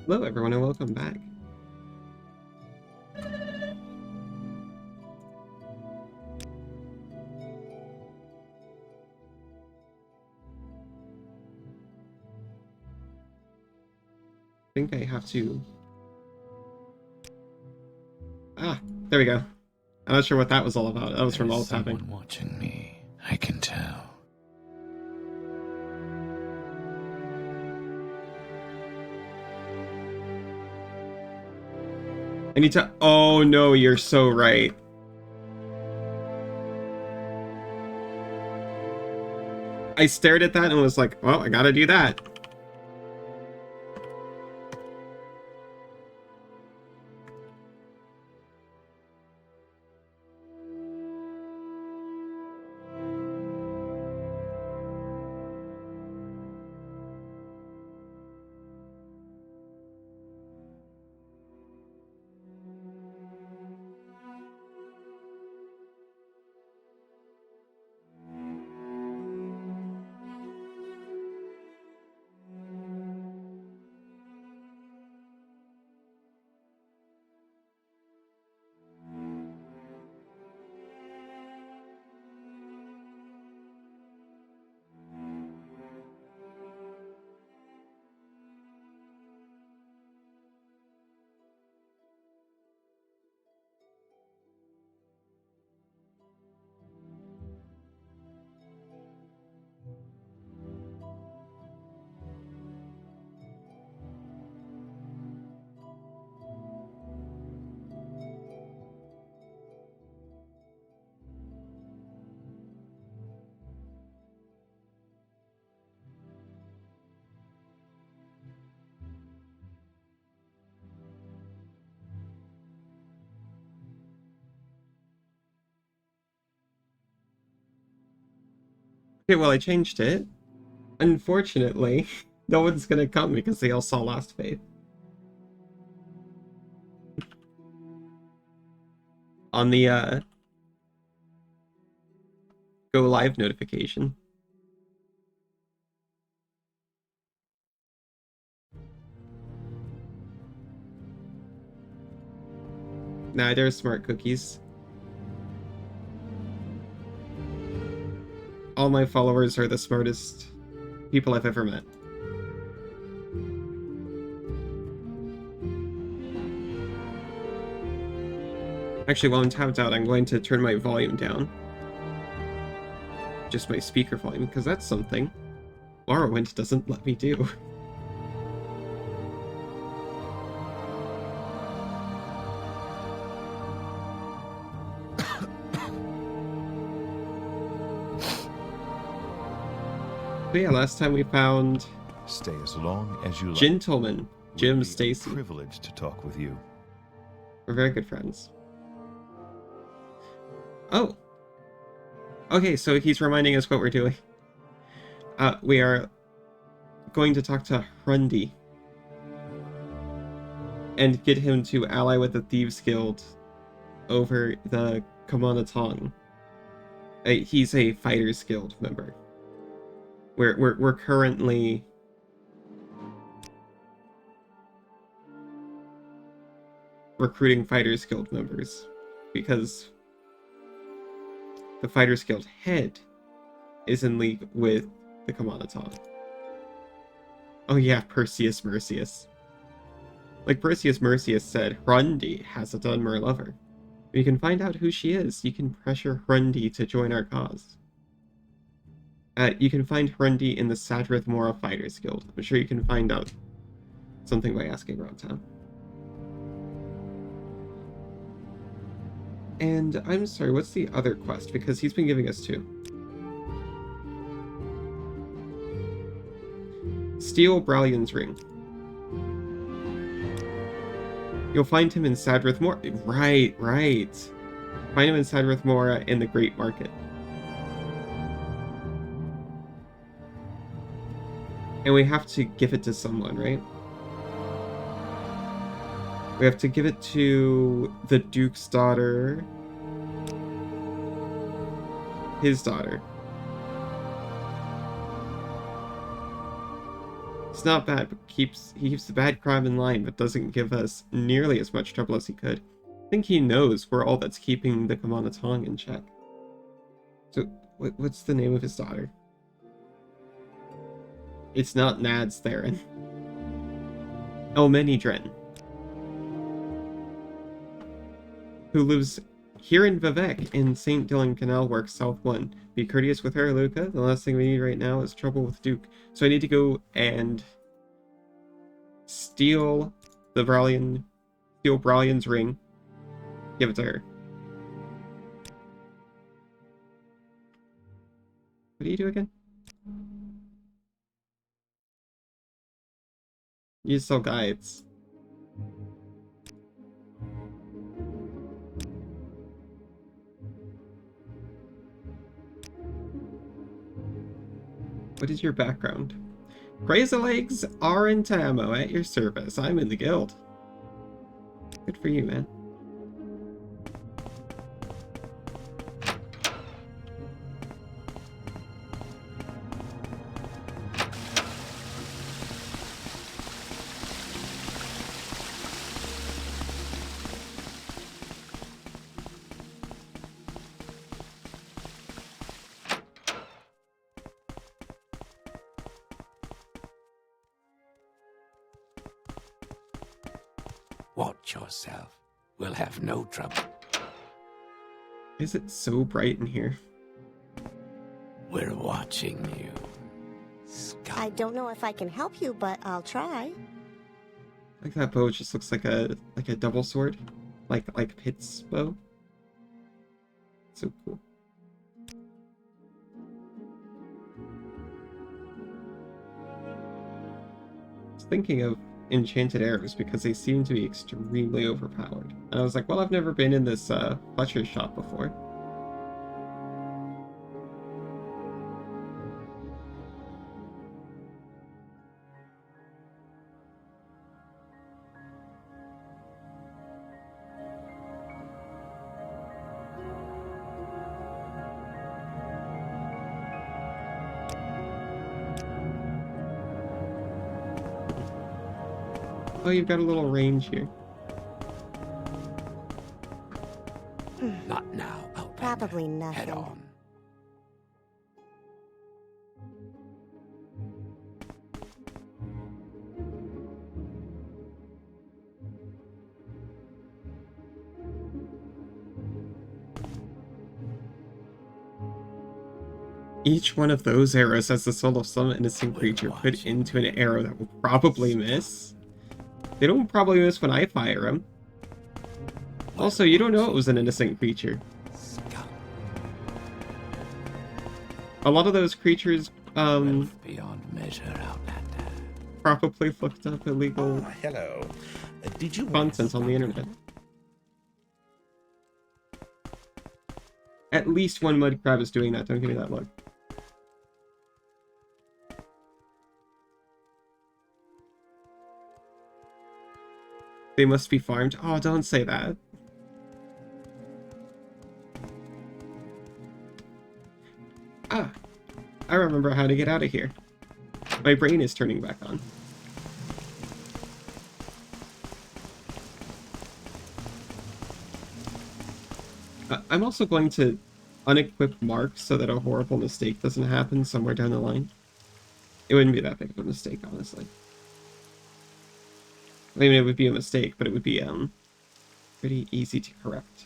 Hello everyone and welcome back. I think I have to... there we go. I'm not sure what that was all about. That was from alt tapping. Someone watching me, I can tell. I need to... Oh no, you're so right. I stared at that and was like, well, I gotta do that. Okay, well, I changed it. Unfortunately, no one's gonna come because they all saw Last Faith. On the, go live notification. Nah, they're smart cookies. All my followers are the smartest people I've ever met. Actually, while I'm tapped out, I'm going to turn my volume down. Just my speaker volume, because that's something Morrowind doesn't let me do. But yeah, last time we found... Stay as long as you like. Gentleman, Jim Stacy. Privileged to talk with you. We're very good friends. Oh! Okay, so he's reminding us what we're doing. We are going to talk to Hrundi. And get him to ally with the Thieves Guild over the Kamanatong. He's a Fighters Guild member. We're currently recruiting Fighters Guild members because the Fighters Guild head is in league with the Kamanatong. Oh yeah, Perseus Mercius. Like Perseus Mercius said, Hrundi has a Dunmer lover. If you can find out who she is, you can pressure Hrundi to join our cause. You can find Hrundi in the Sadrith Mora Fighters Guild. I'm sure you can find out something by asking around town. And I'm sorry, what's the other quest? Because he's been giving us two. Steal Bralyon's ring. You'll find him in Sadrith Mora. Right. Find him in Sadrith Mora in the Great Market. And we have to give it to someone, right? We have to give it to the Duke's daughter. His daughter. It's not bad, but he keeps the bad crime in line, but doesn't give us nearly as much trouble as he could. I think he knows we're all that's keeping the Kamanatong in check. So, what's the name of his daughter? It's not Nads Theron. Elmenidren, who lives here in Vivek in St. Dylan Canal Works South 1. Be courteous with her, Lukka. The last thing we need right now is trouble with Duke. So I need to go and steal Bralian's ring. Give it to her. What do you do again? You sell guides. What is your background? Crazy Legs are in Tamo at your service. I'm in the guild. Good for you, man. Watch yourself. We'll have no trouble. Is it so bright in here? We're watching you. I don't know if I can help you, but I'll try. Like that bow just looks like a double sword, like Pitt's bow. So cool. I was thinking of enchanted arrows because they seem to be extremely overpowered. And I was like, well, I've never been in this butcher shop before. Oh, you've got a little range here. Not now, Outlander. Probably nothing. Head on. Each one of those arrows has the soul of some innocent creature put into an arrow that will probably miss. They don't probably miss when I fire them. Also, you don't know it was an innocent creature. A lot of those creatures, Beyond measure, Outlander. probably looked up illegal Hello. Did you content on the internet. At least one mud crab is doing that, don't give me that look. They must be farmed. Oh, don't say that. Ah, I remember how to get out of here. My brain is turning back on. I'm also going to unequip Mark so that a horrible mistake doesn't happen somewhere down the line. It wouldn't be that big of a mistake, honestly. I mean, it would be a mistake, but it would be pretty easy to correct.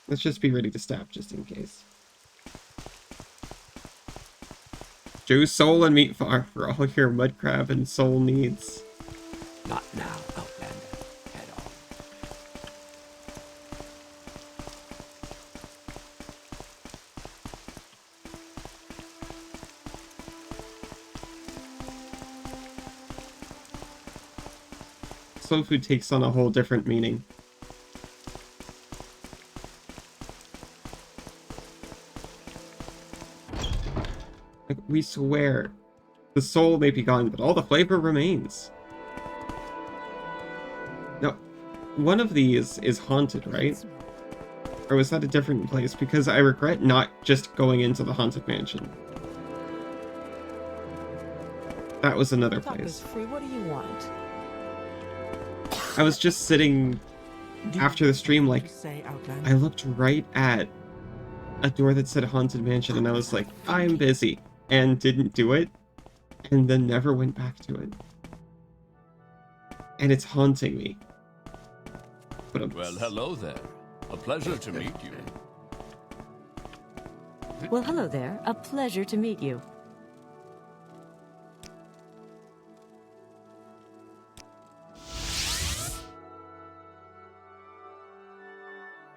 Let's just be ready to stab just in case. Joe's Soul and Meat Farm for all your mud crab and soul needs. Not now, Outlander. Head on. Slow food takes on a whole different meaning. Like, we swear, the soul may be gone, but all the flavor remains. Now, one of these is haunted, right? Or was that a different place? Because I regret not just going into the haunted mansion. That was another Talk place. is free. What do you want? I was just sitting after the stream, like, Say out loud. I looked right at a door that said Haunted Mansion, and I was like, I'm busy, and didn't do it, and then never went back to it. And it's haunting me. But Well, hello there. A pleasure to meet you. Well, hello there. A pleasure to meet you.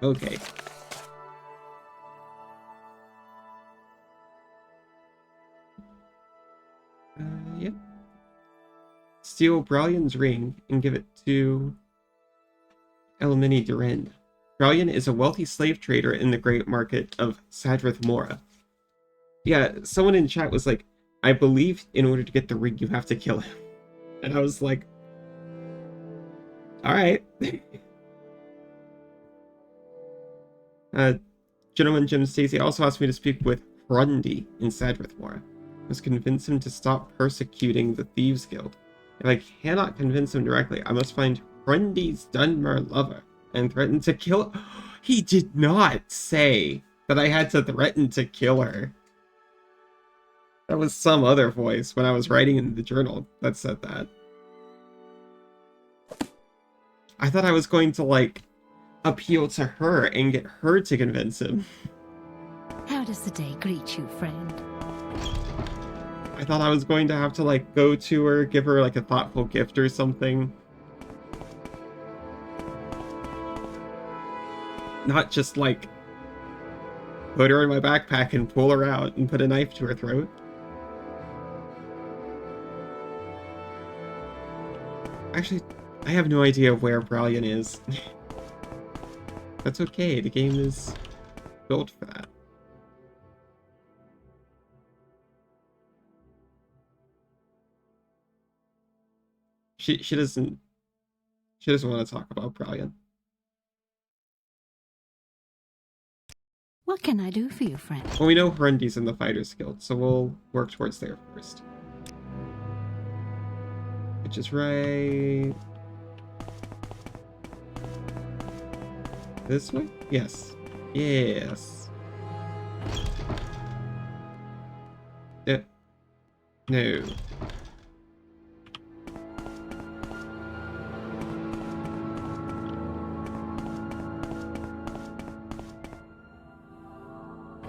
okay. Yep. Steal Bralion's ring and give it to Elamini Durin. Bralion is a wealthy slave trader in the great market of Sadrith Mora. Yeah, someone in chat was like, I believe in order to get the ring you have to kill him. And I was like, alright. Gentleman Jim Stacy also asked me to speak with Hrundy in Sadrith Mora. I must convince him to stop persecuting the Thieves Guild. If I cannot convince him directly, I must find Hrundy's Dunmer lover and threaten to kill... He did not say that I had to threaten to kill her. That was some other voice when I was writing in the journal that said that. I thought I was going to, like, appeal to her and get her to convince him. How does the day greet you, friend? I thought I was going to have to, like, go to her, give her, like, a thoughtful gift or something. Not just, like, put her in my backpack and pull her out and put a knife to her throat. Actually, I have no idea where Bralion is. That's okay, the game is built for that. She doesn't want to talk about Bralion. What can I do for you, friend? Well, we know Hrundy's in the Fighters Guild, so we'll work towards there first. Which is right... this way? Yes. Yes. No.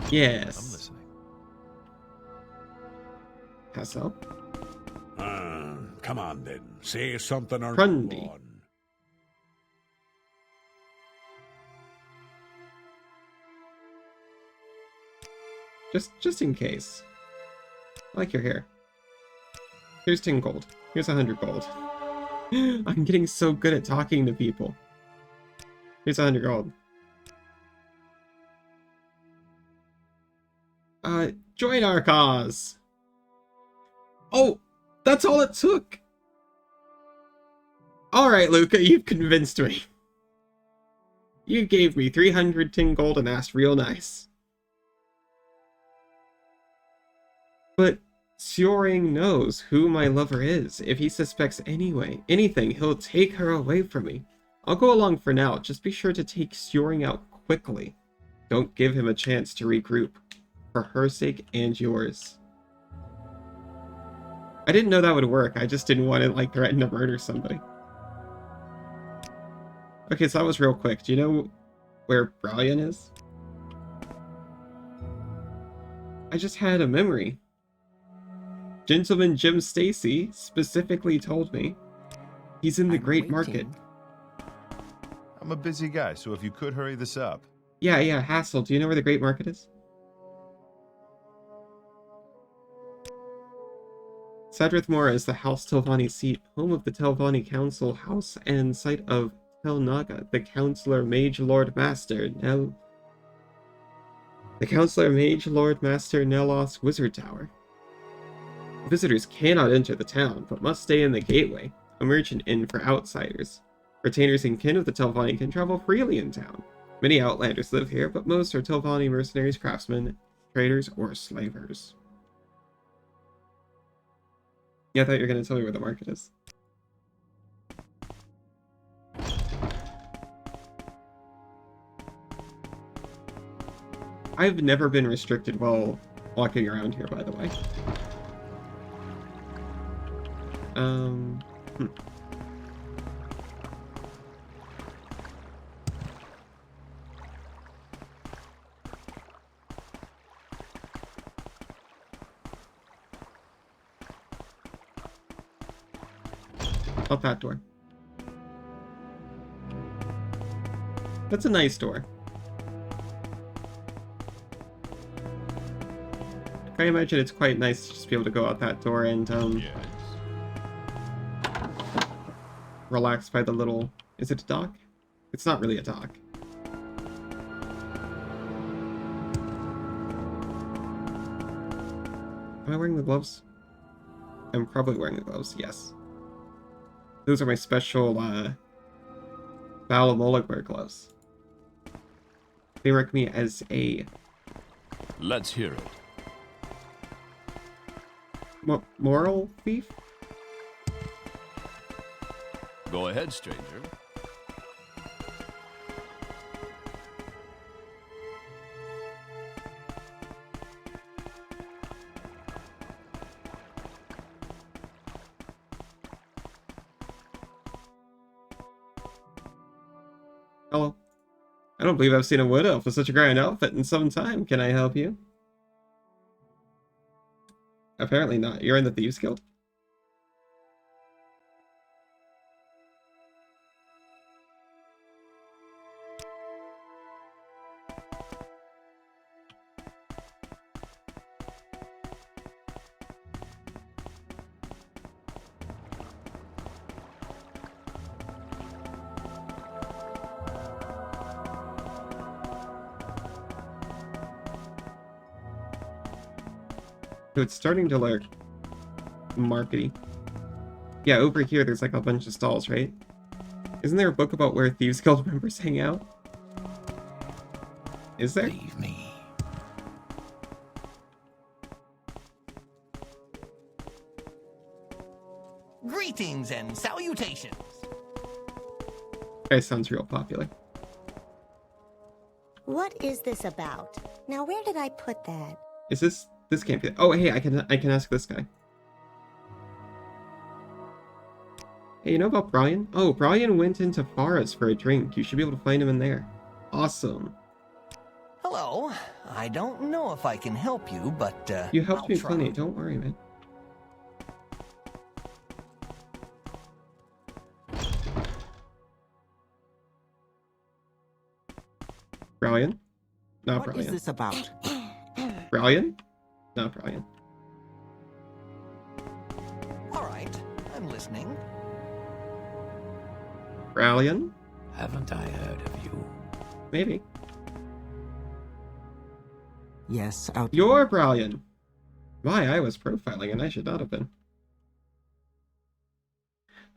Yes. I'm listening. How so? Come on then. Say something or Hrundy. go on. Just in case. I like your hair. Here's 10 gold. Here's 100 gold. I'm getting so good at talking to people. Here's 100 gold. Join our cause! Oh! That's all it took! Alright, Lukka, you've convinced me. You gave me 310 gold and asked real nice. But Sjoring knows who my lover is. If he suspects anything, he'll take her away from me. I'll go along for now. Just be sure to take Sjoring out quickly. Don't give him a chance to regroup. For her sake and yours. I didn't know that would work. I just didn't want to, like, threaten to murder somebody. Okay, so that was real quick. Do you know where Bralion is? I just had a memory. Gentleman Jim Stacy specifically told me he's in the Great Market. I'm a busy guy, so if you could hurry this up. Yeah, Hassel, do you know where the Great Market is? Sadrith Mora is the House Telvanni seat, home of the Telvanni Council House and site of Tel Naga, the Counselor Mage Lord Master Nelos Wizard Tower. Visitors cannot enter the town, but must stay in the gateway, a merchant inn for outsiders. Retainers and kin of the Telvanni can travel freely in town. Many outlanders live here, but most are Telvanni mercenaries, craftsmen, traders, or slavers. Yeah, I thought you were gonna tell me where the market is. I've never been restricted while walking around here, by the way. Out that door. That's a nice door. I imagine it's quite nice to just be able to go out that door and Yes. relax by the little... Is it a dock? It's not really a dock. Am I wearing the gloves? I'm probably wearing the gloves, yes. Those are my special, Valamolagware gloves. They mark me as a... Let's hear it. Moral thief? Go ahead, stranger. Hello. I don't believe I've seen a wood elf with such a grand outfit in some time. Can I help you? Apparently not. You're in the Thieves Guild? So it's starting to look markety. Yeah, over here there's like a bunch of stalls, right? Isn't there a book about where Thieves Guild members hang out? Is there? Leave me. Greetings and salutations. Guy sounds real popular. What is this about? Now, where did I put that? Is this can't be... Oh, hey, I can ask this guy. Hey, you know about Brian? Oh, Brian went into Forest for a drink. You should be able to find him in there. Awesome. Hello. I don't know if I can help you, but You helped I'll me try. plenty. Don't worry, man. Brian? Not What is Brian. this about? Brian? Not Brian. All right, I'm listening. Brian? Haven't I heard of you? Maybe. Yes, out. You're Brian! My, I was profiling and I should not have been.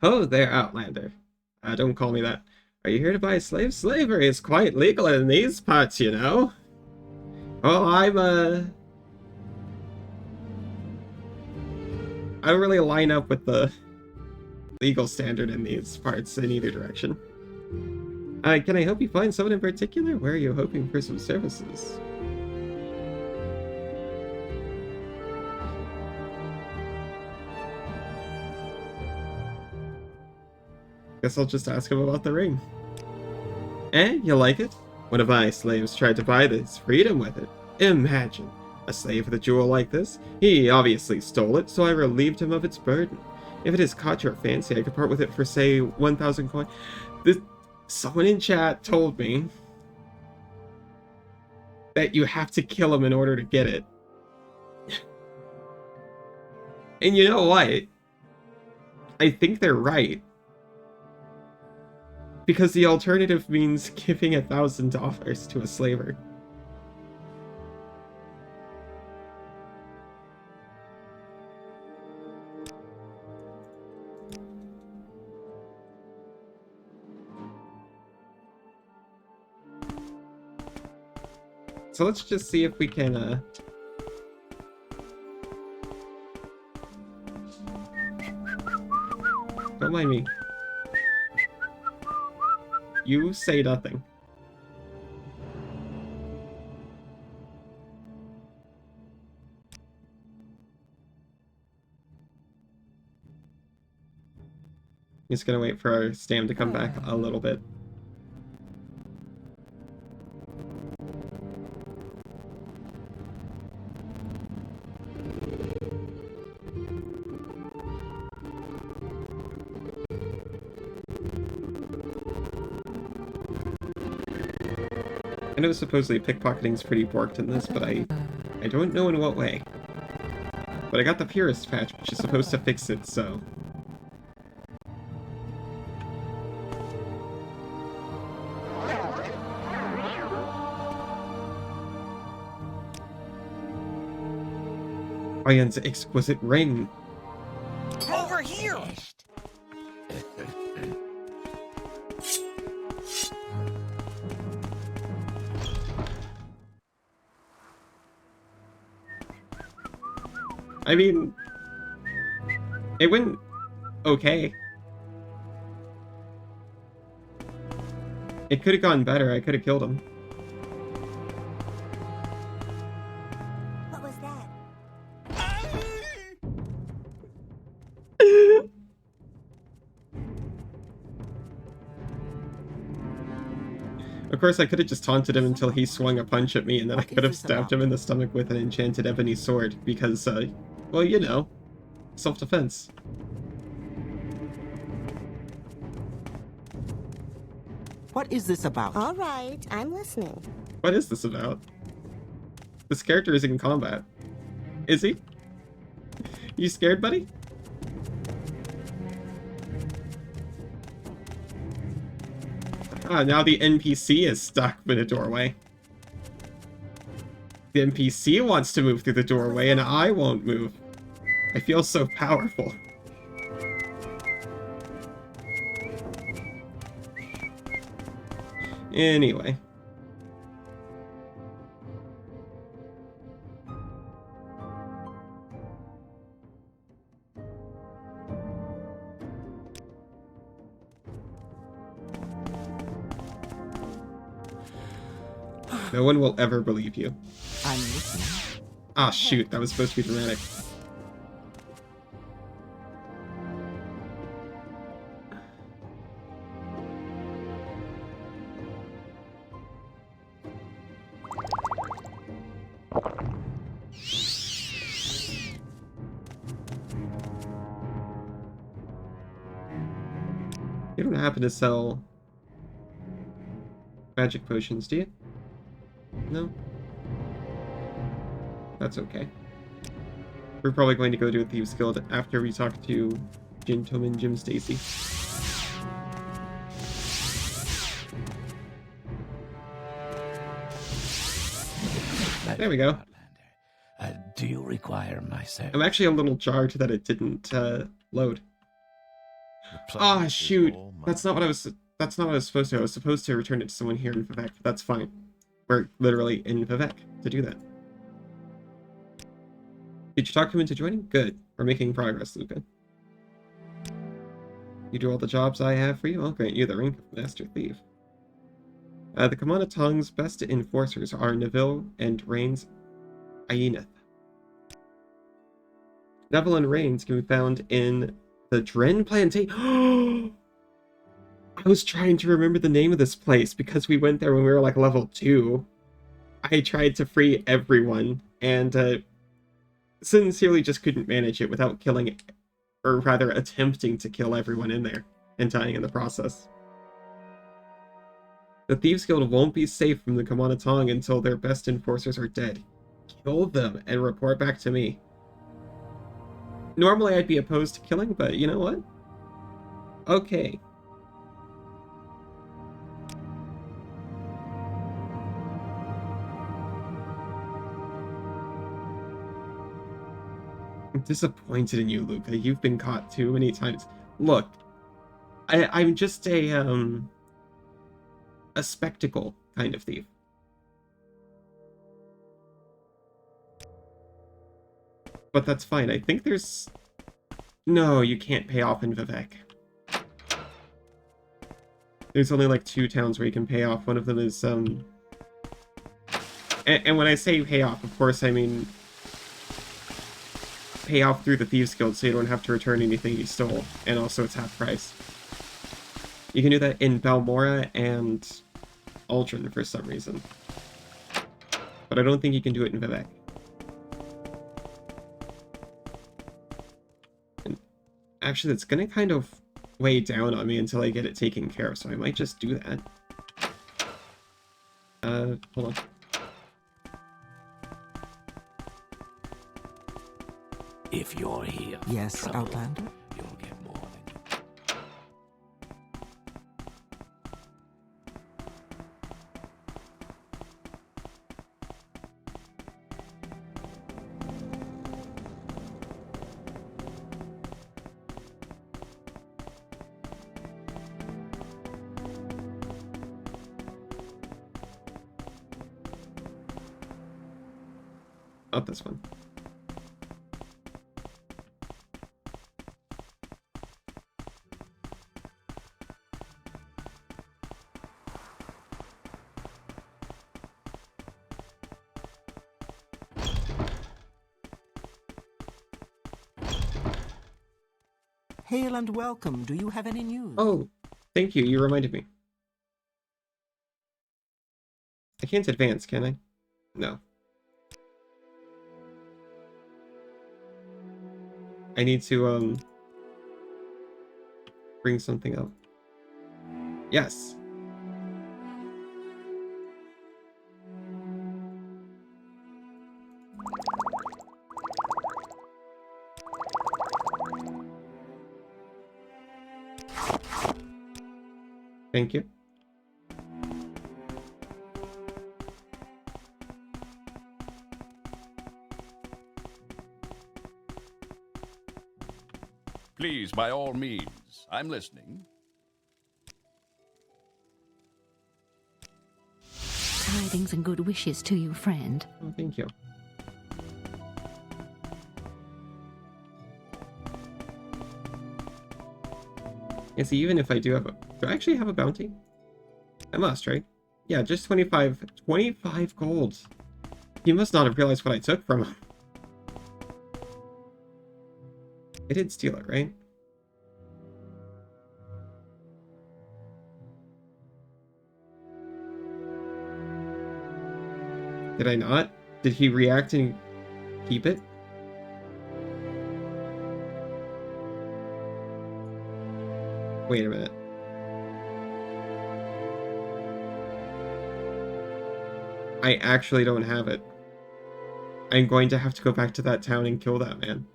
Oh there, Outlander. Don't call me that. Are you here to buy a slave? Slavery is quite legal in these parts, you know. Well, I don't really line up with the legal standard in these parts in either direction. Can I help you find someone in particular? Where are you hoping for some services? Guess I'll just ask him about the ring. Eh, you like it? One of my slaves tried to buy this freedom with it. Imagine, a slave with a jewel like this. He obviously stole it, so I relieved him of its burden. If it has caught your fancy, I could part with it for, say, 1,000 coin. Someone in chat told me that you have to kill him in order to get it. And you know what? I think they're right. Because the alternative means giving $1,000 to a slaver. So let's just see if we can, Don't mind me. You say nothing. Just gonna wait for our stam to come back a little bit. I know supposedly pickpocketing's pretty borked in this, but I don't know in what way. But I got the Purists patch, which is supposed to fix it, so... Ryan's exquisite ring. Over here! I mean, it went okay. It could have gone better. I could have killed him. What was that? Of course, I could have just taunted him until he swung a punch at me, and then I What could have is this stabbed about? him in the stomach with an enchanted ebony sword, because, well, you know, self-defense. What is this about? All right, I'm listening. What is this about? This character is in combat. Is he? You scared, buddy? Ah, now the NPC is stuck in a doorway. The NPC wants to move through the doorway, and I won't move. I feel so powerful. Anyway. No one will ever believe you. I'm listening. Ah, shoot, that was supposed to be dramatic. You don't happen to sell magic potions, do you? No? That's okay. We're probably going to go to a Thieves Guild after we talk to Gentleman Jim Stacy. There we go. Do you require my service? I'm actually a little jarred that it didn't load. The Ah, pleasure is shoot. all mine. That's not what I was supposed to. I was supposed to return it to someone here in Vivek, but that's fine. We're literally in Vivek to do that. Did you talk him into joining? Good. We're making progress, Lukka. You do all the jobs I have for you, I'll grant you the rank of Master Thief. The Kamana Tong's best enforcers are Neville and Rains Aenith. Neville and Rains can be found in the Dren Plantation. I was trying to remember the name of this place because we went there when we were like level 2. I tried to free everyone and sincerely just couldn't manage it without killing it, or rather attempting to kill everyone in there and dying in the process. The Thieves Guild won't be safe from the Kamana Tong until their best enforcers are dead. Kill them and report back to me. Normally I'd be opposed to killing, but you know what? Okay. I'm disappointed in you, Lukka. You've been caught too many times. Look, I'm just a spectacle kind of thief. But that's fine. I think there's... No, you can't pay off in Vivek. There's only like 2 towns where you can pay off. One of them is and when I say pay off, of course I mean pay off through the Thieves Guild, so you don't have to return anything you stole, and also it's half price. You can do that in Balmora and Aldrin for some reason, but I don't think you can do it in Vivek. And actually, that's gonna kind of weigh down on me until I get it taken care of, so I might just do that. Hold on. If you're here, for Yes, trouble, Outlander? you'll get more than Not this one. Hail and welcome. Do you have any news? Oh, thank you. You reminded me. I can't advance, can I? No. I need to, bring something up. Yes. Thank you. Please, by all means. I'm listening. Tidings and good wishes to you, friend. Oh, thank you. Yeah, see, even if I do have a... Do I actually have a bounty? I must, right? Yeah, just 25 gold. He must not have realized what I took from him. I did steal it, right? Did I not? Did he react and keep it? Wait a minute. I actually don't have it. I'm going to have to go back to that town and kill that man.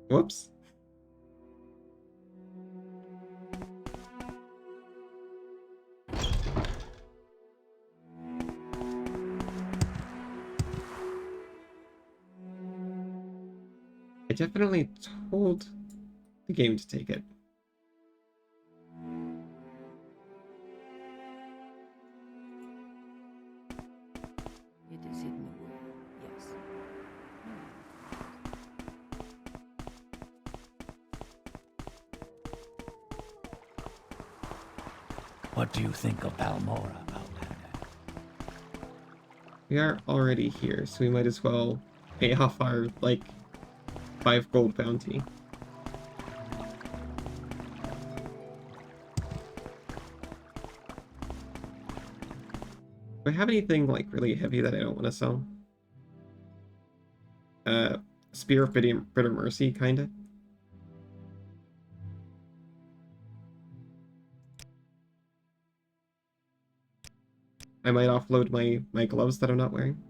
Whoops. I definitely told the game to take it. It is hidden away, yes. What do you think of Balmora, Outlander? We are already here, so we might as well pay off our, like, 5 gold bounty. Do I have anything, like, really heavy that I don't want to sell? Spear of Bitter Mercy, kinda. I might offload my gloves that I'm not wearing.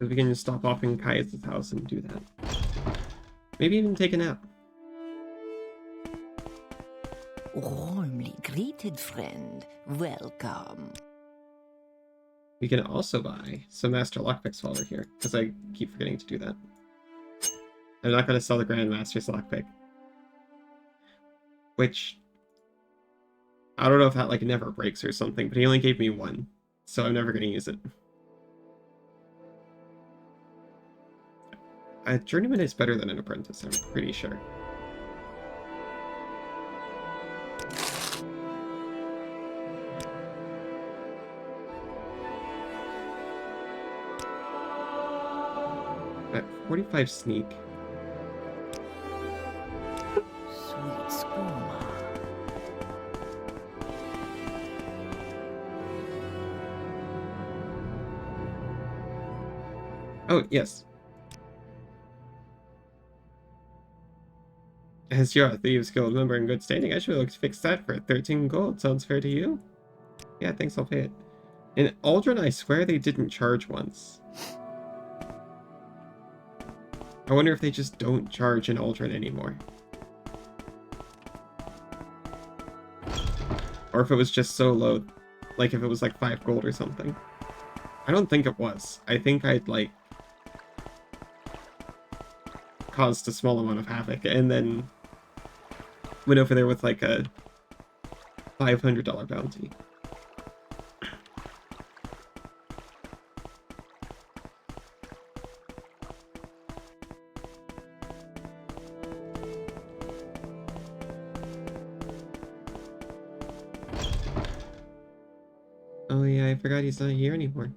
We can just stop off in Caius' house and do that. Maybe even take a nap. Warmly greeted, friend. Welcome. We can also buy some Master Lockpicks while we're here, because I keep forgetting to do that. I'm not going to sell the Grandmaster's Lockpick. Which, I don't know if that like never breaks or something, but he only gave me one, so I'm never going to use it. A Journeyman is better than an Apprentice, I'm pretty sure. At 45 sneak. Sweet skooma. Oh, yes. As you're a Thieves Guild member in good standing, I should look to fix that for 13 gold. Sounds fair to you? Yeah, thanks, I'll pay it. In Aldrin, I swear they didn't charge once. I wonder if they just don't charge in Aldrin anymore. Or if it was just so low, like if it was like 5 gold or something. I don't think it was. I think I'd like caused a small amount of havoc and then went over there with like a $500 bounty. Oh yeah, I forgot he's not here anymore.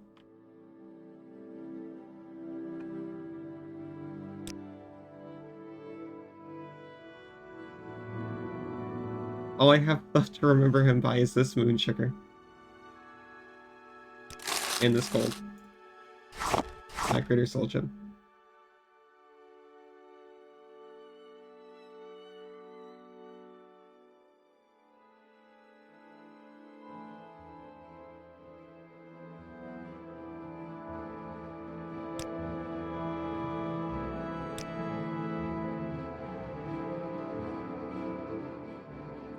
All I have left to remember him by is this moon sugar. And this gold. That Critter Soul Gem.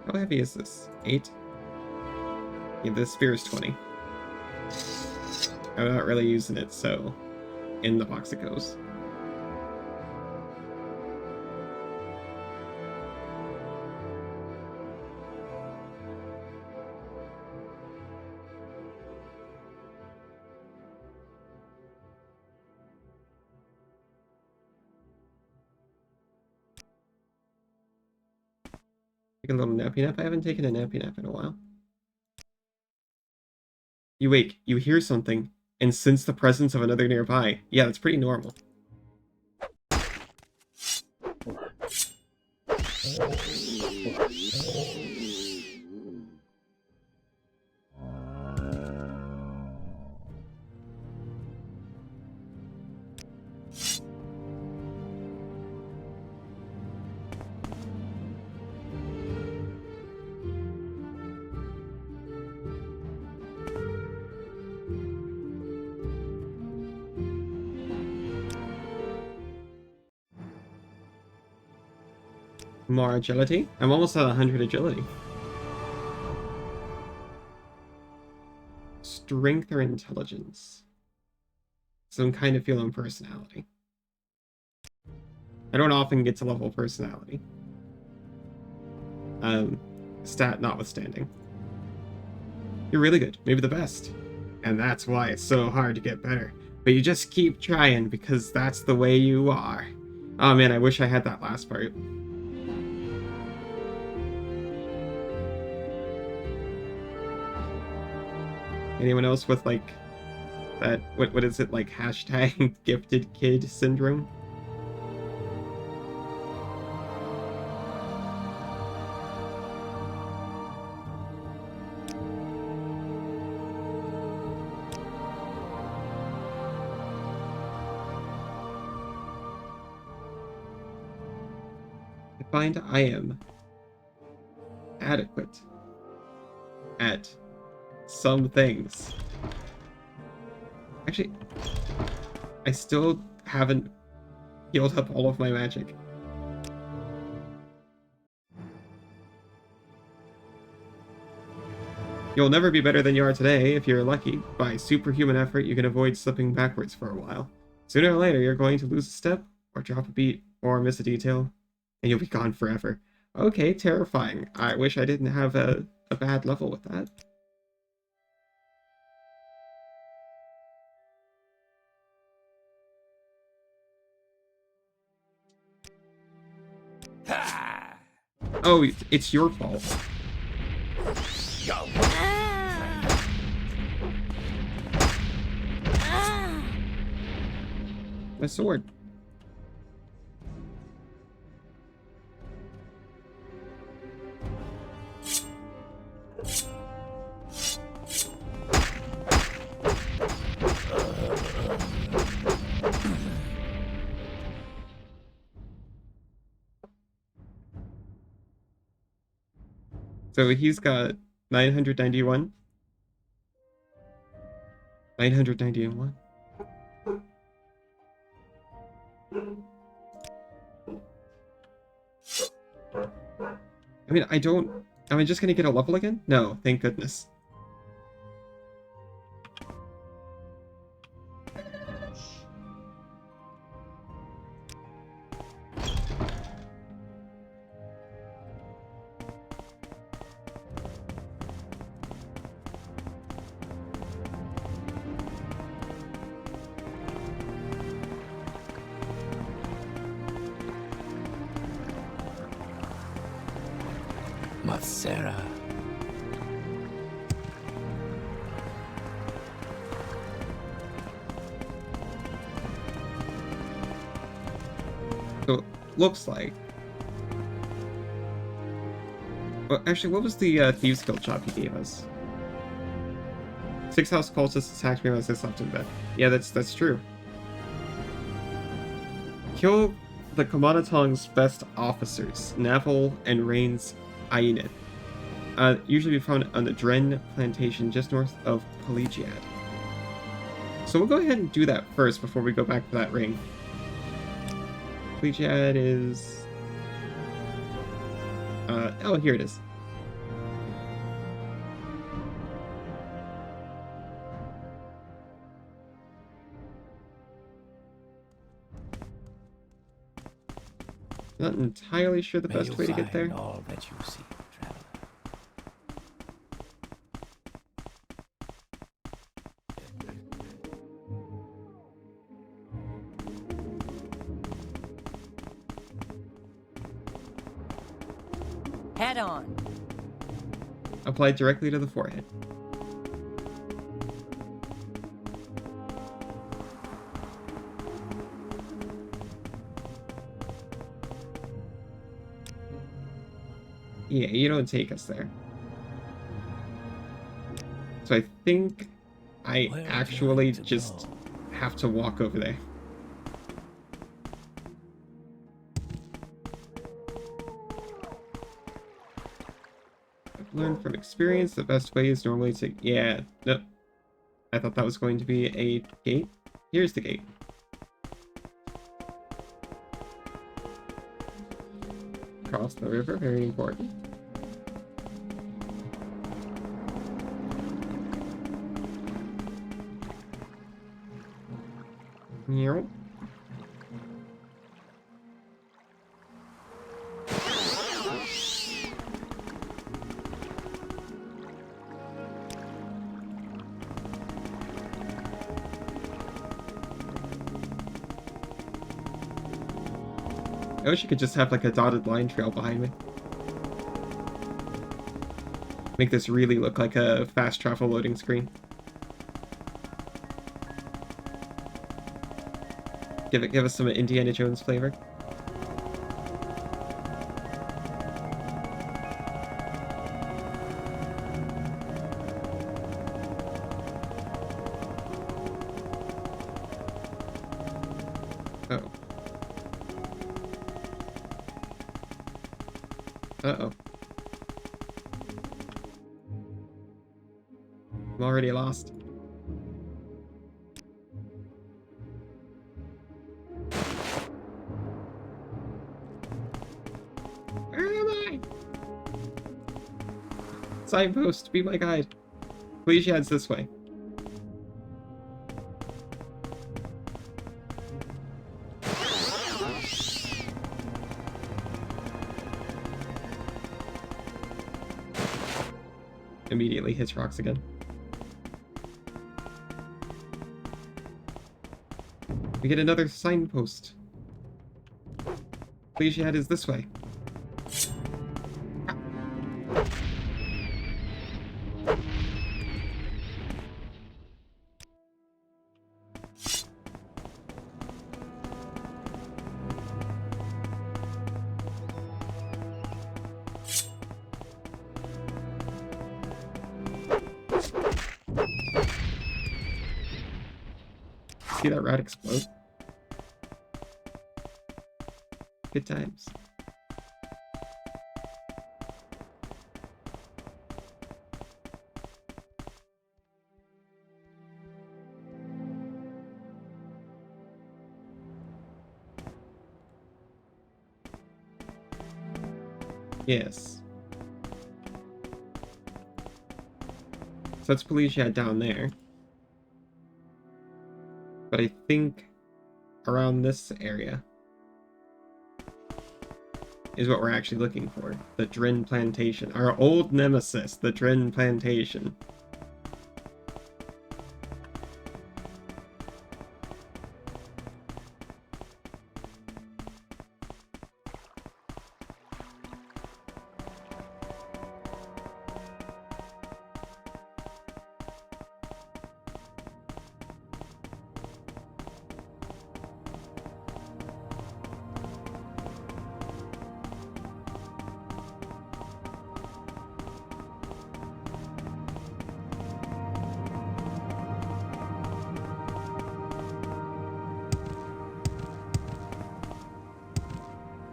How heavy is this? 8? Yeah, this spear is 20. I'm not really using it, so in the box it goes. Take a little nappy nap. I haven't taken a nappy nap in a while. You wake, you hear something, and sense the presence of another nearby. Yeah, that's pretty normal. More agility? I'm almost at 100 agility. Strength or intelligence? Some kind of feeling personality. I don't often get to level personality. Stat notwithstanding. You're really good, maybe the best. And that's why it's so hard to get better. But you just keep trying because that's the way you are. Oh man, I wish I had that last part. Anyone else with like that, what is it, like hashtag gifted kid syndrome? I find I am adequate at some things. Actually, I still haven't healed up all of my magic. You'll never be better than you are today if you're lucky. By superhuman effort, you can avoid slipping backwards for a while. Sooner or later, you're going to lose a step, or drop a beat, or miss a detail, and you'll be gone forever. Okay, terrifying. I wish I didn't have a bad level with that. Ha! Oh, it's your fault. Go. My sword. So he's got 991. 991. I mean, am I just gonna get a level again? No, thank goodness. Matsera. So, looks like... Well, actually, what was the Thieves Guild job he gave us? 6 house cultists attacked me as I slept in bed. Yeah, that's true. Kill the Kamanatong's best officers, Navel and Rain's Aenid. Usually be found on the Dren plantation just north of Collegiad. So we'll go ahead and do that first before we go back to that ring. Collegiad is... oh, here it is. Not entirely sure the best way to get there. All that you see, traveler. Head on. Applied directly to the forehead. Yeah, you don't take us there. So I think I actually just have to walk over there. I've learned from experience the best way is normally to... Yeah, no. I thought that was going to be a gate. Here's the gate. Cross the river, very important. Yep. I wish you could just have like a dotted line trail behind me. Make this really look like a fast travel loading screen. Give us some Indiana Jones flavor. Uh-oh. Uh-oh. I'm already lost. Where am I? Signpost, be my guide. Plegiad's this way. Immediately hits rocks again. We get another signpost. Plegiad is this way. See that rat explode? Good times. Yes. So that's Plegiad down there. But I think around this area is what we're actually looking for. The Drin Plantation. Our old nemesis, the Drin Plantation.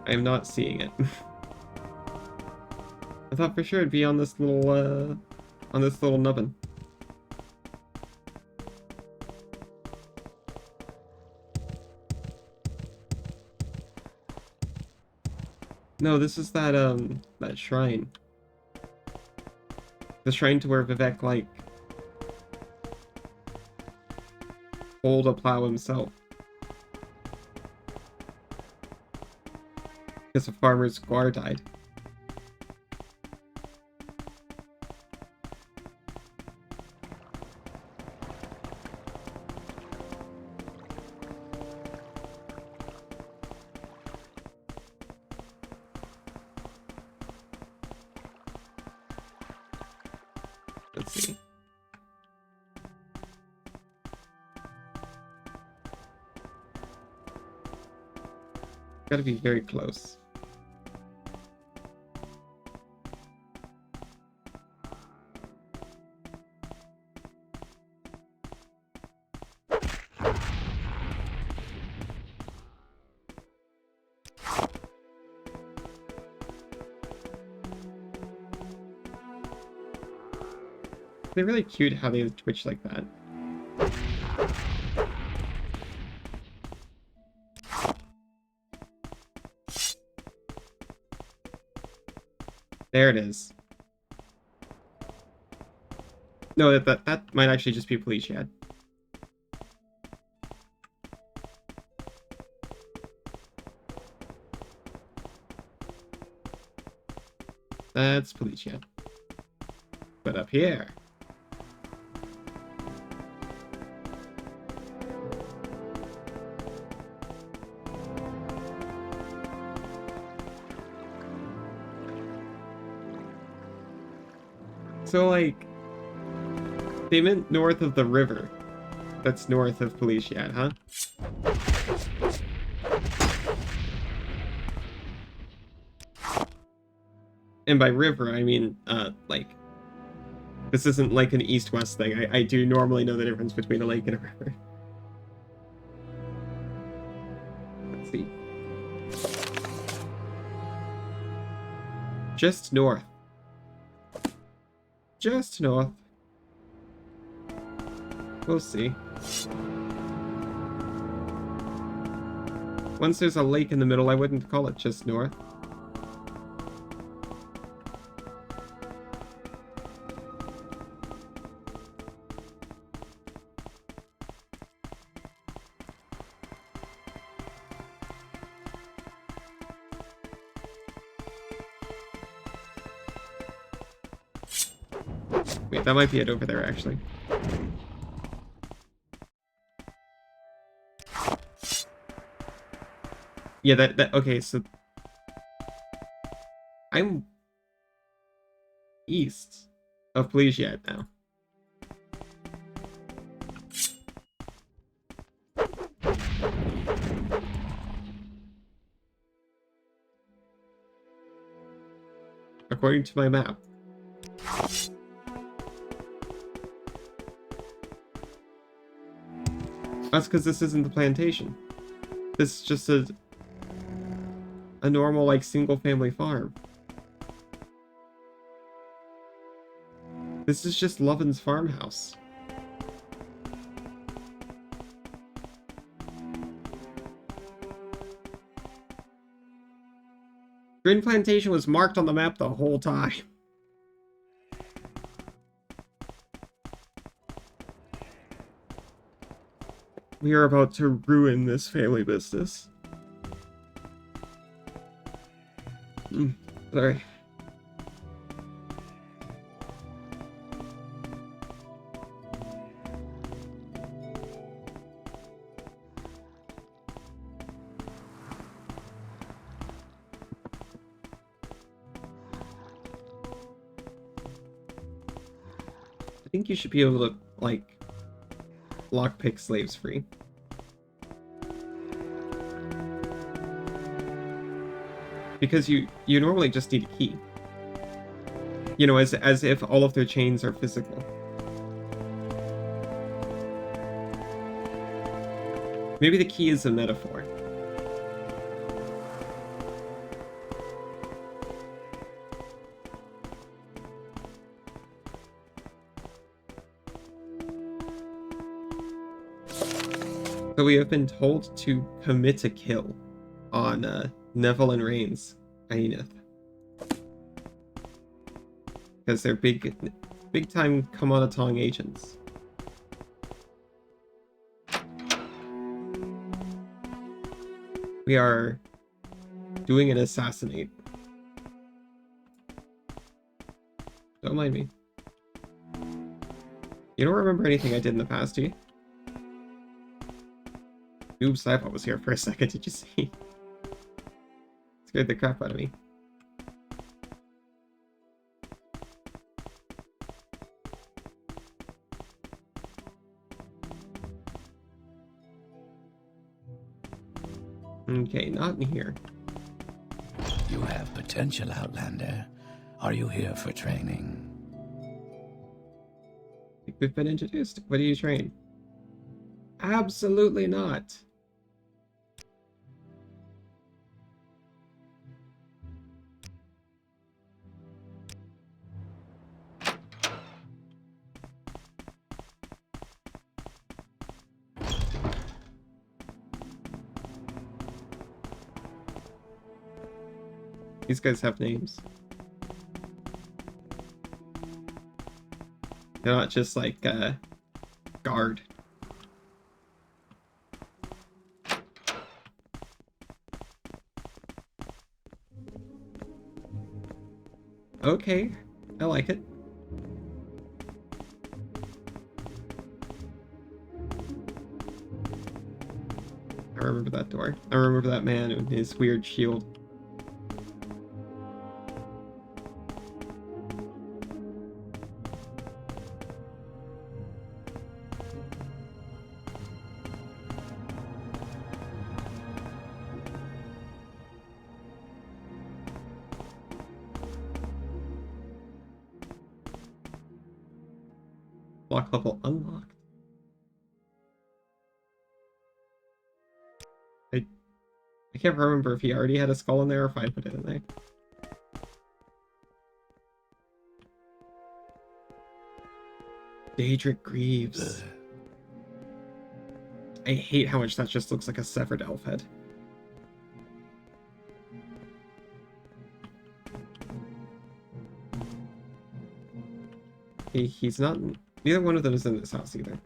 I am not seeing it. I thought for sure it'd be on this little nubbin. No, this is that that shrine. The shrine to where Vivek, like, pulled a plow himself. Because a farmer's squire died. Let's see. Gotta be very close. They're really cute how they twitch like that. There it is. No, that might actually just be Plegiad. That's Plegiad. But up here. So, like, they meant north of the river. That's north of Plegiad, huh? And by river, I mean, like, this isn't like an east-west thing. I do normally know the difference between a lake and a river. Let's see. Just north. Just north. We'll see. Once there's a lake in the middle, I wouldn't call it just north. Wait, that might be it over there, actually. Yeah, okay, so... I'm... east of Plegiad now. According to my map. That's because this isn't the plantation. This is just a normal, like, single-family farm. This is just Lovin's farmhouse. Green Plantation was marked on the map the whole time. We are about to ruin this family business. Sorry. I think you should be able to, like, lockpick slaves free. Because you normally just need a key. You know, as if all of their chains are physical. Maybe the key is a metaphor. So we have been told to commit a kill on Neville and Rain's Aenith. Because they're big time Kamonatong agents. We are doing an assassinate. Don't mind me. You don't remember anything I did in the past, do you? Oops, I was here for a second, did you see? Scared the crap out of me. Okay, not in here. You have potential, Outlander. Are you here for training? I think we've been introduced. What do you train? Absolutely not. These guys have names. They're not just like guard. Okay, I like it. I remember that door. I remember that man and his weird shield. Block level unlocked. I can't remember if he already had a skull in there or if I put it in there. Daedric Greaves. I hate how much that just looks like a severed elf head. He's not... Neither one of them is in this house either.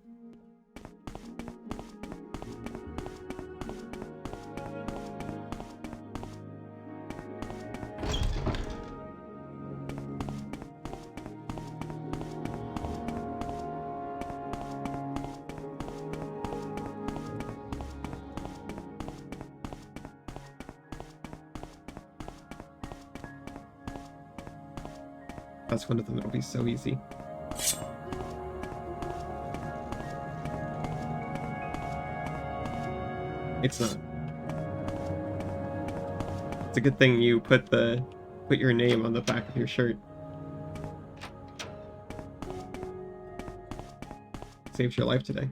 That's one of them. It'll be so easy. It's not. It's a good thing you put your name on the back of your shirt. Saves your life today.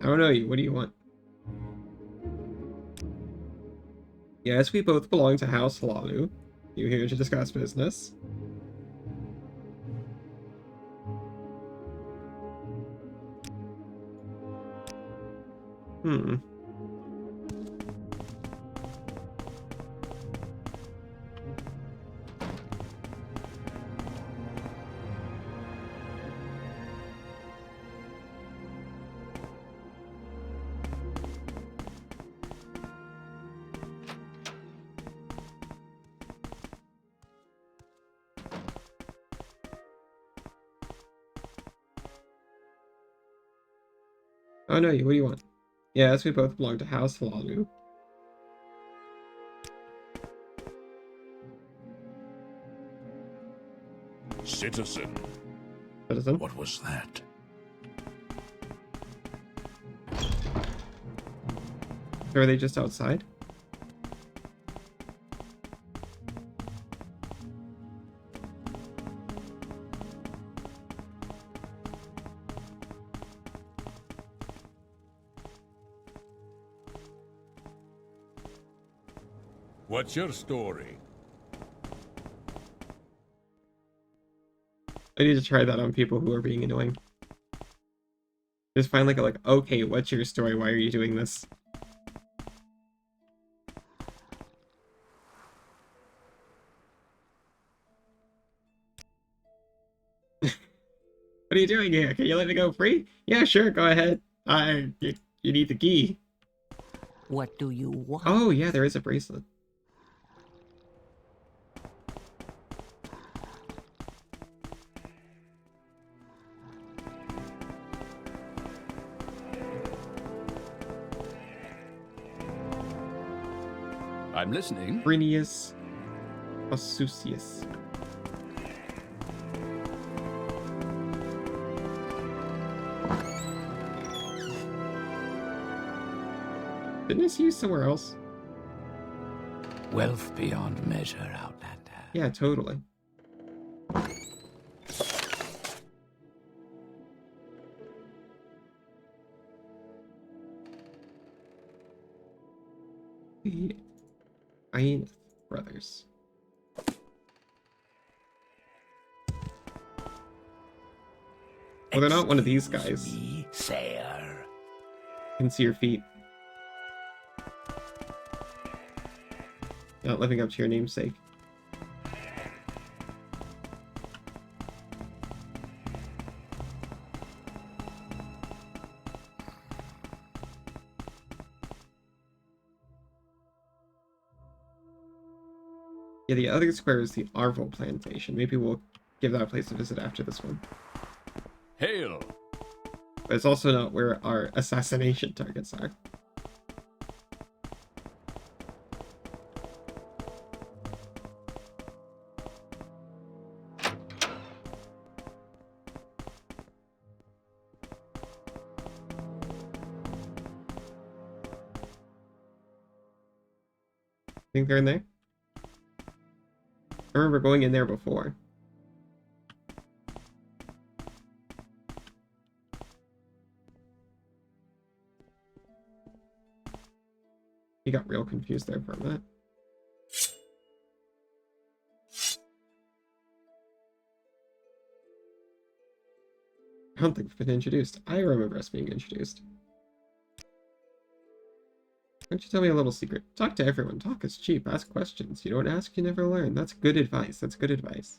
I don't know you. What do you want? Yes, we both belong to House Lalu. You here to discuss business? Hmm. Oh no, what do you want? Yes, we both belong to House Lalu. Citizen. Citizen? What was that? Or are they just outside? What's your story? I need to try that on people who are being annoying. Just find like okay, what's your story? Why are you doing this? What are you doing here? Can you let me go free? Yeah, sure, go ahead. You need the key. What do you want? Oh, yeah, there is a bracelet. I'm listening. Brinius Ossusius. Didn't I see you somewhere else? Wealth beyond measure, Outlander. Yeah, totally. The Ainth brothers. Well, they're not one of these guys. Me, sir. I can see your feet. Not living up to your namesake. Yeah, the other square is the Arval Plantation. Maybe we'll give that place a visit after this one. Hail! But it's also not where our assassination targets are. Think they're in there? I remember going in there before. He got real confused there for a minute. I don't think we've been introduced. I remember us being introduced. Why don't you tell me a little secret? Talk to everyone. Talk is cheap. Ask questions. You don't ask, you never learn. That's good advice. That's good advice.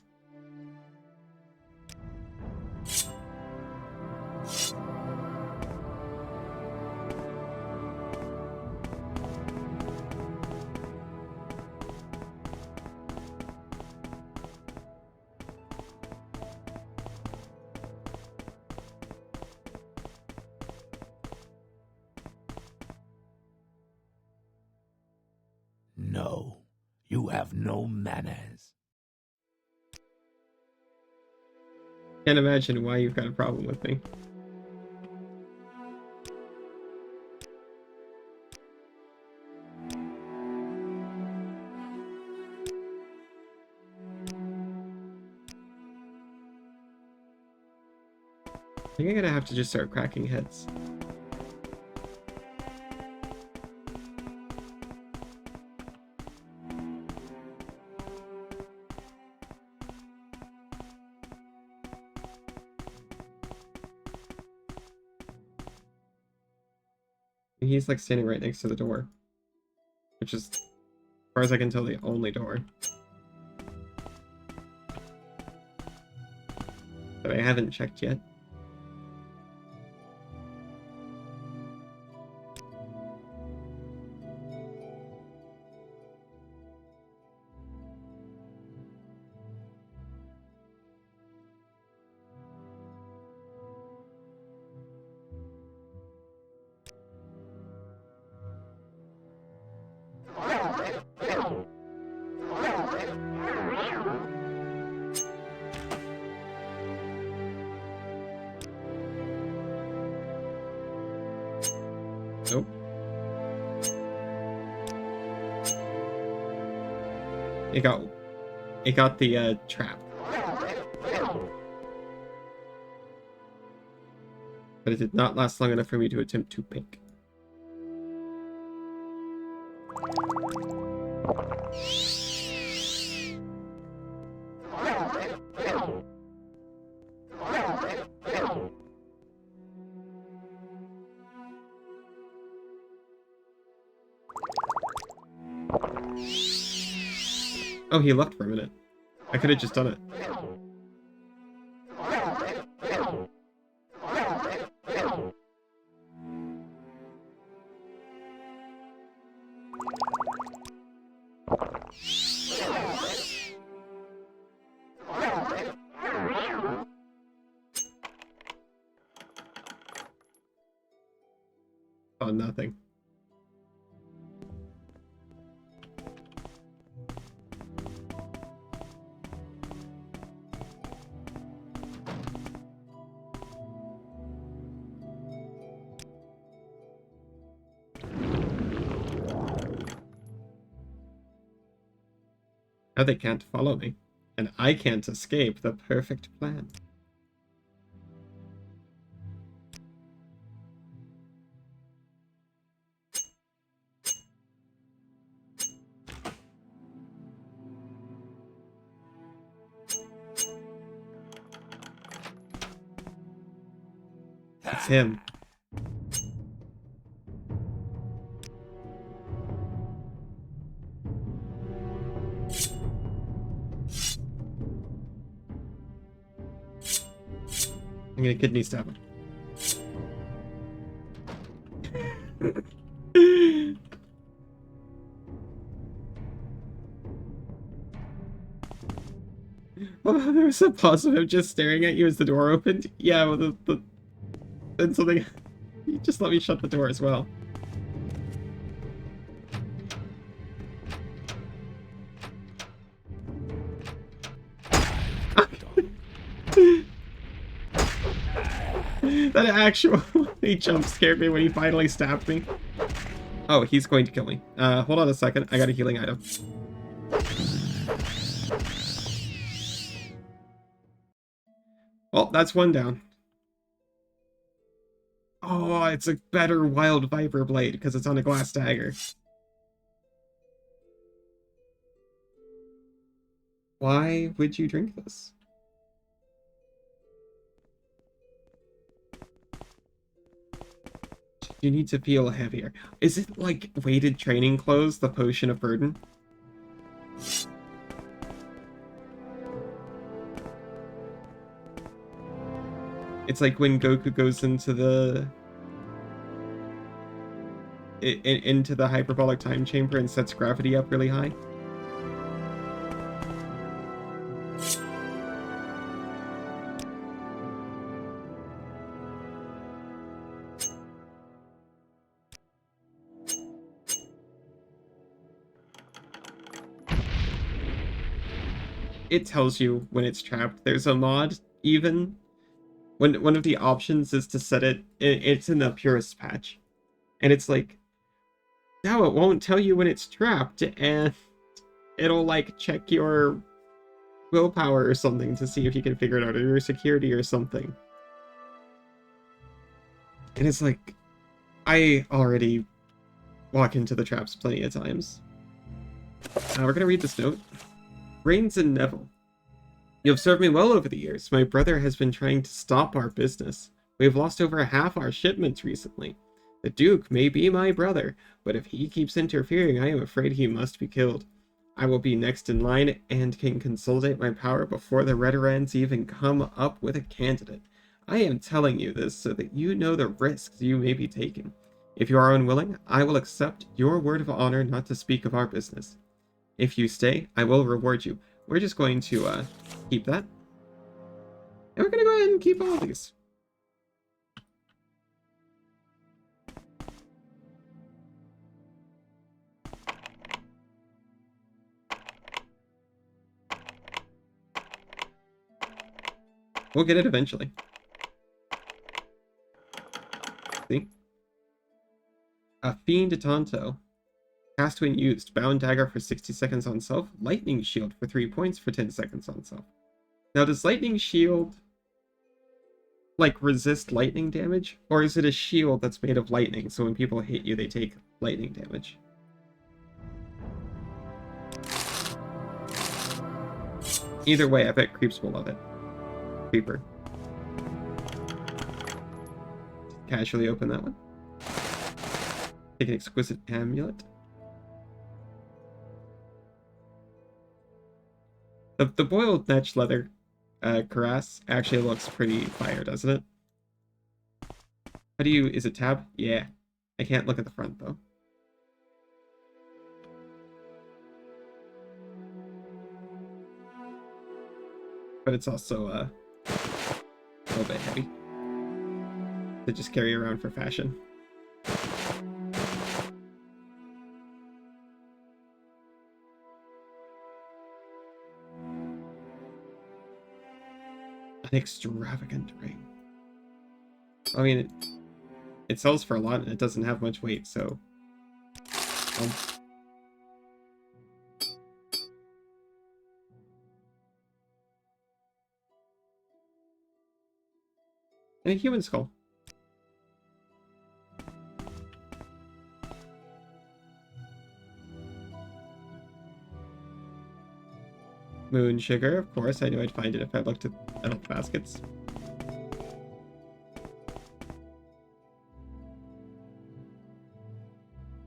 No, You have no manners. Can't imagine why you've got a problem with me. I think I'm gonna have to just start cracking heads. He's like standing right next to the door, which is, as far as I can tell, the only door that I haven't checked yet. Nope. It got the trap. But it did not last long enough for me to attempt to pick. Oh, he left for a minute. I could have just done it. Oh, nothing. Now they can't follow me, and I can't escape the perfect plan. It's him. I'm gonna kidney stab him. Well, there was a pause of him just staring at you as the door opened. Yeah, well, then something. You just let me shut the door as well. That actually jump scared me when he finally stabbed me. Oh, he's going to kill me. Hold on a second. I got a healing item. Well, that's one down. Oh, it's a better Wild Viper blade because it's on a glass dagger. Why would you drink this? You need to feel heavier. Is it like weighted training clothes, the potion of burden? It's like when Goku goes into the into the hyperbolic time chamber and sets gravity up really high. it tells you when it's trapped. There's a mod even when one of the options is to set it's in the Purists patch, and it's like, now it won't tell you when it's trapped, and it'll like check your willpower or something to see if you can figure it out, or your security or something. And it's like, I already walk into the traps plenty of times. We're gonna read this note. Rains and Neville. You have served me well over the years. My brother has been trying to stop our business. We have lost over half our shipments recently. The Duke may be my brother, but if he keeps interfering, I am afraid he must be killed. I will be next in line and can consolidate my power before the Redderans even come up with a candidate. I am telling you this so that you know the risks you may be taking. If you are unwilling, I will accept your word of honor not to speak of our business. If you stay, I will reward you. We're just going to keep that. And we're going to go ahead and keep all of these. We'll get it eventually. See? A Fiend Tonto. Cast when used. Bound Dagger for 60 seconds on self. Lightning Shield for 3 points for 10 seconds on self. Now, does Lightning Shield, like, resist lightning damage? Or is it a shield that's made of lightning, so when people hit you, they take lightning damage? Either way, I bet Creeps will love it. Creeper. Casually open that one. Take an Exquisite Amulet. The boiled netch leather cuirass actually looks pretty fire, doesn't it? How do you... Is it tab? Yeah. I can't look at the front, though. But it's also a little bit heavy to just carry around for fashion. An extravagant ring. I mean, it sells for a lot and it doesn't have much weight, so... And a human skull. Moon sugar, of course. I knew I'd find it if I looked at all the baskets.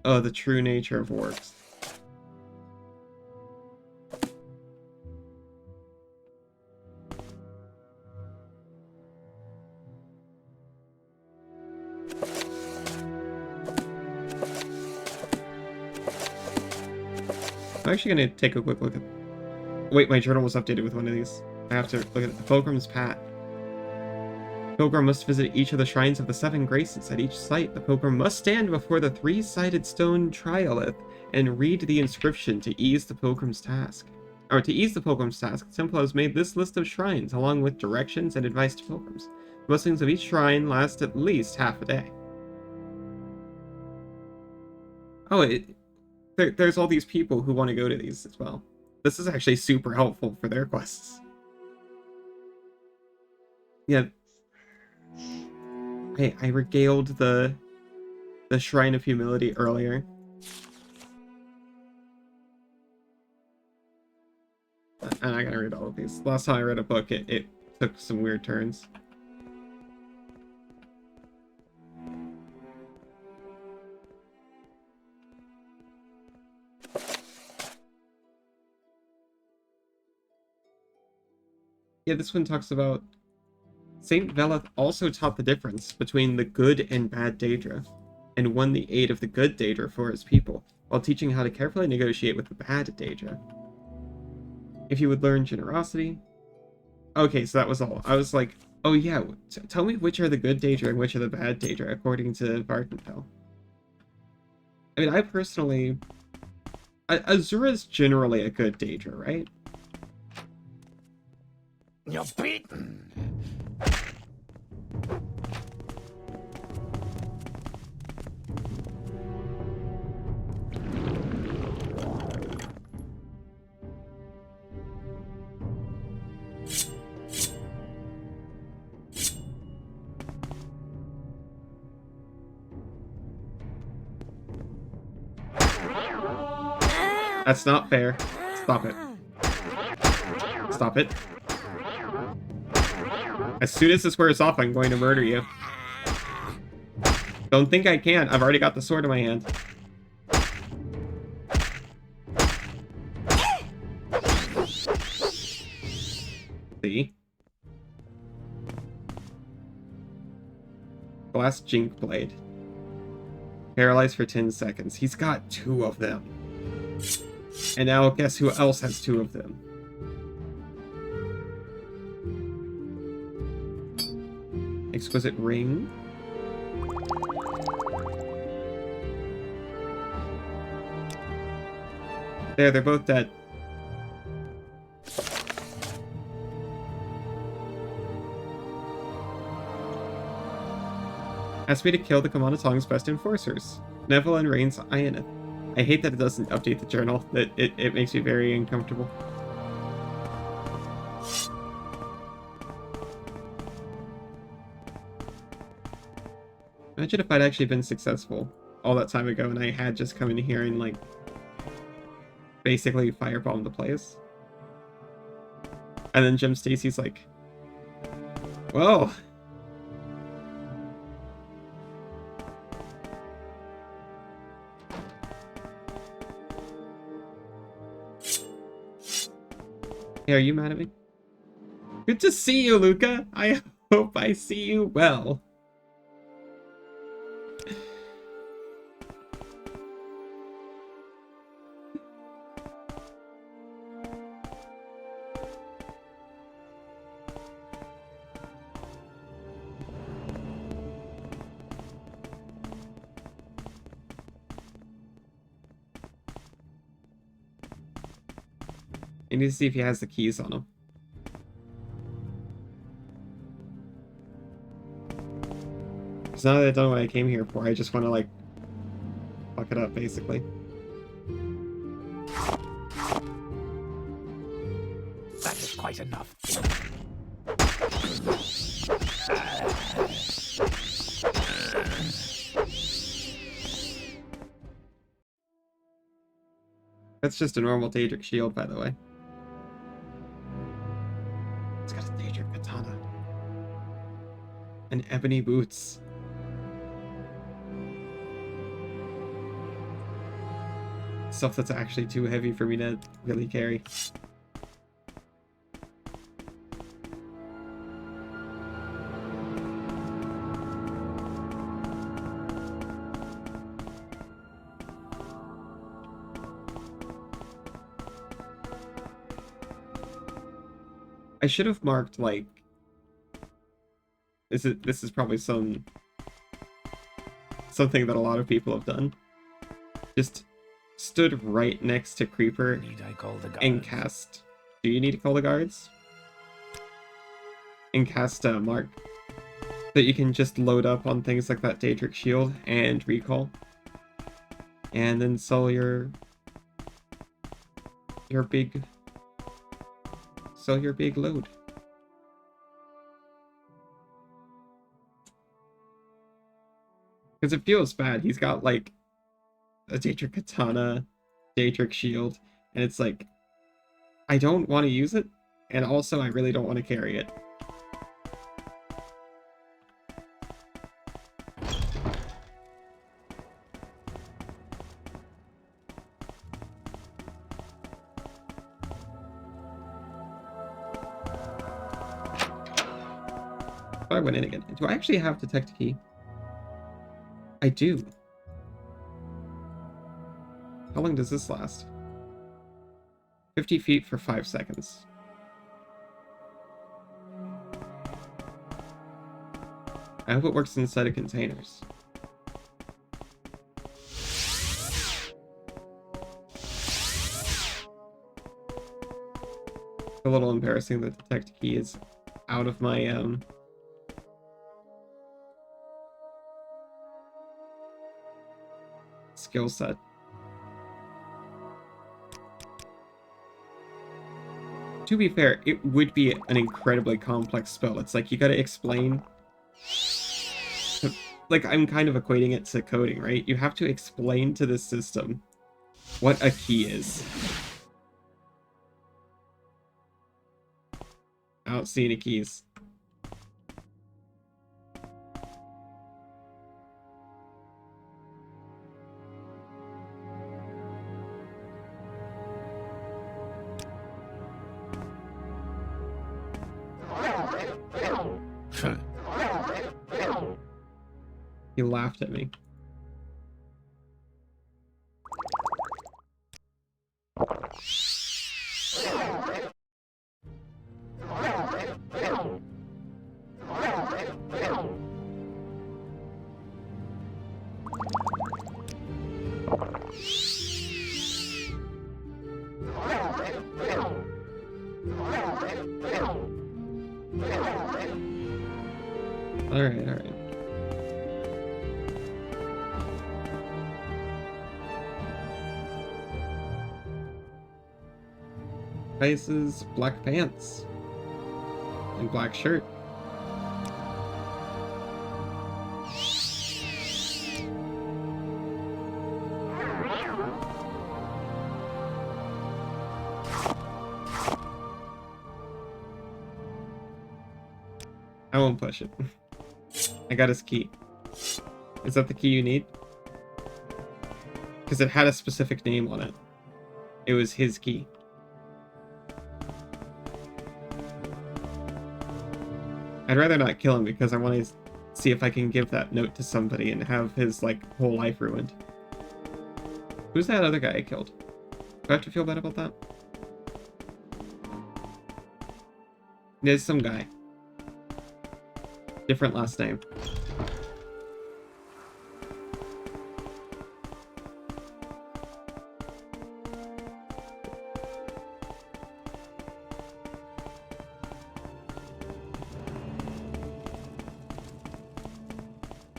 Oh, the true nature of works. I'm actually going to take a quick look at... Wait, my journal was updated with one of these. I have to look at the Pilgrim's Path. Pilgrim must visit each of the shrines of the 7 graces. At each site, the pilgrim must stand before the 3-sided stone triolith and read the inscription to ease the pilgrim's task. Or to ease the pilgrim's task, Temple has made this list of shrines along with directions and advice to pilgrims. The blessings of each shrine last at least half a day. Oh, there's all these people who want to go to these as well. This is actually super helpful for their quests. Yeah. I regaled the Shrine of Humility earlier. And I gotta read all of these. Last time I read a book, it took some weird turns. Yeah, this one talks about Saint Veleth also taught the difference between the good and bad Daedra, and won the aid of the good Daedra for his people, while teaching how to carefully negotiate with the bad Daedra. If you would learn generosity... Okay, so that was all. I was like, oh yeah, tell me which are the good Daedra and which are the bad Daedra, according to Vardenfell. I mean, I personally... Azura's generally a good Daedra, right? You're beaten. That's not fair. Stop it. Stop it. As soon as this wears off, I'm going to murder you. Don't think I can. I've already got the sword in my hand. See? Glass Jink Blade. Paralyzed for 10 seconds. He's got 2 of them. And now guess who else has 2 of them? Exquisite Ring. There, they're both dead. Asked me to kill the Kamanatong's best enforcers, Neville and Rain's Ionith. I hate that it doesn't update the journal. It makes me very uncomfortable. Imagine if I'd actually been successful all that time ago and I had just come in here and, like, basically firebombed the place. And then Jim Stacy's like, well, hey, are you mad at me? Good to see you, Lukka. I hope I see you well. I need to see if he has the keys on him. Because now that I don't know what I came here for, I just want to, like, fuck it up, basically. That is quite enough. That's just a normal Daedric shield, by the way. It's got a Daedric katana. And ebony boots. Stuff that's actually too heavy for me to really carry. I should have marked, like, this is probably something that a lot of people have done. Just stood right next to Creeper Need I call the guards? and cast. Do you need to call the guards? And cast Mark. That you can just load up on things like that Daedric shield and recall. And then sell your big load. Because it feels bad. He's got, like, a Daedric katana, Daedric shield, and it's like, I don't want to use it, and also I really don't want to carry it. I went in again. Do I actually have detect key? I do. How long does this last? 50 feet for 5 seconds. I hope it works inside of containers. A little embarrassing that detect key is out of my skill set. To be fair, it would be an incredibly complex spell. It's like you gotta explain. Like, I'm kind of equating it to coding, right? You have to explain to the system what a key is. I don't see any keys. He laughed at me. Alright, alright. Faces, black pants, and black shirt. I won't push it. I got his key. Is that the key you need? Because it had a specific name on it. It was his key. I'd rather not kill him because I want to see if I can give that note to somebody and have his, like, whole life ruined. Who's that other guy I killed? Do I have to feel bad about that? There's some guy. Different last name.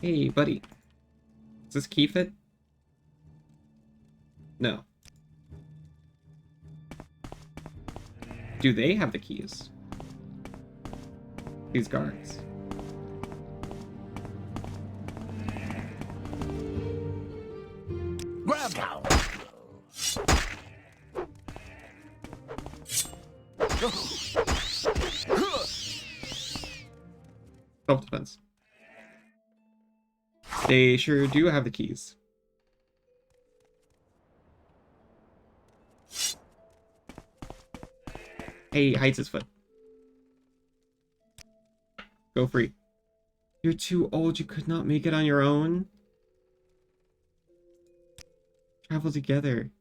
Hey, buddy. Does this key fit? No. Do they have the keys? These guards. Grab now. Self-defense. They sure do have the keys. Hey, he hides his foot. Go free. You're too old, you could not make it on your own. Travel together.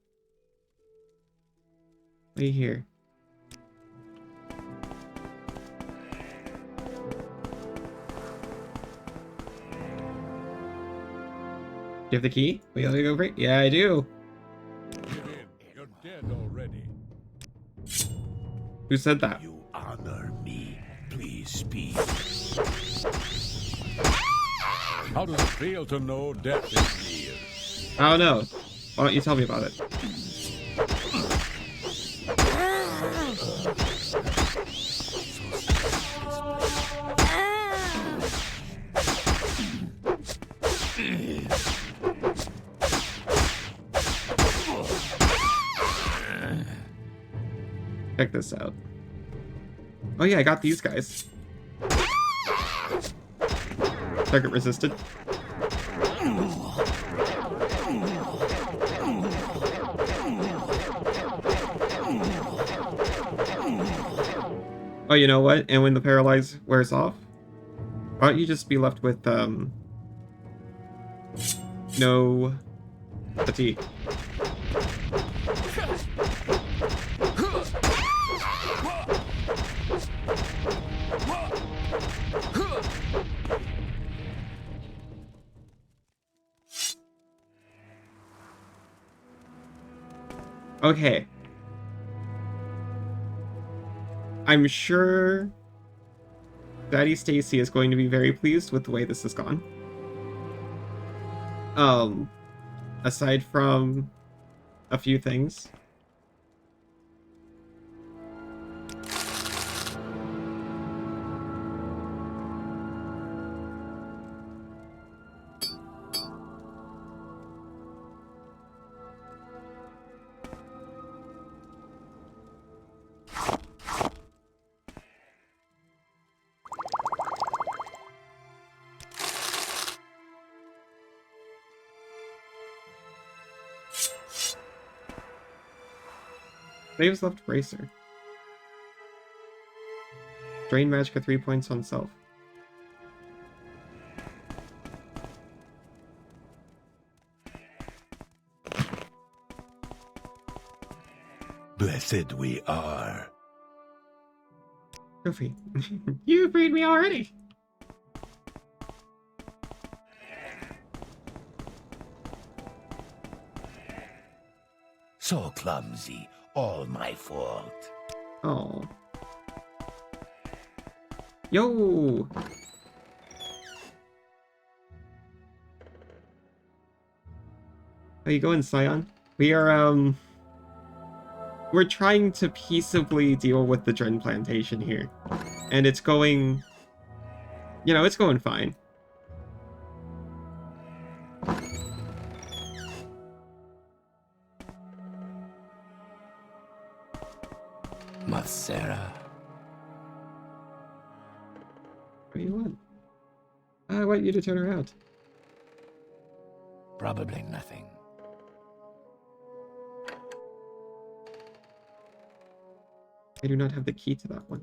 Wait here. Do you have the key? Will you go free? Yeah, I do. Give in. You're dead already. Who said that? You honor me. Please speak. How does it feel to know death is near? I don't know. Why don't you tell me about it? Check this out. Oh yeah, I got these guys. Target resisted. Oh, you know what? And when the paralyze wears off, why don't you just be left with, no fatigue? Okay. I'm sure Daddy Stacy is going to be very pleased with the way this has gone. Aside from a few things. Slaves left Bracer. Drain magic for 3 points on self. Blessed we are. Goofy. You freed me already! So clumsy. All my fault. Oh. Yo! How you going, Scion? We are, we're trying to peaceably deal with the Dren plantation here. And it's going... You know, it's going fine. Sarah. What do you want? I want you to turn around. Probably nothing. I do not have the key to that one.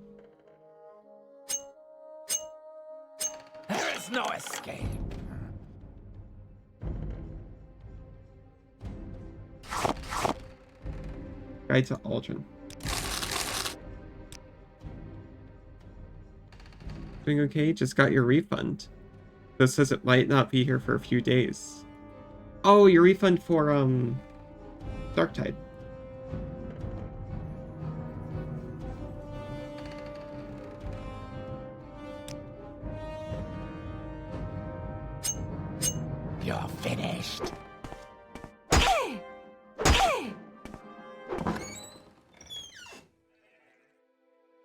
There is no escape. Guide to Aldrin. Doing okay? Just got your refund. This says it might not be here for a few days. Oh, your refund for, Darktide. You're finished.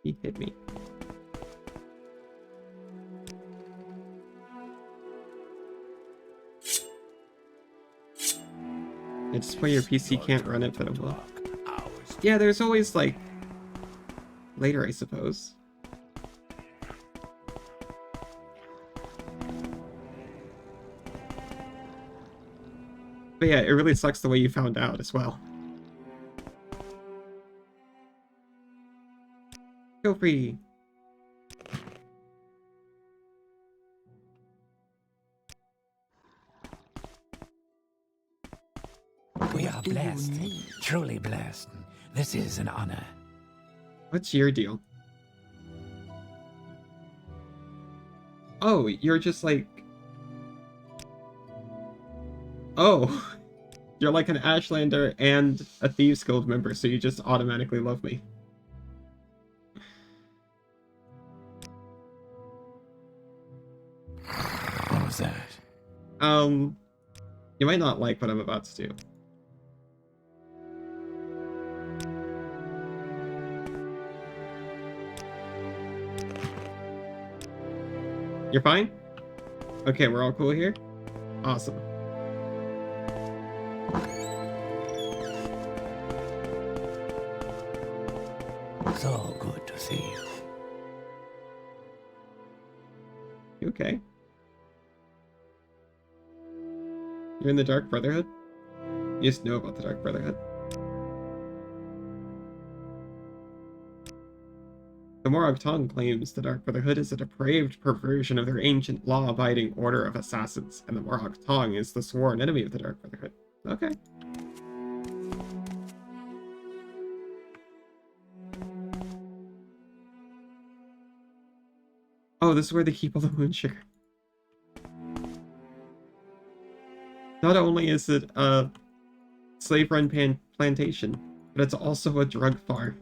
He hit me. I just why your PC can't run it, but it will. Yeah, there's always, like, later, I suppose. But yeah, it really sucks the way you found out as well. Go free! We are blessed, truly blessed. This is an honor. What's your deal? Oh, you're just like... Oh, you're like an Ashlander and a Thieves Guild member, so you just automatically love me. What was that? You might not like what I'm about to do. You're fine? Okay, we're all cool here? Awesome. So good to see you. You okay? You're in the Dark Brotherhood? You just know about the Dark Brotherhood. The Morrowind Tong claims the Dark Brotherhood is a depraved perversion of their ancient law-abiding order of assassins, and the Morrowind Tong is the sworn enemy of the Dark Brotherhood. Okay. Oh, this is where they keep all the moon sugar. Not only is it a slave-run plantation, but it's also a drug farm.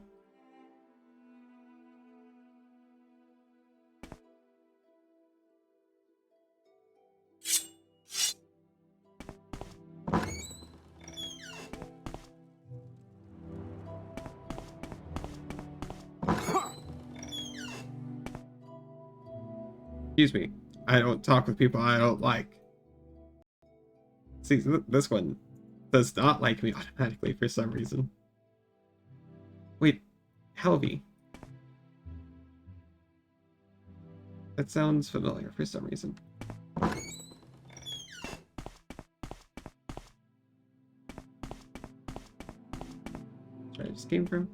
Excuse me. I don't talk with people I don't like. See, this one does not like me automatically for some reason. Wait, Helvy. That sounds familiar for some reason. Should I just came from?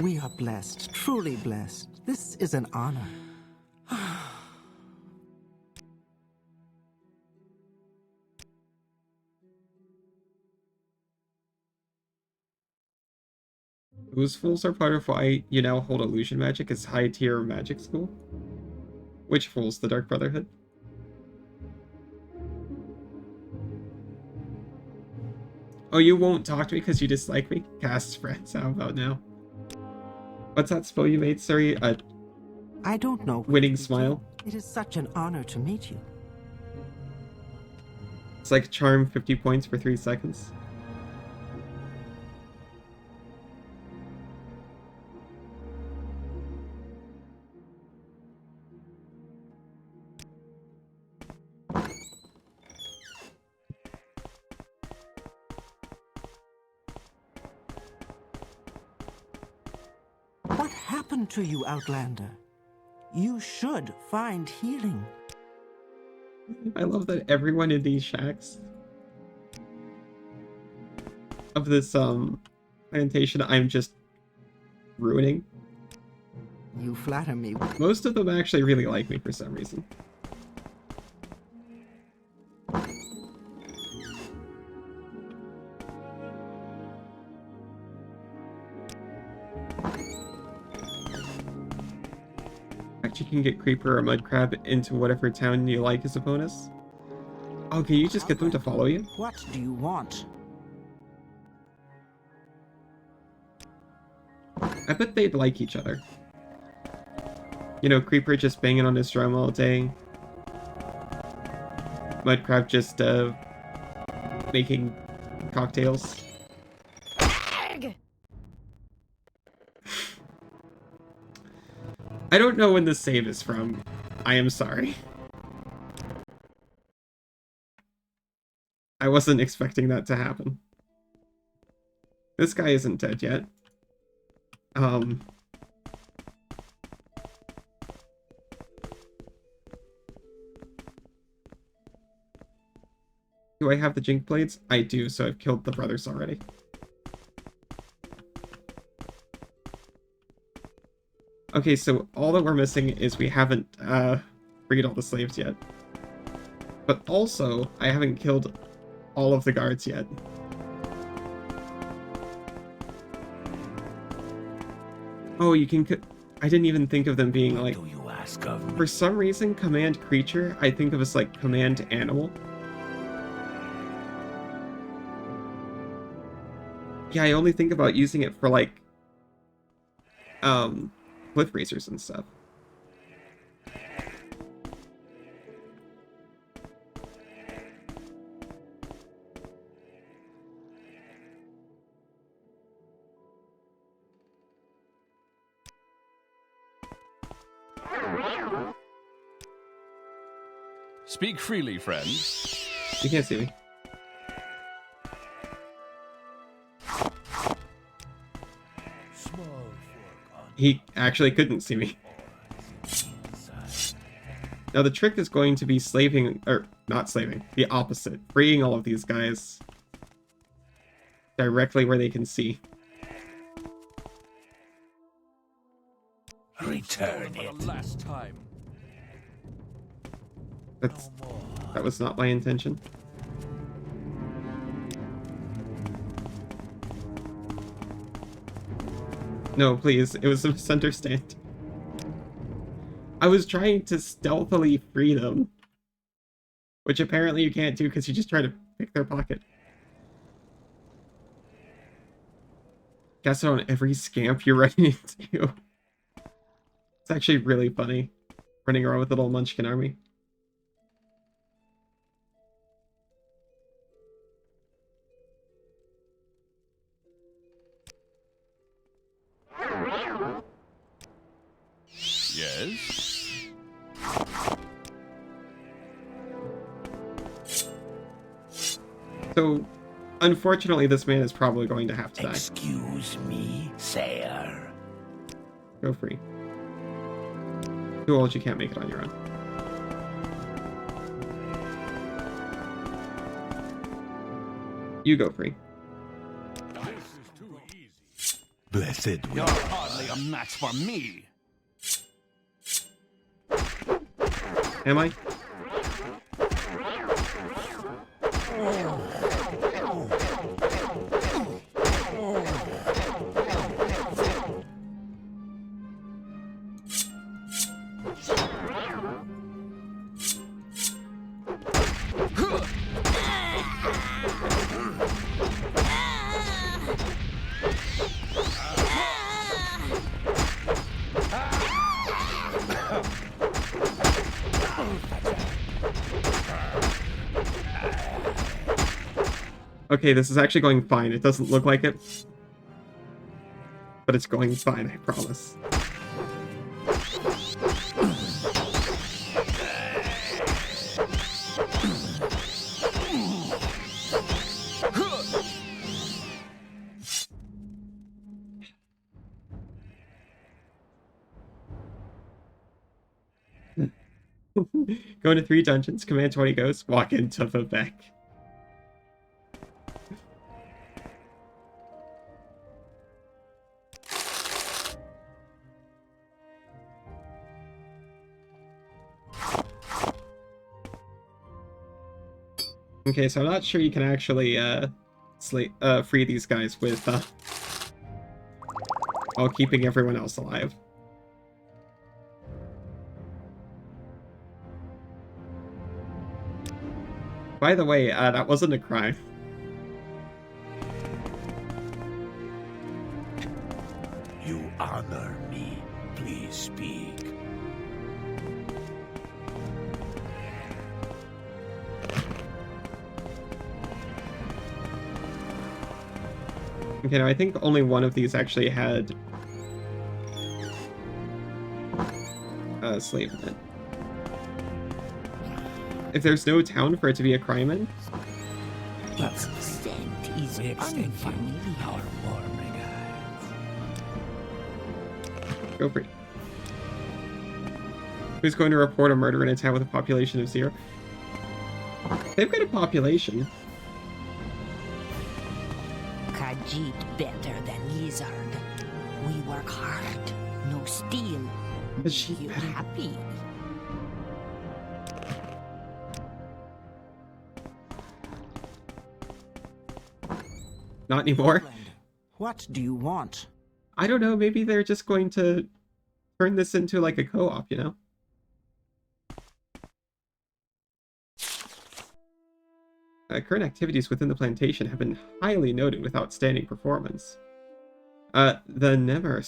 We are blessed, truly blessed. This is an honor. Those fools are part of why you now hold illusion magic as high tier magic school? Which fools? The Dark Brotherhood? Oh, you won't talk to me because you dislike me? Cast friends, how about now? What's that spell you made, sorry? I don't know. Winning smile? It is such an honor to meet you. It's like charm 50 points for 3 seconds. What happened to you, Outlander? You should find healing. I love that everyone in these shacks of this plantation I'm just ruining. You flatter me. Most of them actually really like me for some reason. You can get Creeper or Mudcrab into whatever town you like as a bonus. Oh, can you just get them to follow you? What do you want? I bet they'd like each other. You know, Creeper just banging on his drum all day. Mudcrab just, making cocktails. I don't know when the save is from. I am sorry. I wasn't expecting that to happen. This guy isn't dead yet. Do I have the Jink Blades? I do, so I've killed the brothers already. Okay, so all that we're missing is we haven't freed all the slaves yet. But also, I haven't killed all of the guards yet. Oh, you can... I didn't even think of them being like... What do you ask of me? For some reason, command creature, I think of as like command animal. Yeah, I only think about using it for like... cliff racers and stuff. Speak freely, friend. You can't see me. He actually couldn't see me. Now the trick is going to be slaving, or not slaving, the opposite. Freeing all of these guys directly where they can see. Return For it. the last time. That was not my intention. No, please. It was a misunderstanding. I was trying to stealthily free them. Which apparently you can't do because you just try to pick their pocket. Cast it on every scamp you're running into. It's actually really funny. Running around with a little munchkin army. Yes? So, unfortunately, this man is probably going to have to die. Excuse me, sir. Go free. Too old, you can't make it on your own. You go free. This is too easy. Blessed You're hardly a match for me. Am I? Okay, this is actually going fine. It doesn't look like it, but it's going fine, I promise. Go into 3 dungeons, command 20 ghosts, walk into Vivek. Okay, so I'm not sure you can actually free these guys with while keeping everyone else alive. By the way, that wasn't a crime. You honor me. Please speak. Okay, now I think only one of these actually had a slave in it. If there's no town for it to be a crime in, Its scent is unfamiliar. Our warm regards. go free. Who's going to report a murder in a town with a population of 0? They've got a population. Khajiit better than lizard. We work hard, no steal. Khajiit You better. happy? Not anymore. What do you want? I don't know, maybe they're just going to turn this into like a co-op, you know? Current activities within the plantation have been highly noted with outstanding performance. The Nemer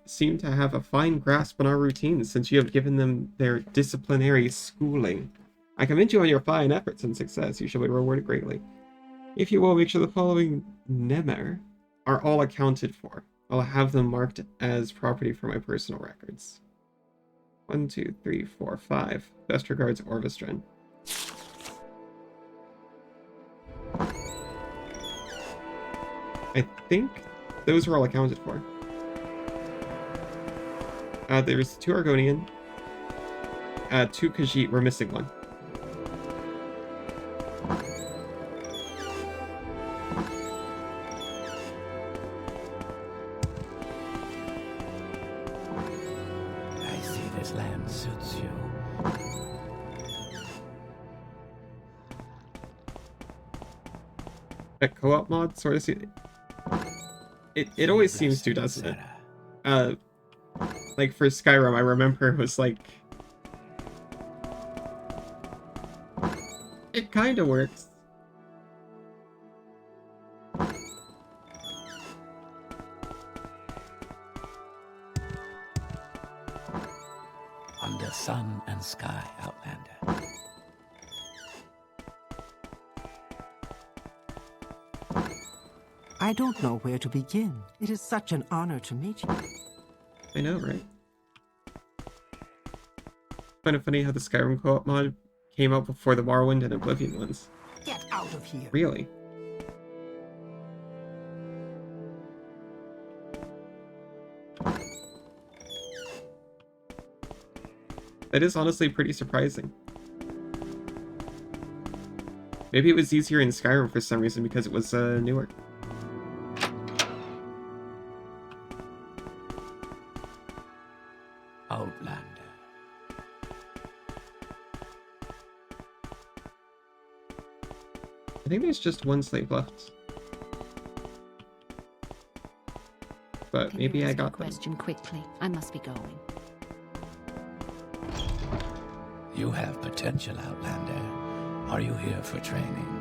seem to have a fine grasp on our routines since you have given them their disciplinary schooling. I commend you on your fine efforts and success. You shall be rewarded greatly. If you will, make sure the following Nemer are all accounted for. I'll have them marked as property for my personal records. 1, 2, 3, 4, 5. Best regards, Orvestren. I think those are all accounted for. There's 2 Argonian, 2 Khajiit, we're missing 1. I see this land suits you. That co-op mod sort of it always seems to, doesn't it? Like for Skyrim, I remember it was like it kind of works. Under sun and sky, Outlander. I don't know where to begin. It is such an honor to meet you. I know, right? Kind of funny how the Skyrim co-op mod came out before the Morrowind and Oblivion ones. Get out of here. Really? That is honestly pretty surprising. Maybe it was easier in Skyrim for some reason because it was newer. Outlander. I think there's just one slave left. But Can maybe you I ask your got them. question quickly. I must be going. You have potential, Outlander. Are you here for training?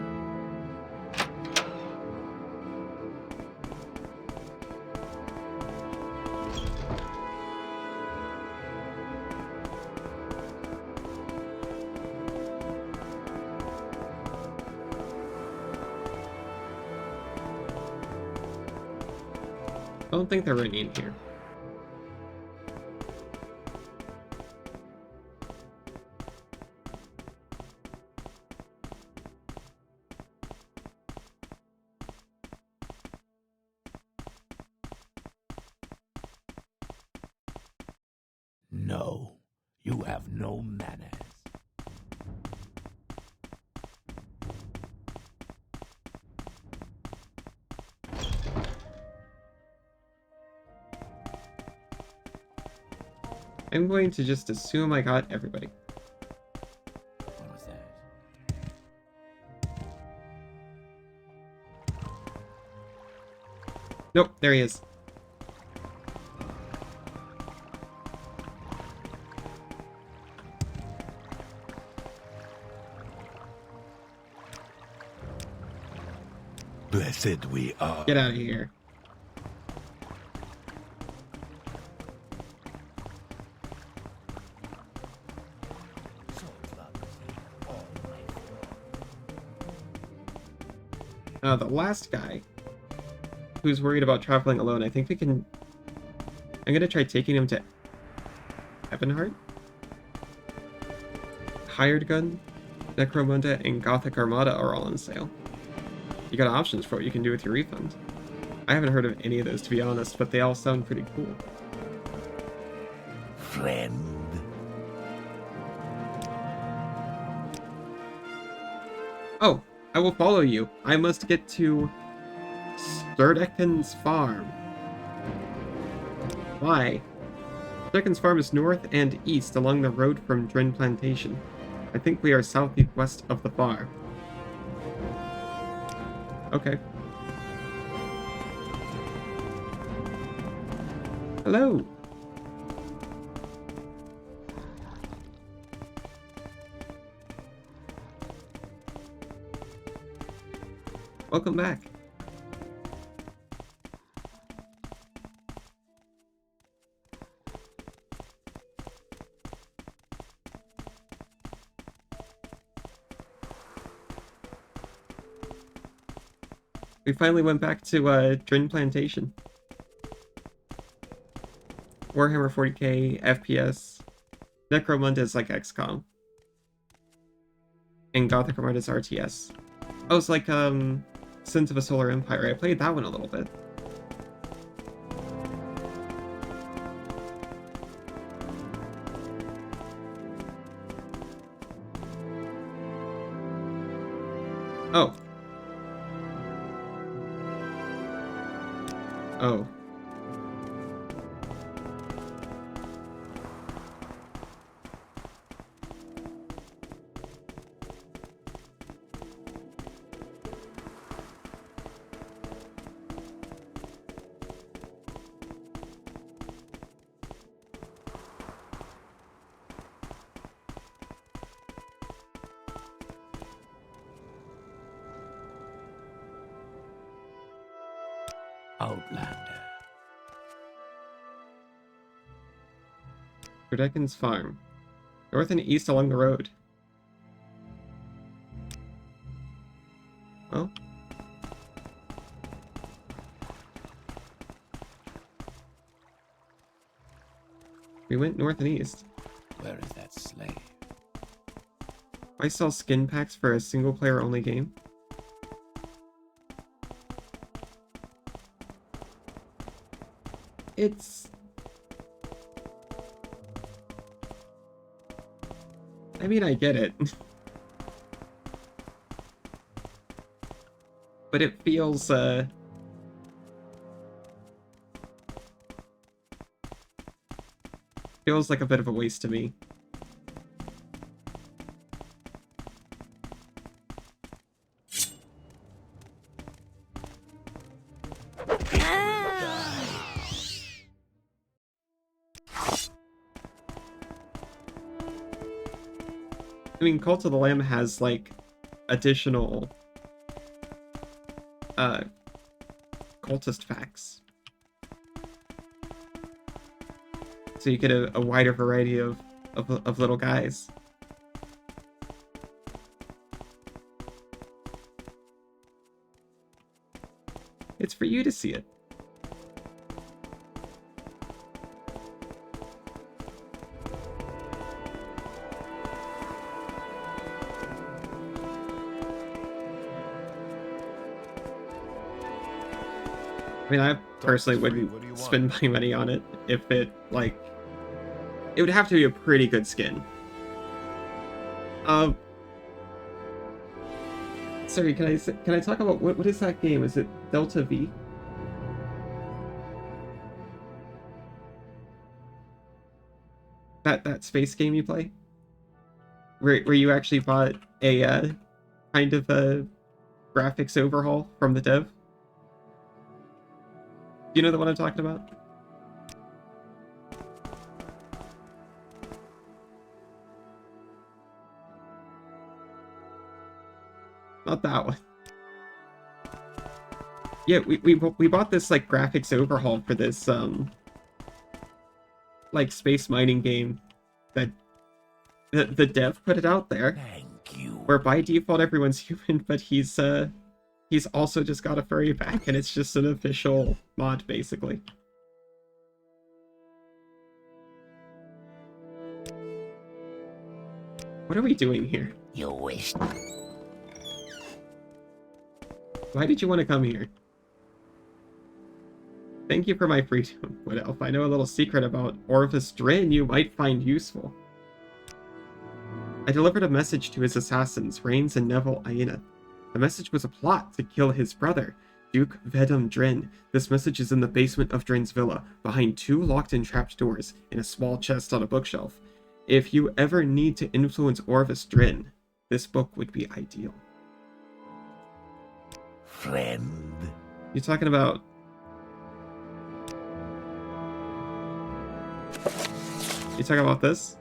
I don't think there were any in here. No, you have no manners. I'm going to just assume I got everybody. What was that? Nope, there he is. Blessed we are. Get out of here. The last guy who's worried about traveling alone, I think we can... I'm gonna try taking him to Ebonheart. Hired Gun, Necromunda, and Gothic Armada are all on sale. You got options for what you can do with your refund. I haven't heard of any of those, to be honest, but they all sound pretty cool. Friend. Oh, I will follow you. I must get to Sturdecken's farm. Why? Sturdecken's farm is north and east along the road from Drin Plantation. I think we are southeast of the farm. Okay. Hello. Welcome back. We finally went back to Drin Plantation. Warhammer 40k, FPS. Necromunda is like XCOM. And Gothic Armada is RTS. Oh, it's like Sins of a Solar Empire. I played that one a little bit. Oh. Oh. Outlander. Sturdecken's farm. North and east along the road. Well. We went north and east. Where is that slave? I sell skin packs for a single player only game. It's... I mean, I get it. But it feels, feels like a bit of a waste to me. I mean, Cult of the Lamb has, like, additional, cultist facts. So you get a wider variety of little guys. It's for you to see it. I mean, I personally wouldn't spend my money on it if it, like... It would have to be a pretty good skin. Sorry, can I talk about... What is that game? Is it Delta V? That space game you play? Where you actually bought a, kind of a graphics overhaul from the dev? Do you know the one I'm talking about? Not that one. Yeah, we bought this, like, graphics overhaul for this, like, space mining game that the dev put it out there. Thank you. Where by default everyone's human, but he's also just got a furry back, and it's just an official mod, basically. What are we doing here? You wish. Why did you want to come here? Thank you for my freedom. What else? I know a little secret about Orvis Drin you might find useful. I delivered a message to his assassins, Rains and Neville Aina. The message was a plot to kill his brother, Duke Vedum Drin. This message is in the basement of Drin's villa, behind 2 locked and trapped doors, in a small chest on a bookshelf. If you ever need to influence Orvis Drin, this book would be ideal. Friend. You talking about... You talking about this?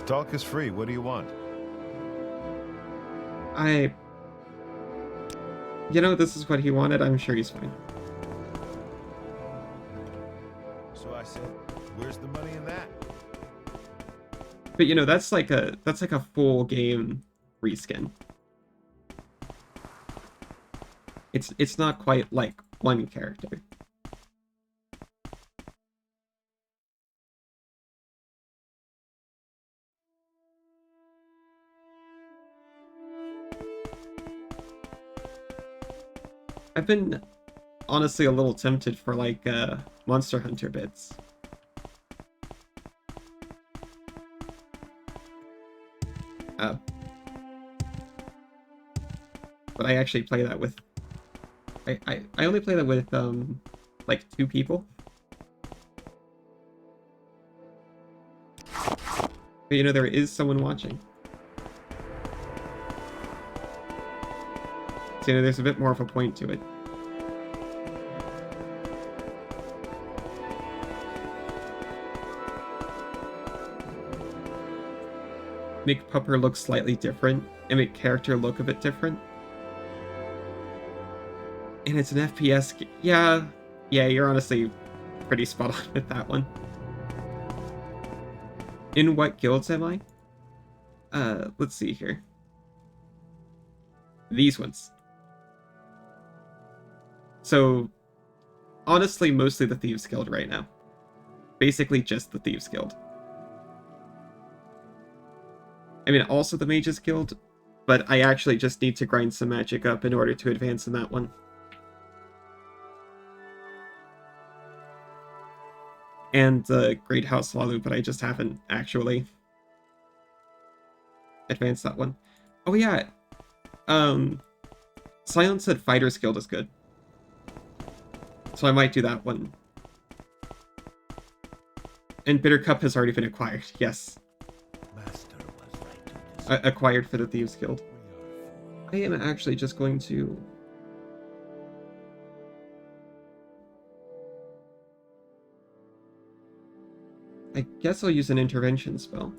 Talk is free. What do you want? You know, this is what he wanted. I'm sure he's fine. So I said, where's the money in that? But you know, that's like a full game reskin. It's not quite like one character. I've been honestly a little tempted for like Monster Hunter bits. But I actually play that with I only play that with like 2 people. But you know, there is someone watching. So, you know, there's a bit more of a point to it. Make Pupper look slightly different, and make character look a bit different. And it's an FPS yeah, you're honestly pretty spot on with that one. In what guilds am I? Let's see here. These ones. So, honestly, mostly the Thieves Guild right now. Basically just the Thieves Guild. I mean, also the Mages Guild, but I actually just need to grind some magic up in order to advance in that one. And the Great House Lalu, but I just haven't actually advanced that one. Oh yeah, Silence said Fighter's Guild is good. So I might do that one. And Bitter Cup has already been acquired, yes. Acquired for the Thieves Guild. I am actually just going to... I guess I'll use an intervention spell.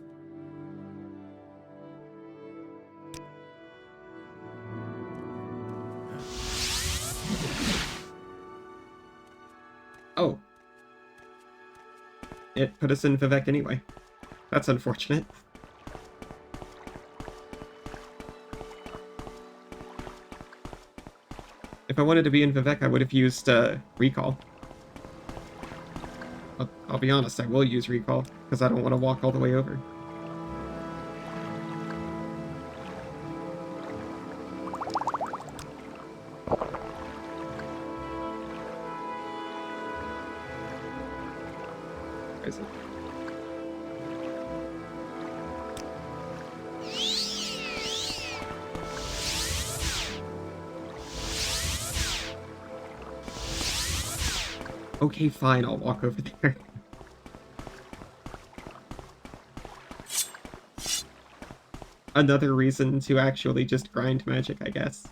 Oh. It put us in Vivek anyway. That's unfortunate. If I wanted to be in Vivek, I would have used Recall. I'll be honest, I will use Recall, because I don't want to walk all the way over. Where is it? Okay, fine, I'll walk over there. Another reason to actually just grind magic, I guess.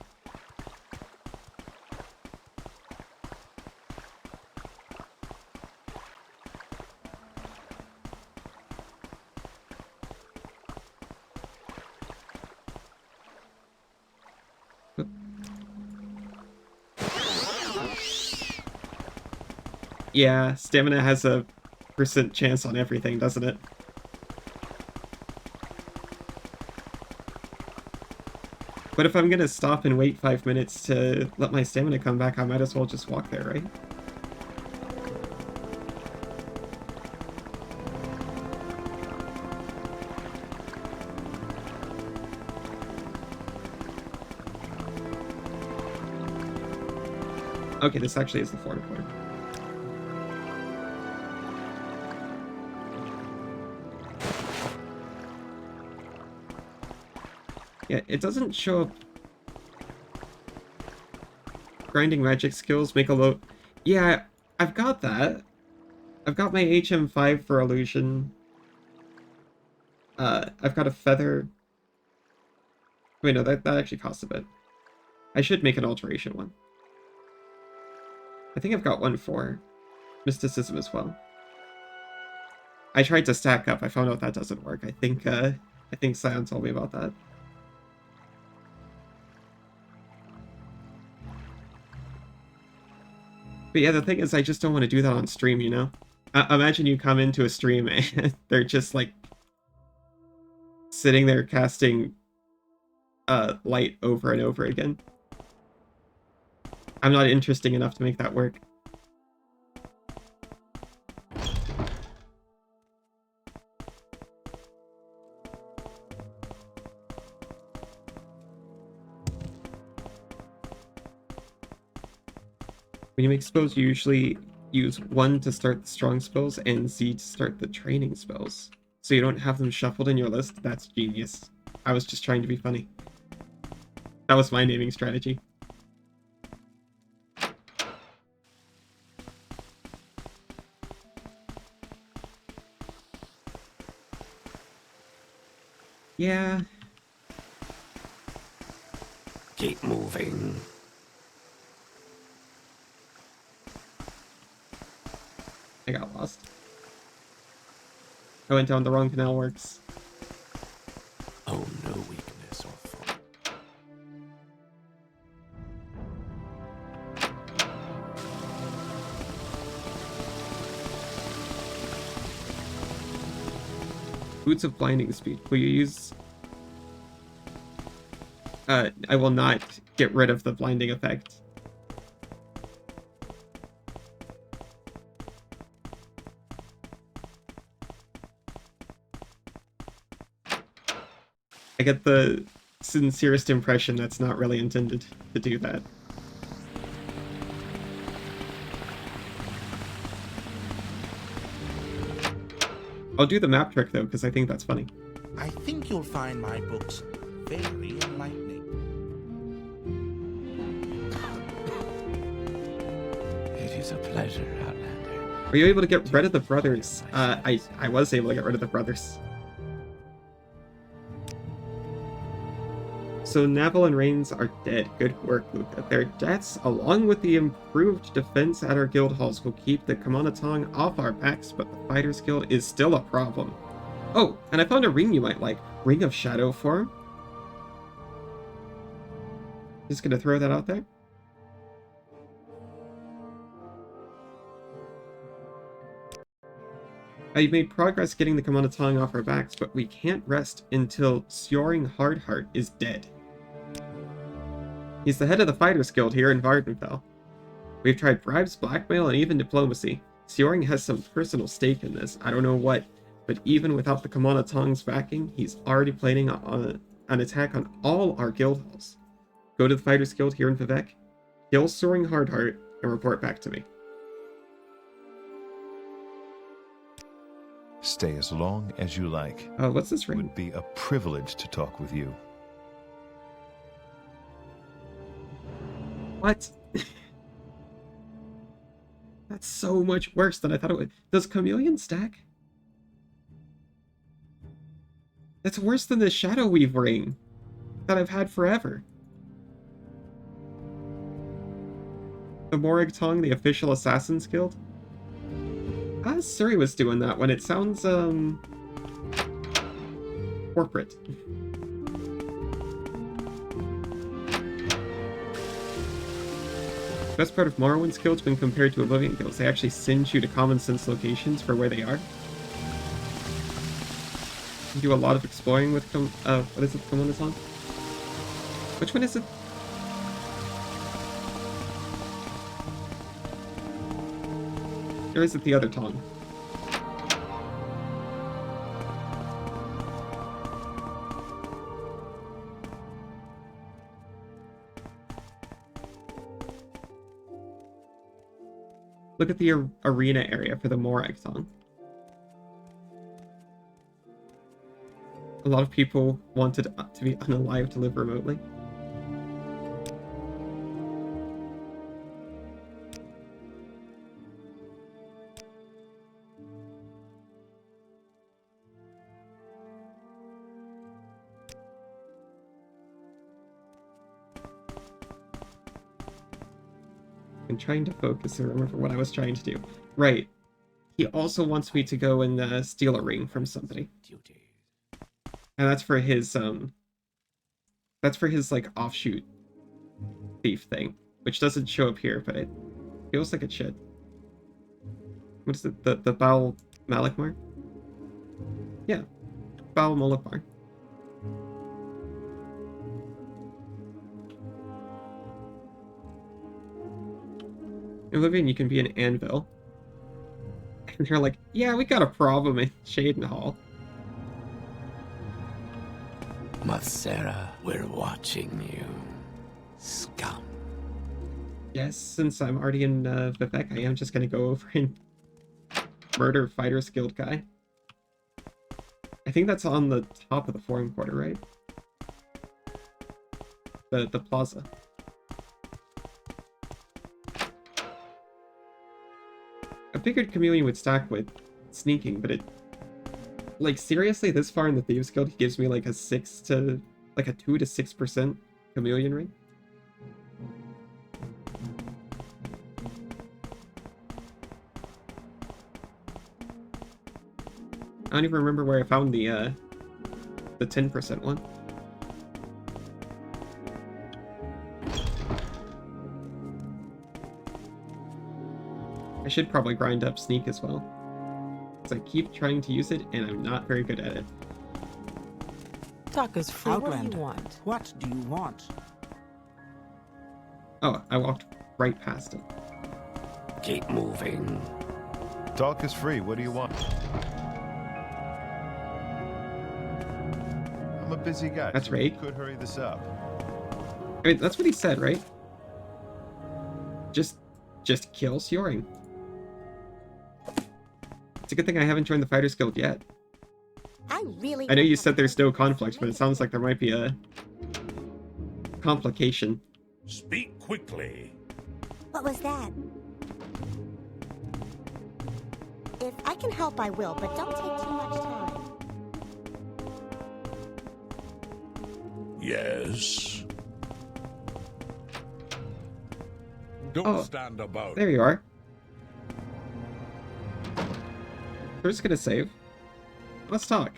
Yeah, stamina has a % chance on everything, doesn't it? But if I'm gonna stop and wait 5 minutes to let my stamina come back, I might as well just walk there, right? Okay, this actually is the Florida part. Yeah, it doesn't show up. Grinding magic skills make a low... Yeah, I've got that. I've got my HM5 for illusion. I've got a feather. Wait, no, that actually costs a bit. I should make an alteration one. I think I've got one for mysticism as well. I tried to stack up. I found out that doesn't work. I think Sion told me about that. But yeah, the thing is, I just don't want to do that on stream, you know? Imagine you come into a stream and they're just, like, sitting there casting light over and over again. I'm not interesting enough to make that work. When you make spells, you usually use 1 to start the strong spells and Z to start the training spells. So you don't have them shuffled in your list. That's genius. I was just trying to be funny. That was my naming strategy. Yeah. Keep moving. I got lost. I went down the wrong canal works. Oh, no weakness or fault. Boots of Blinding Speed. Will you use... I will not get rid of the blinding effect. get the sincerest impression that's not really intended to do that. I'll do the map trick though, because I think that's funny. I think you'll find my books very enlightening. It is a pleasure, Outlander. Were you able to get rid of the brothers? I was able to get rid of the brothers. So Navel and Reigns are dead. Good work, Lukka. Their deaths, along with the improved defense at our guild halls, will keep the Kamanatong off our backs, but the Fighters Guild is still a problem. Oh, and I found a ring you might like. Ring of Shadow form. Just gonna throw that out there. I've made progress getting the Kamanatong off our backs, but we can't rest until Sjoring Hardheart is dead. He's the head of the Fighters Guild here in Vardenfell. We've tried bribes, blackmail, and even diplomacy. Sjoring has some personal stake in this, I don't know what, but even without the Kamanatong's backing, he's already planning on an attack on all our guild halls. Go to the Fighters Guild here in Vivec, kill Sjoring Hardheart, and report back to me. Stay as long as you like. What's this It ring? would be a privilege to talk with you. What? That's so much worse than I thought it would. Does Chameleon stack? That's worse than the Shadow Weave ring that I've had forever. The Morag Tong, the official Assassin's Guild? Suri was doing that one. It sounds, corporate. Best part of Morrowind's guilds when compared to Oblivion guilds, they actually send you to common sense locations for where they are. You do a lot of exploring with, what is it, Kamona's-on? Which one is it? Or is it the other Tong? Look at the arena area for the Morag Tong. A lot of people wanted to be unalive to live remotely. I'm trying to focus and remember what I was trying to do. Right. He also wants me to go and steal a ring from somebody. And that's for his like offshoot thief thing, which doesn't show up here, but it feels like it should. What is it? The Baal Malikmar? Yeah. Baal Malikmar. In Oblivion, you can be an anvil. And they're like, yeah, we got a problem in Shaden Hall. Mathsera, we're watching you. Scum. Yes, since I'm already in Vivec, I am just gonna go over and murder Fighters Guild guy. I think that's on the top of the Forum Quarter, right? The plaza. I figured Chameleon would stack with sneaking, but it... Like, seriously, this far in the Thieves Guild, he gives me like a 2 to 6% Chameleon ring? I don't even remember where I found the 10% one. I should probably grind up Sneak as well, because I keep trying to use it and I'm not very good at it. Talk is free. What do you want? What do you want? Oh, I walked right past it. Keep moving. Talk is free. What do you want? I'm a busy guy. That's so if you right. could hurry this up. I mean, that's what he said, right? Just kill Sjoring. It's a good thing I haven't joined the Fighters Guild yet. I really. I know you said there's no conflict, but it sounds like there might be a complication. Speak quickly. What was that? If I can help, I will, but don't take too much time. Yes. Don't stand about. There you are. We're just gonna save. Let's talk.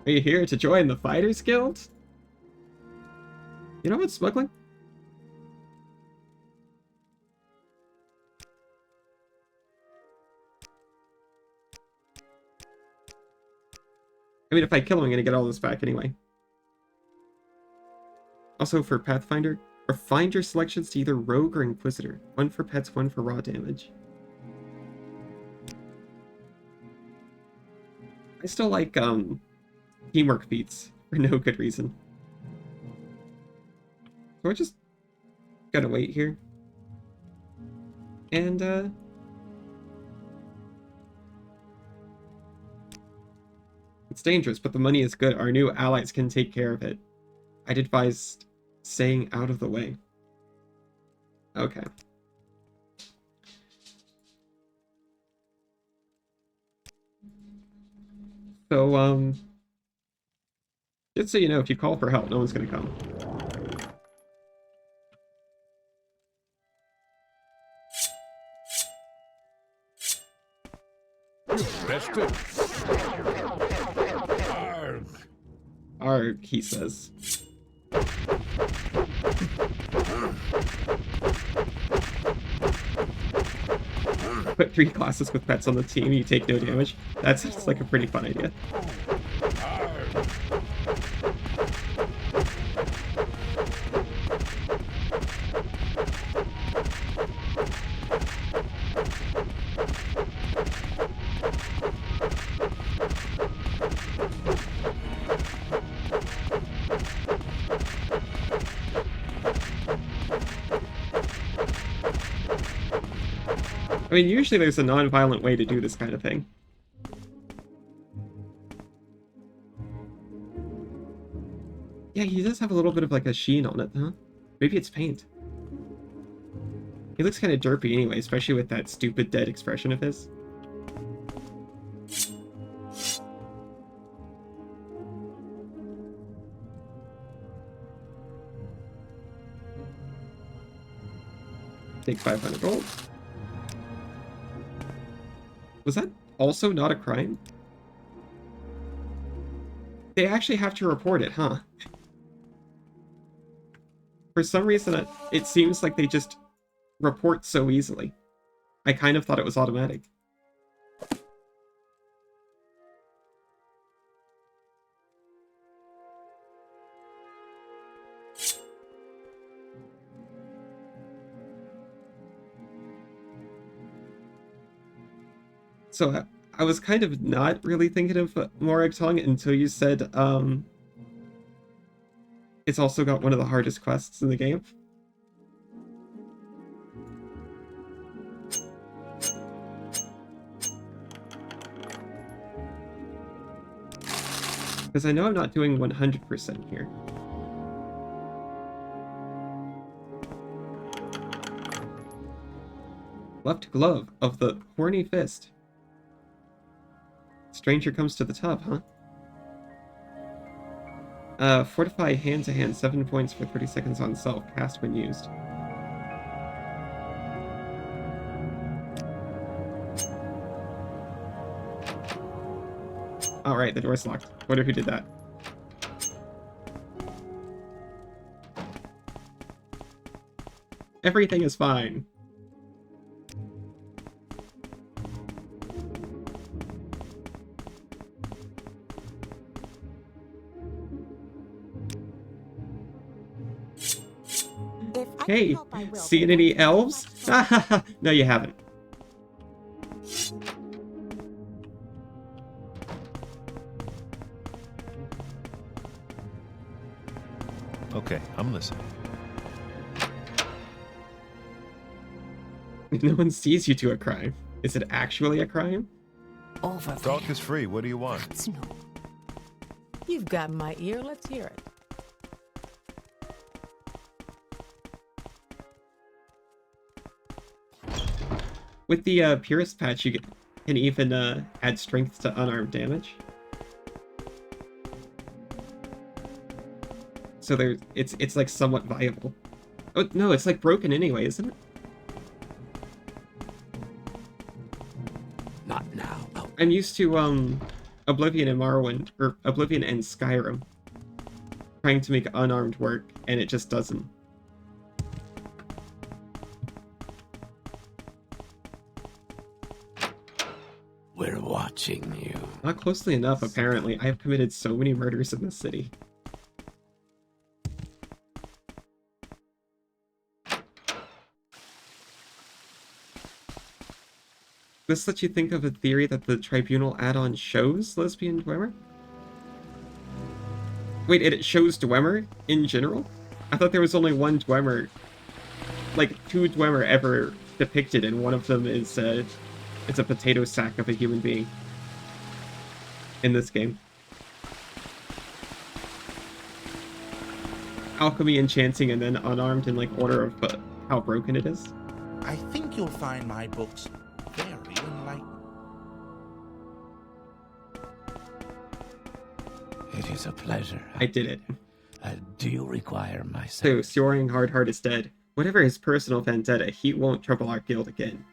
Are you here to join the Fighters Guild? You know what's smuggling? I mean, if I kill him, I'm gonna get all this back anyway. Also, for Pathfinder, refine your selections to either Rogue or Inquisitor. One for pets, one for raw damage. I still like, teamwork feats, for no good reason. So we're just gonna wait here. And, it's dangerous, but the money is good. Our new allies can take care of it. I'd advise staying out of the way. Okay. So, just so you know, if you call for help, no one's gonna come. Bested. Arg. Arg, he says. Put 3 classes with pets on the team, you take no damage. That's just like a pretty fun idea. I mean, usually there's a non-violent way to do this kind of thing. Yeah, he does have a little bit of like a sheen on it, huh? Maybe it's paint. He looks kind of derpy anyway, especially with that stupid dead expression of his. Take 500 gold. Was that also not a crime? They actually have to report it, huh? For some reason, it seems like they just report so easily. I kind of thought it was automatic. So I was kind of not really thinking of Morag Tongue until you said it's also got one of the hardest quests in the game. Because I know I'm not doing 100% here. Left glove of the horny fist. Stranger comes to the top, huh? Fortify hand-to-hand, 7 points for 30 seconds on self, cast when used. Alright, the door's locked. Wonder who did that. Everything is fine. Hey, seen any elves? No, you haven't. Okay, I'm listening. No one sees you do a crime. Is it actually a crime? Over there. Talk is free. What do you want? That's no. You've got my ear. Let's hear it. With the Purist patch, you can even add strength to unarmed damage. So it's like somewhat viable. Oh no, it's like broken anyway, isn't it? Not now. Oh, I'm used to Oblivion and Morrowind, or Oblivion and Skyrim, trying to make unarmed work, and it just doesn't. we're watching you. Not closely enough, apparently. I have committed so many murders in this city. This lets you think of a theory that the Tribunal add-on shows lesbian Dwemer? Wait, it shows Dwemer in general? I thought there was only one Dwemer, like 2 Dwemer ever depicted, and one of them is it's a potato sack of a human being in this game. Alchemy, enchanting, and then unarmed in like order of how broken it is. I think you'll find my books very enlightening. It is a pleasure. I did it. Do you require my So, service? Soaring Hardheart is dead. Whatever his personal vendetta, he won't trouble our guild again.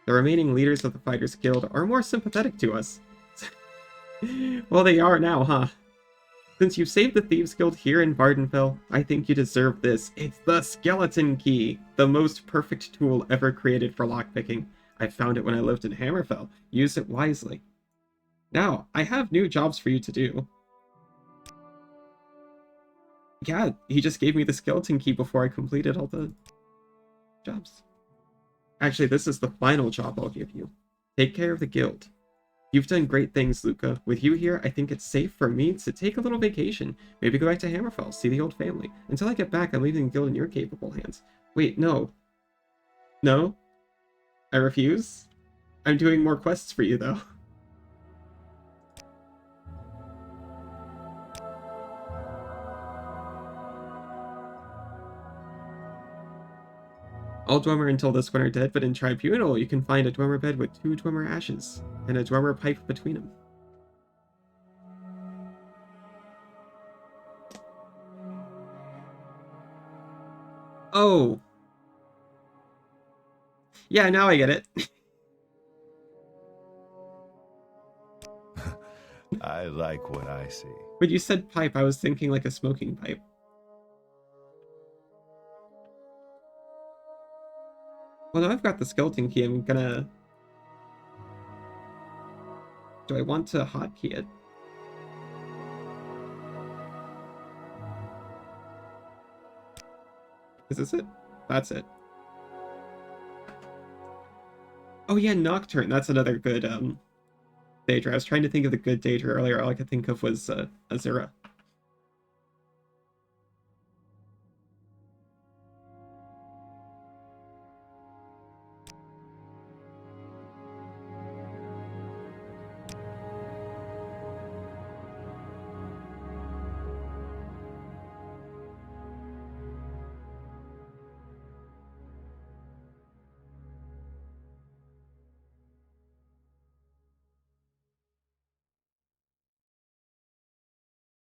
The remaining leaders of the Fighters Guild are more sympathetic to us. Well, they are now, huh? Since you saved the Thieves Guild here in Vardenfell, I think you deserve this. It's the Skeleton Key, the most perfect tool ever created for lockpicking. I found it when I lived in Hammerfell. Use it wisely. Now, I have new jobs for you to do. Yeah, he just gave me the Skeleton Key before I completed all the jobs. Actually, this is the final job I'll give you. Take care of the guild. You've done great things, Lukka. With you here, I think it's safe for me to take a little vacation. Maybe go back to Hammerfell, see the old family. Until I get back, I'm leaving the guild in your capable hands. Wait, no. No? I refuse? I'm doing more quests for you, though. All Dwemer until this one are dead, but in Tribunal you can find a Dwemer bed with 2 Dwemer ashes, and a Dwemer pipe between them. Oh! Yeah, now I get it. I like what I see. When you said pipe, I was thinking like a smoking pipe. Well, now I've got the Skeleton Key, I'm gonna... Do I want to hotkey it? Is this it? That's it. Oh yeah, Nocturne, that's another good Daedra. I was trying to think of the good Daedra earlier, all I could think of was Azura.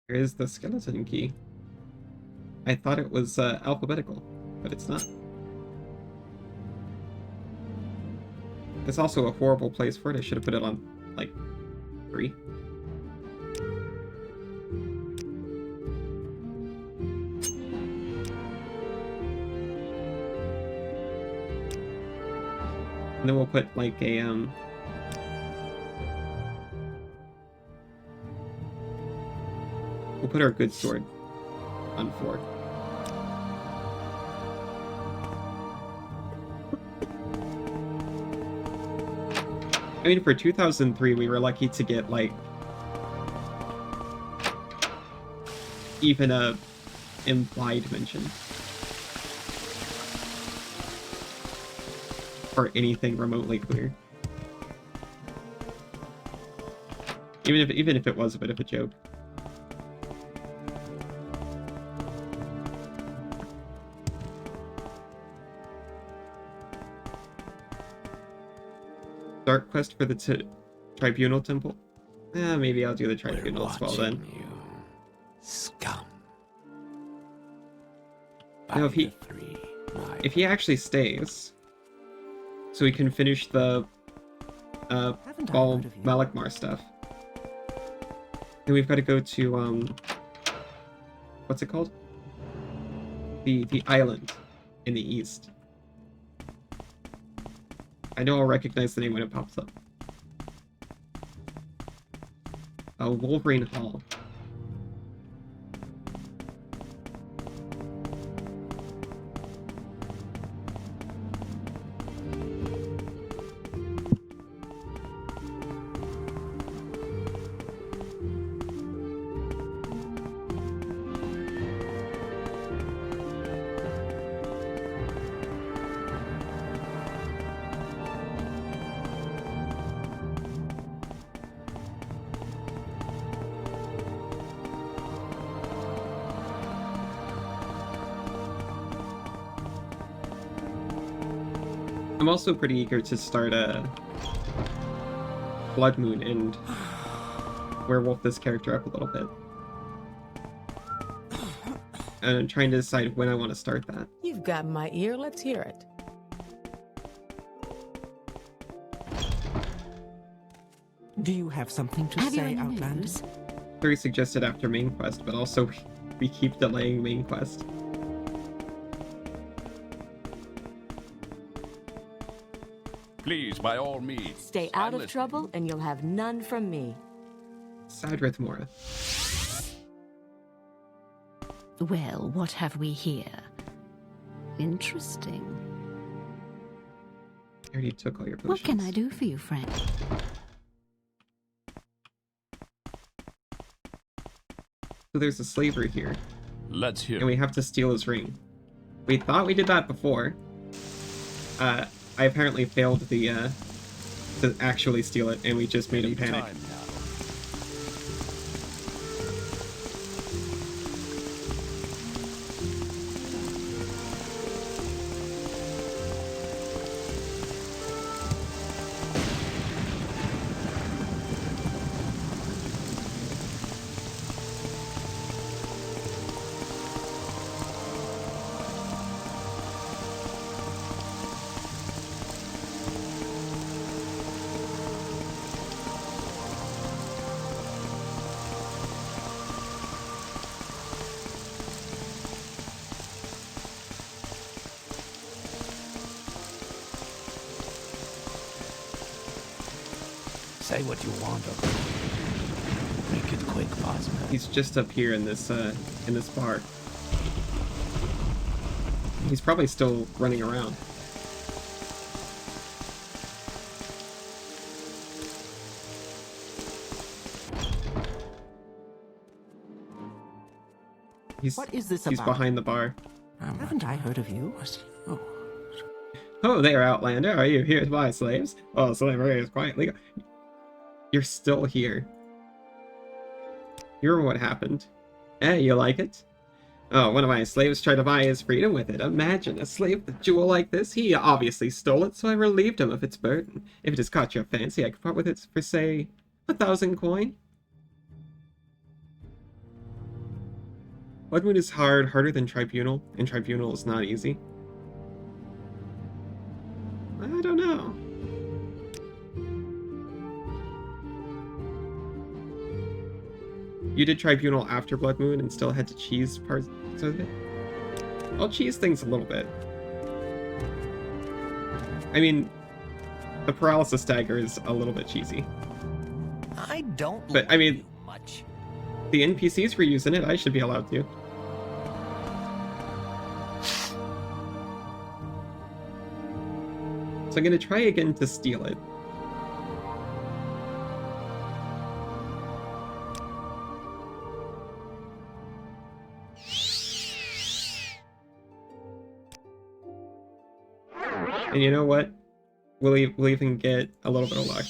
Here is the Skeleton Key. I thought it was alphabetical, but it's not. It's also a horrible place for it. I should have put it on, like, 3. And then we'll put, like, a, we'll put our good sword on 4. I mean, for 2003, we were lucky to get, like, even a implied mention. Or anything remotely clear. Even if it was a bit of a joke. Dark quest for the Tribunal Temple? Maybe I'll do the Tribunal as well then. You, scum. No, if he actually stays, so we can finish the Bal Malakmar stuff. Then we've got to go to what's it called? The island in the east. I know I'll recognize the name when it pops up. Wolverine Hall. I'm also pretty eager to start a Blood Moon and werewolf this character up a little bit. And I'm trying to decide when I want to start that. You've got my ear, let's hear it. Do you have something to say, Outlander? Very suggested after main quest, but also we keep delaying main quest. Please, by all means. Stay out of trouble, and you'll have none from me. Sadrith Mora. Well, what have we here? Interesting. I already took all your potions. What can I do for you, friend? So there's a slaver here. Let's hear. And we have to steal his ring. We thought we did that before. I apparently failed to actually steal it, and we just made him panic. Say what you want of him. Make it quick, Bosman. He's just up here in this bar. He's probably still running around. What is this He's about? behind the bar. Haven't I heard of you? Oh. Oh, there, Outlander. Are you here to buy slaves? Oh, slavery is quite legal. You're still here. You remember what happened? You like it? Oh, one of my slaves tried to buy his freedom with it. Imagine a slave with a jewel like this. He obviously stole it, so I relieved him of its burden. If it has caught your fancy, I could part with it for, say, 1,000 coin. Blood Moon is harder than Tribunal, and Tribunal is not easy. I don't know. You did Tribunal after Blood Moon and still had to cheese parts of it? I'll cheese things a little bit. I mean, the paralysis dagger is a little bit cheesy. I don't. But I mean, much. The NPCs were using it. I should be allowed to. So I'm gonna try again to steal it. And you know what? We'll even get a little bit of luck.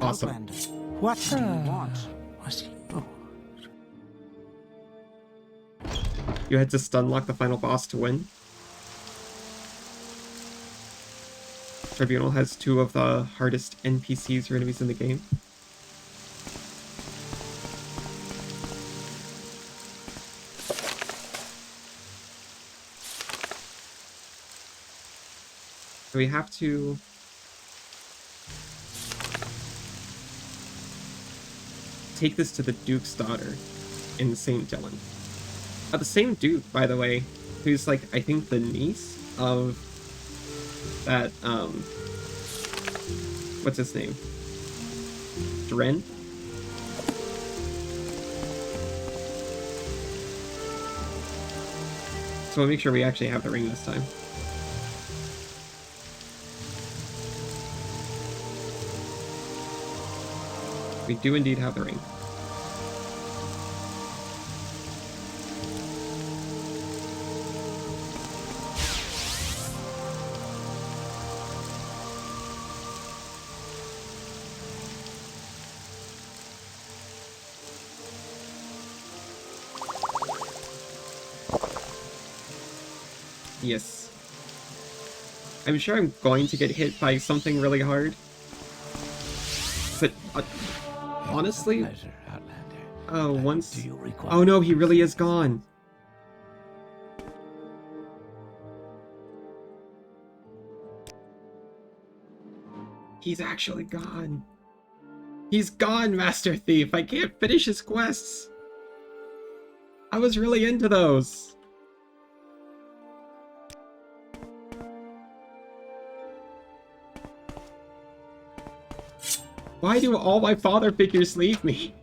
Awesome. Outlander, what do you want? You had to stun lock the final boss to win. Tribunal has 2 of the hardest NPCs or enemies in the game. So we have to take this to the Duke's daughter in St. Dylan. The same Duke, by the way, who's like, I think the niece of that, what's his name? Dren? So we'll make sure we actually have the ring this time. We do indeed have the ring. Yes. I'm sure I'm going to get hit by something really hard. But, honestly... Oh, once... Oh no, he really is gone! He's actually gone. He's gone, Master Thief! I can't finish his quests! I was really into those! Why do all my father figures leave me?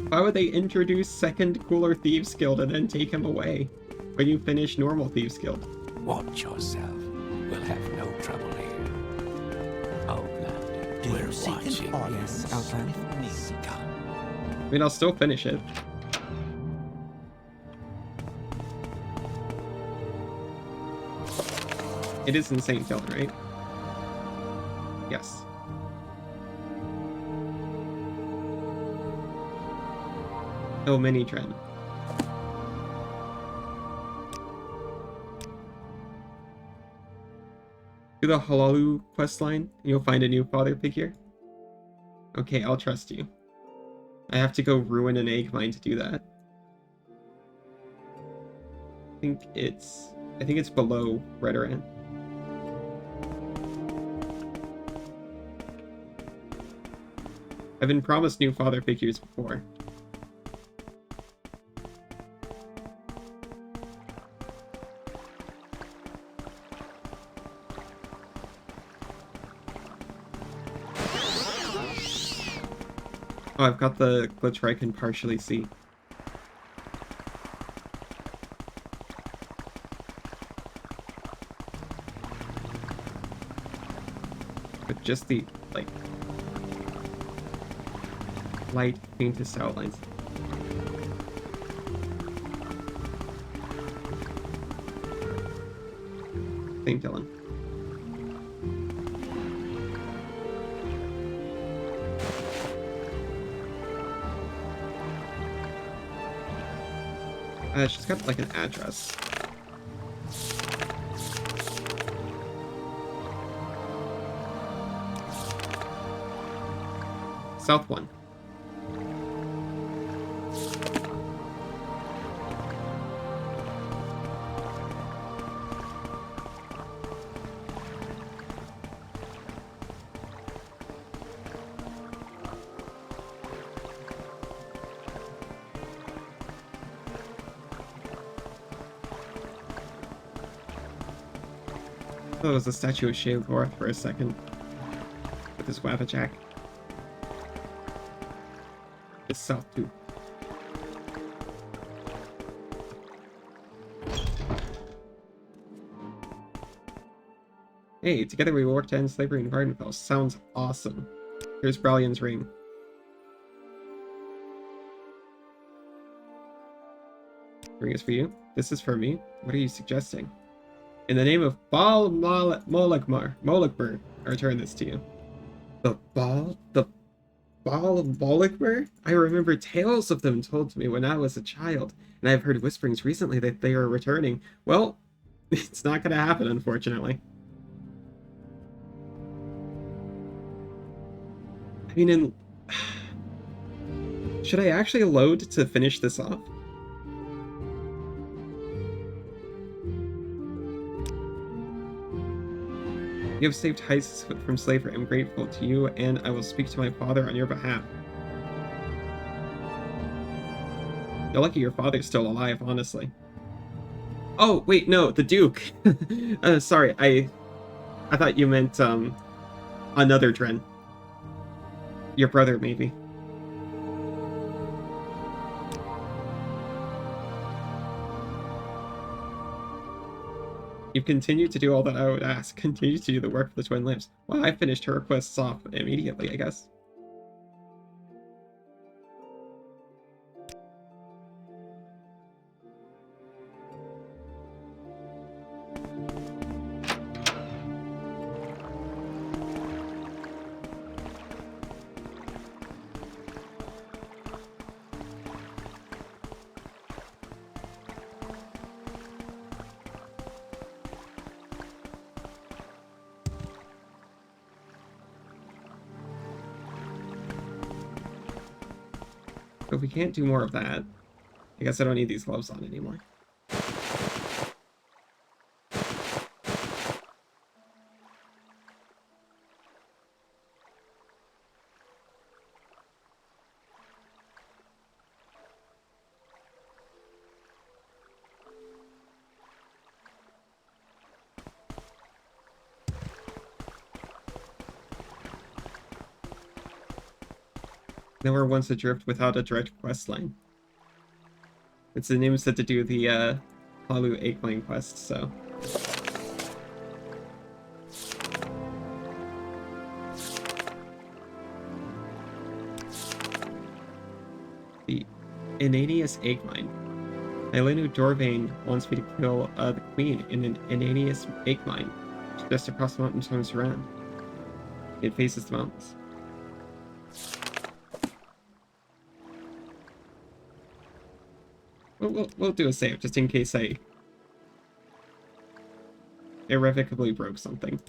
Why would they introduce second Cooler Thieves Guild and then take him away when you finish normal Thieves Guild? Watch yourself. We'll have no trouble here. Outlander, we're watching. Yes, Outlander. I mean, I'll still finish it. It is in St. Dylan, right? Yes. Oh, mini trend. Do the Halalu questline, and you'll find a new father figure. Okay, I'll trust you. I have to go ruin an egg mine to do that. I think it's below Redoran. I've been promised new father figures before. Oh, I've got the glitch where I can partially see. With just the, like, light faintest outlines. St. Dylan. She's got like an address. South 1. Oh, it was a statue of Sheogorath for a second. with his Wabbajack. His self too. Hey, together we will work to end slavery in Vardenfell. Sounds awesome. Here's Brallion's ring. Ring is for you. This is for me. What are you suggesting? In the name of Bal Molekmer, I return this to you. The Bal of Molekmer? I remember tales of them told to me when I was a child, and I have heard whisperings recently that they are returning. Well, it's not gonna happen, unfortunately. I mean, should I actually load to finish this off? You have saved Heists from slavery. I'm grateful to you, and I will speak to my father on your behalf. You're lucky your father's still alive, honestly. Oh, wait, no, the Duke. Sorry, I thought you meant, another Dren. Your brother, maybe. You've continued to do all that I would ask. Continue to do the work for the Twin Limbs. Well, I finished her requests off immediately, I guess. So if we can't do more of that, I guess I don't need these gloves on anymore. They were once adrift without a direct quest line. It's the name said to do the Palu Akeling quest, so. The Inanius Egg Mine. Nylenu Dorvain wants me to kill the queen in an Inanius Egg Mine, just across the mountains turns around. It faces the mountains. We'll do a save, just in case I irrevocably broke something.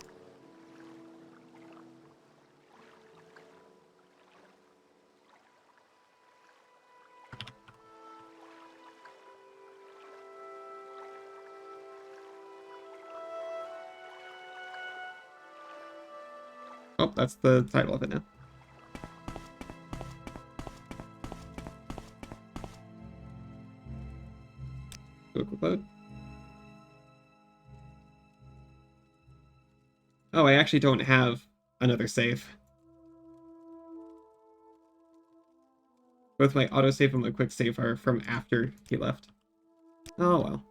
Oh, that's the title of it now. Load. Oh, I actually don't have another save. Both my autosave and my quick save are from after he left. Oh well.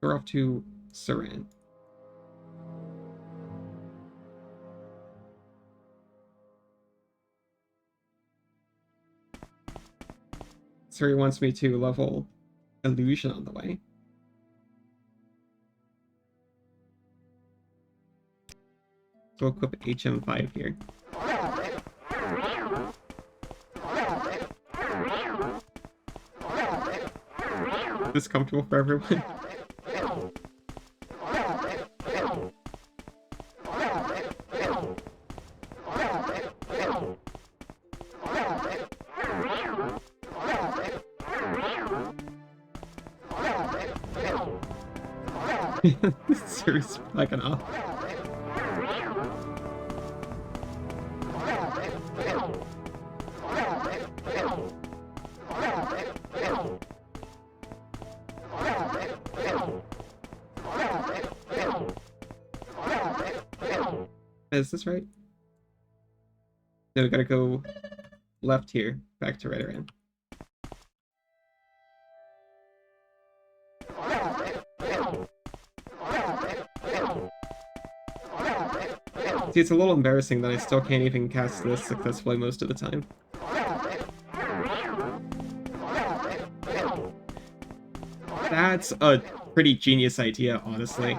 We're off to Saran. Suri wants me to level Illusion on the way. So we'll equip HM5 here. Is this comfortable for everyone? Seriously, fucking off. Is this right? No, we gotta go left here, back to Redoran. See, it's a little embarrassing that I still can't even cast this successfully most of the time. That's a pretty genius idea, honestly.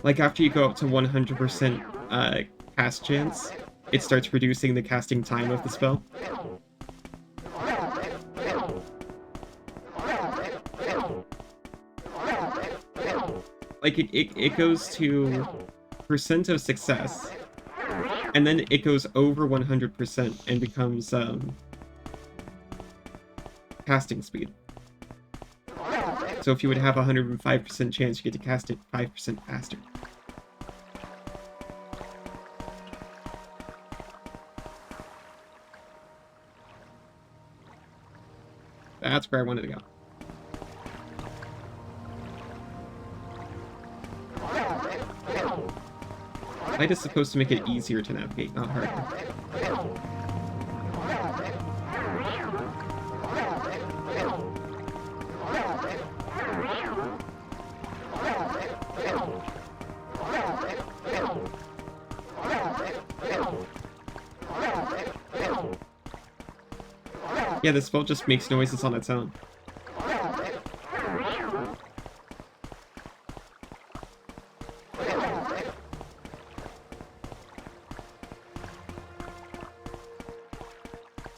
Like, after you go up to 100% cast chance, it starts reducing the casting time of the spell. Like, it goes to percent of success, and then it goes over 100% and becomes casting speed. So if you would have a 105% chance, you get to cast it 5% faster. That's where I wanted to go. Light is supposed to make it easier to navigate, not harder. Yeah, this spell just makes noises on its own.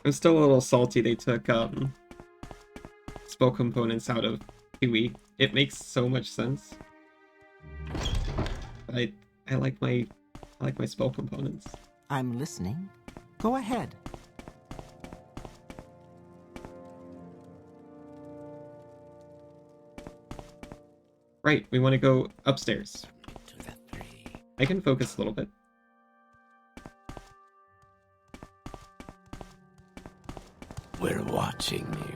I'm still a little salty they took spell components out of PoE. It makes so much sense. But I like my spell components. I'm listening. Go ahead. Right, we want to go upstairs. I can focus a little bit. We're watching you,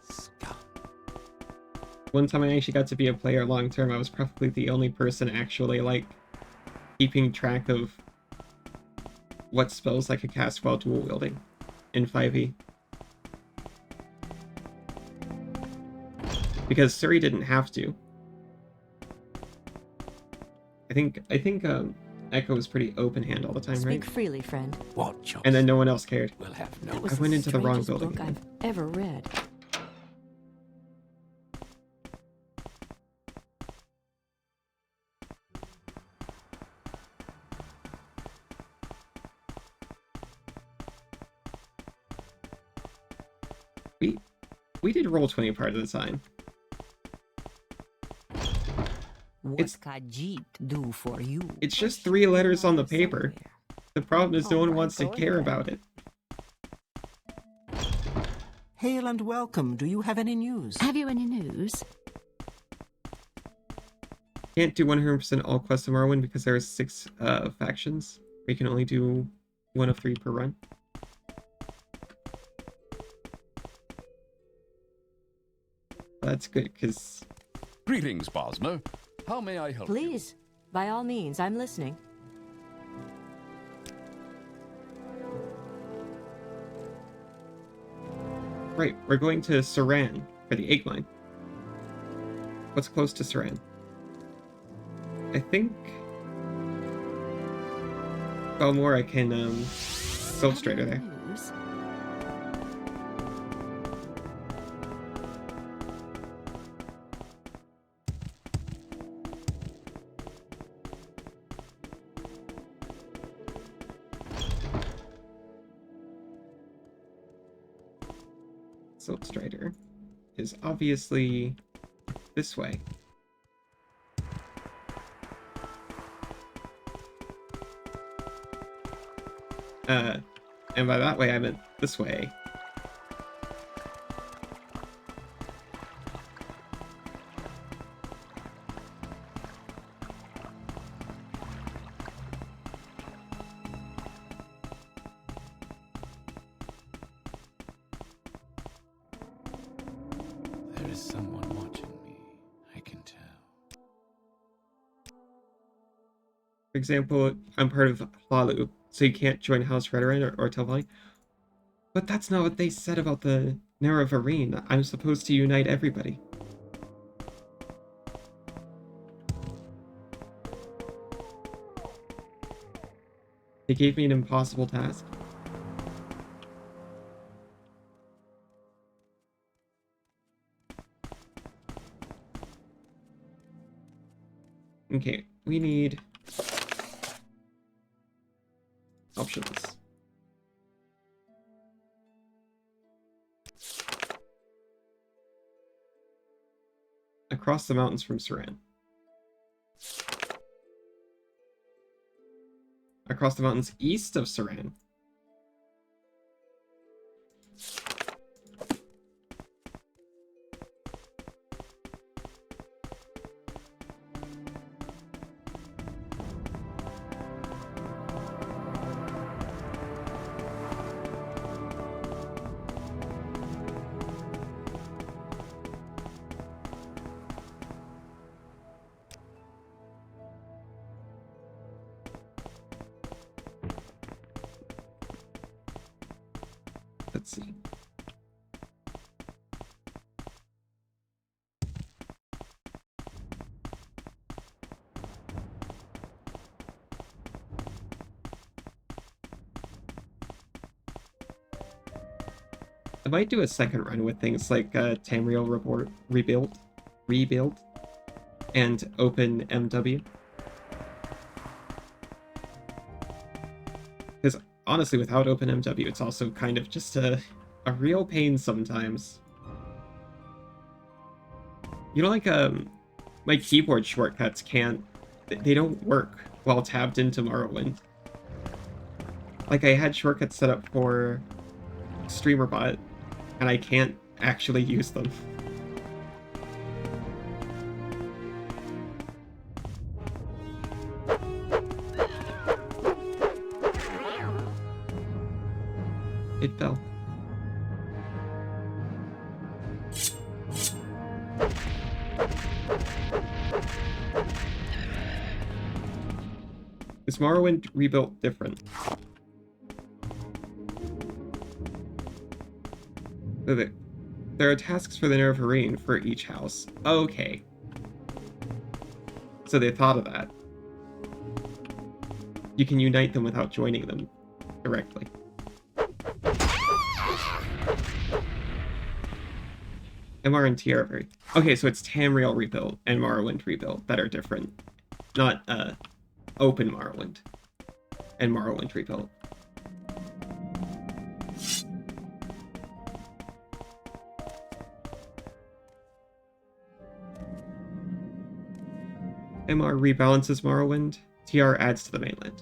scum. One time I actually got to be a player long term, I was probably the only person actually, like, keeping track of what spells I could cast while dual wielding in 5e. Because Suri didn't have to. I think Echo was pretty open hand all the time, right? Speak freely, friend. Watch us. And then no one else cared. We'll have no. That was I went into the wrong strangest building. book I've ever read. We did Roll20 part of the time. What Khajiit do for you? It's just 3 letters on the paper. The problem is no one wants to care about it. Hail and welcome. Do you have any news? Have you any news? Can't do 100% all quests in Morrowind because there are 6 factions. You can only do 1 of 3 per run. That's good, because... Greetings, Bosmer. How may I help you? Please, by all means, I'm listening. Right, we're going to Saran for the egg mine. What's close to Saran? I think... Belmore, I can, Soul Strider there. News? Silt Strider is obviously this way. And by that way I meant this way. There is someone watching me. I can tell. For example, I'm part of Hlalu, so you can't join House Redoran or Telvanni. But that's not what they said about the Nerevarine. I'm supposed to unite everybody. They gave me an impossible task. Okay, we need options. Across the mountains from Saran. Across the mountains east of Saran. Let's see. I might do a second run with things like Tamriel report rebuild, and Open MW. Because honestly, without Open MW, it's also kind of just a real pain sometimes. You know, like my keyboard shortcuts they don't work while tabbed into Morrowind. Like I had shortcuts set up for StreamerBot, and I can't actually use them. It fell. Is Morrowind rebuilt different? There are tasks for the Nerevarine for each house. Okay. So they thought of that. You can unite them without joining them directly. MR and TR are very... Okay, so it's Tamriel rebuilt and Morrowind rebuilt that are different. Not Open Morrowind and Morrowind rebuilt. MR rebalances Morrowind, TR adds to the mainland.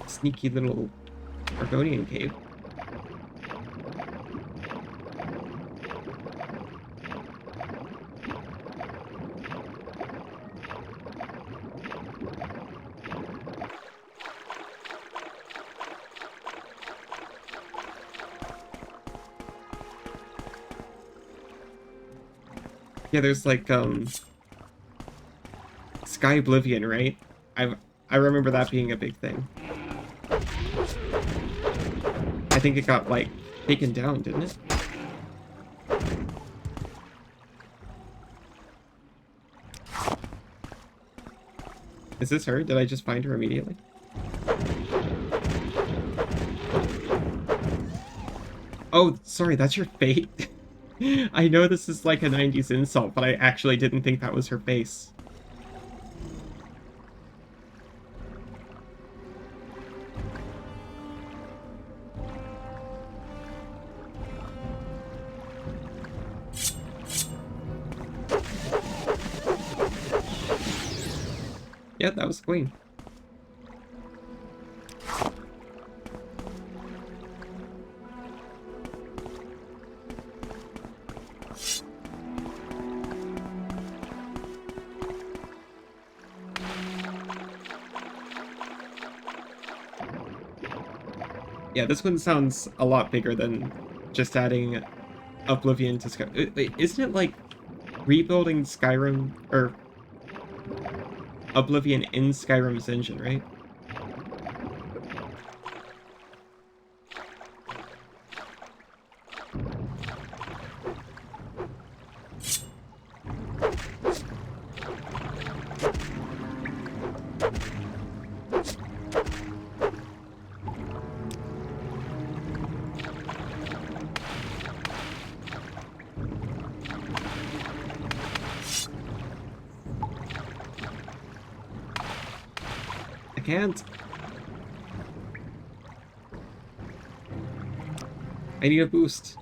Sneaky little Argonian cave. Yeah, there's like Sky Oblivion, right? I remember that being a big thing. I think it got, like, taken down, didn't it? Is this her? Did I just find her immediately? Oh, sorry, that's your fate? I know this is like a 90s insult, but I actually didn't think that was her face. Yeah, that was the queen. Yeah, this one sounds a lot bigger than just adding Oblivion to Skyrim. Wait, isn't it like rebuilding Skyrim, or Oblivion in Skyrim's engine, right? I can't. I need a boost.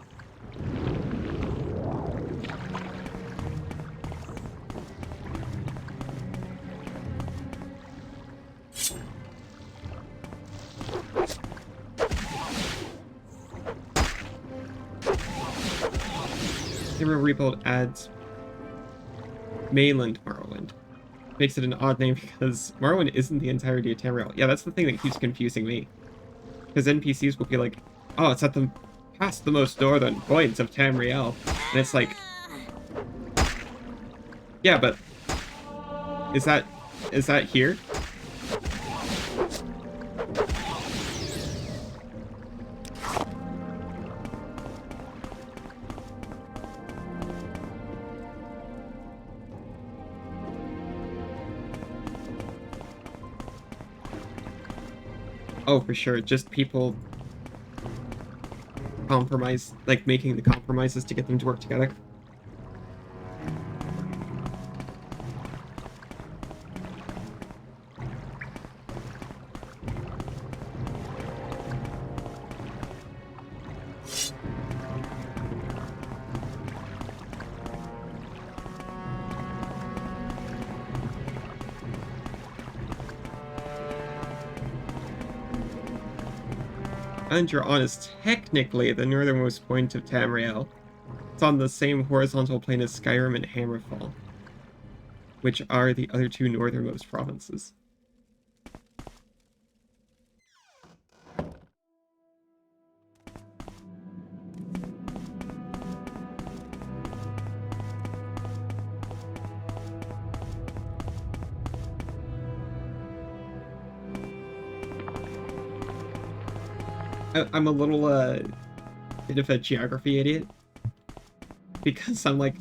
Zero rebuild adds mainland Morrowind. Makes it an odd name because Morrowind isn't the entirety of Tamriel. Yeah, that's the thing that keeps confusing me. Because NPCs will be like, oh, it's at the past the most northern points of Tamriel. And it's like, yeah, but is that here? Oh, for sure. Just people compromise, like making the compromises to get them to work together. Andron is technically the northernmost point of Tamriel. It's on the same horizontal plane as Skyrim and Hammerfall, which are the other two northernmost provinces. I'm a little bit of a geography idiot, because I'm like,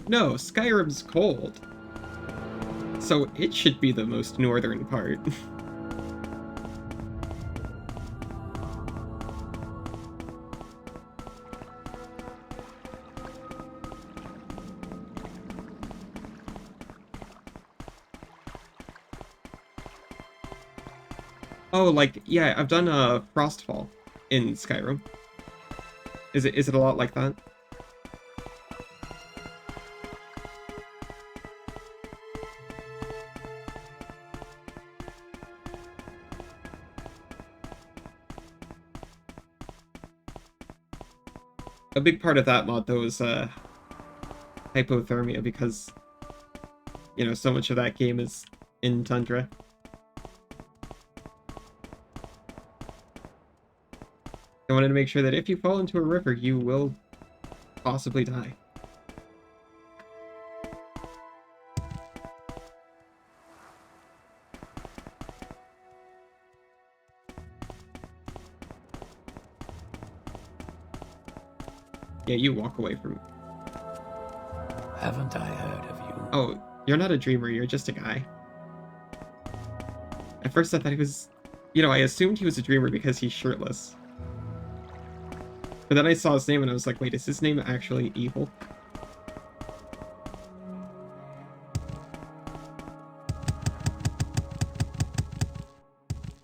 no, Skyrim's cold, so it should be the most northern part. Oh, like, yeah, I've done Frostfall in Skyrim. Is it a lot like that? A big part of that mod, though, is hypothermia, because, you know, so much of that game is in tundra. I wanted to make sure that if you fall into a river, you will possibly die. Yeah, you walk away from... Haven't I heard of you? Oh, you're not a dreamer, you're just a guy. At first I thought he was... You know, I assumed he was a dreamer because he's shirtless. But then I saw his name and I was like, wait, is his name actually Evil?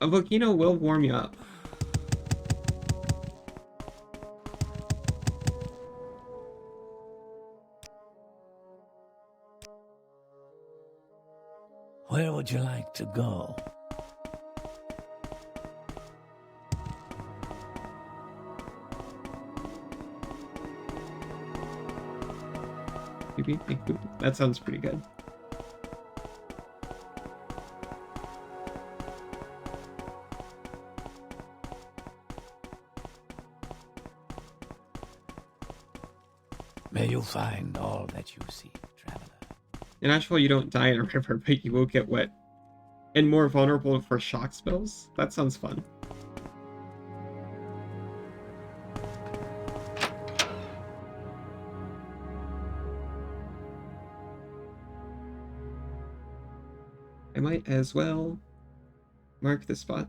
A volcano will warm you up. Where would you like to go? That sounds pretty good. May you find all that you seek, traveler. In Ashfall, you don't die in a river, but you will get wet. And more vulnerable for shock spells? That sounds fun. I might as well mark this spot.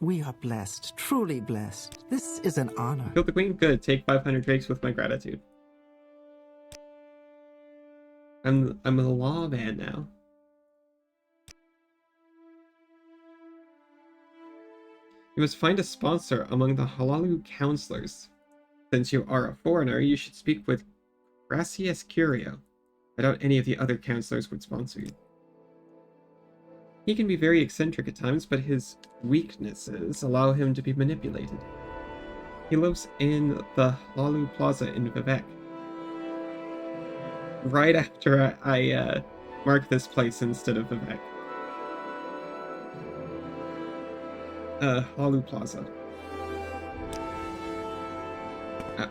We are blessed, truly blessed. This is an honor. Kill the queen? Good. Take 500 drakes with my gratitude. I'm a lawman now. You must find a sponsor among the Halalu counselors. Since you are a foreigner, you should speak with Gracias Curio. I doubt any of the other counselors would sponsor you. He can be very eccentric at times, but his weaknesses allow him to be manipulated. He lives in the Halalu Plaza in Vivek. Right after I mark this place instead of Vivek. Halalu Plaza.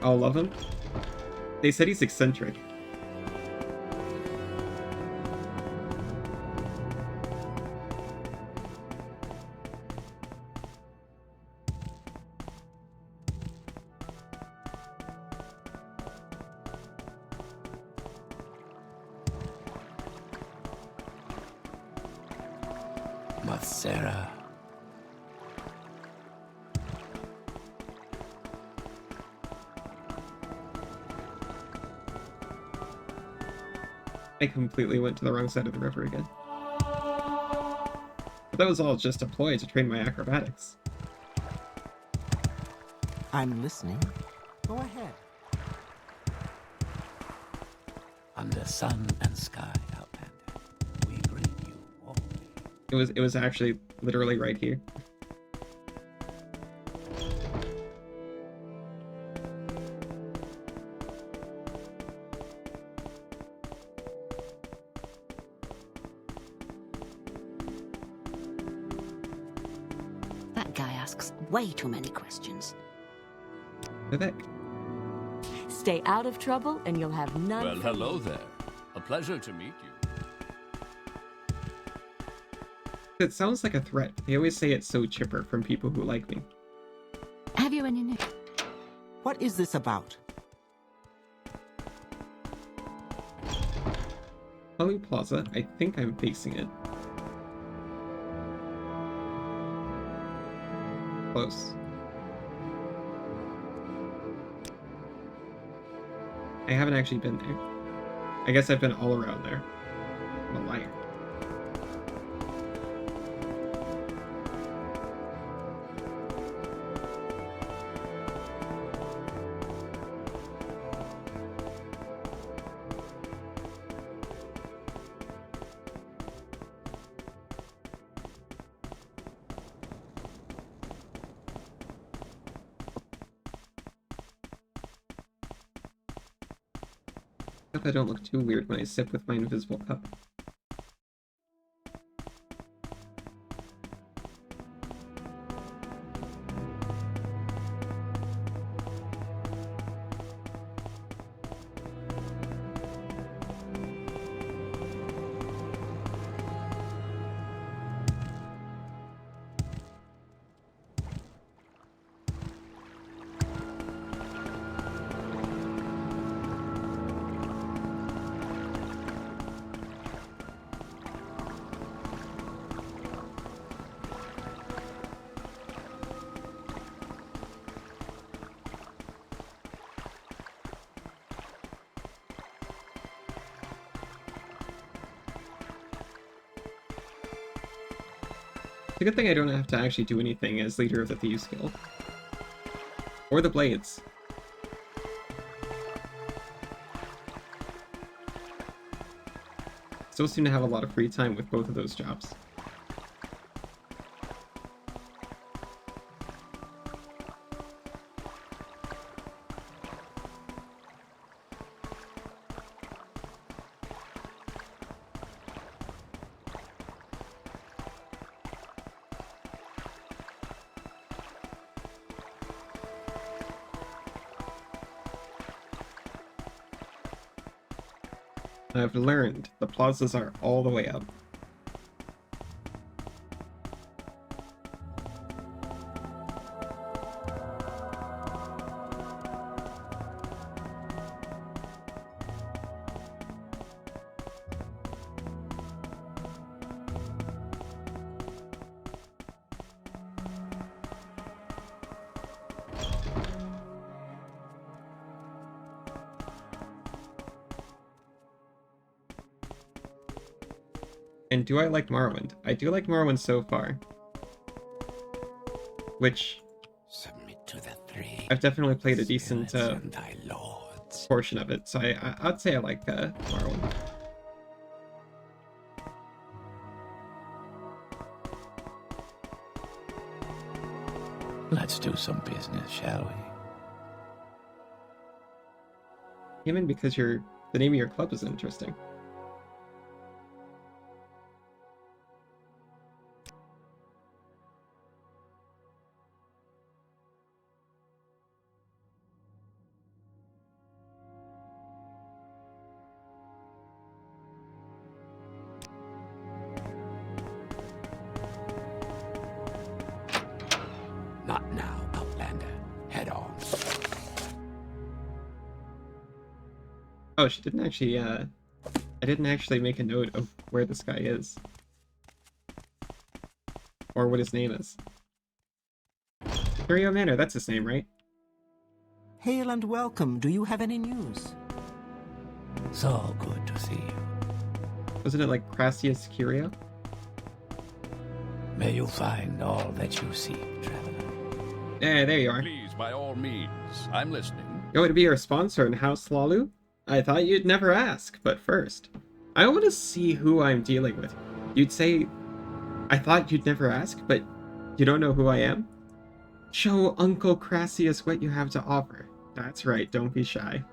I'll love him. They said he's eccentric. Matsera. I completely went to the wrong side of the river again. But that was all just a ploy to train my acrobatics. I'm listening. Go ahead. Under sun and sky, Outlander, we greet you warmly. It was actually literally right here. That guy asks way too many questions. Vivek. Stay out of trouble and you'll have none. Well, hello there. A pleasure to meet you. It sounds like a threat. They always say it's so chipper from people who like me. Have you any news? What is this about? Halalu Plaza, I think I'm facing it. Close. I haven't actually been there. I guess I've been all around there. I'm a liar. Hope I don't look too weird when I sip with my invisible cup. It's a good thing I don't have to actually do anything as leader of the Thieves Guild. Or the Blades. Still seem to have a lot of free time with both of those jobs. I've learned the plazas are all the way up. And do I like Morrowind? I do like Morrowind so far. Which Submit to the three. I've definitely played a decent and thy lords. portion of it, so I'd say I like Morrowind. Let's do some business, shall we? Even because the name of your club is interesting. Not now, Outlander. Head on. Oh, she didn't actually, I didn't actually make a note of where this guy is. Or what his name is. Curio Manor, that's his name, right? Hail and welcome. Do you have any news? So good to see you. Wasn't it like Crassius Curio? May you find all that you seek, traveler. Yeah, there you are. Please, by all means. I'm listening. You want to be your sponsor in House Lalu? I thought you'd never ask, but first, I want to see who I'm dealing with. You'd say, I thought you'd never ask, but you don't know who I am? Show Uncle Crassius what you have to offer. That's right, don't be shy.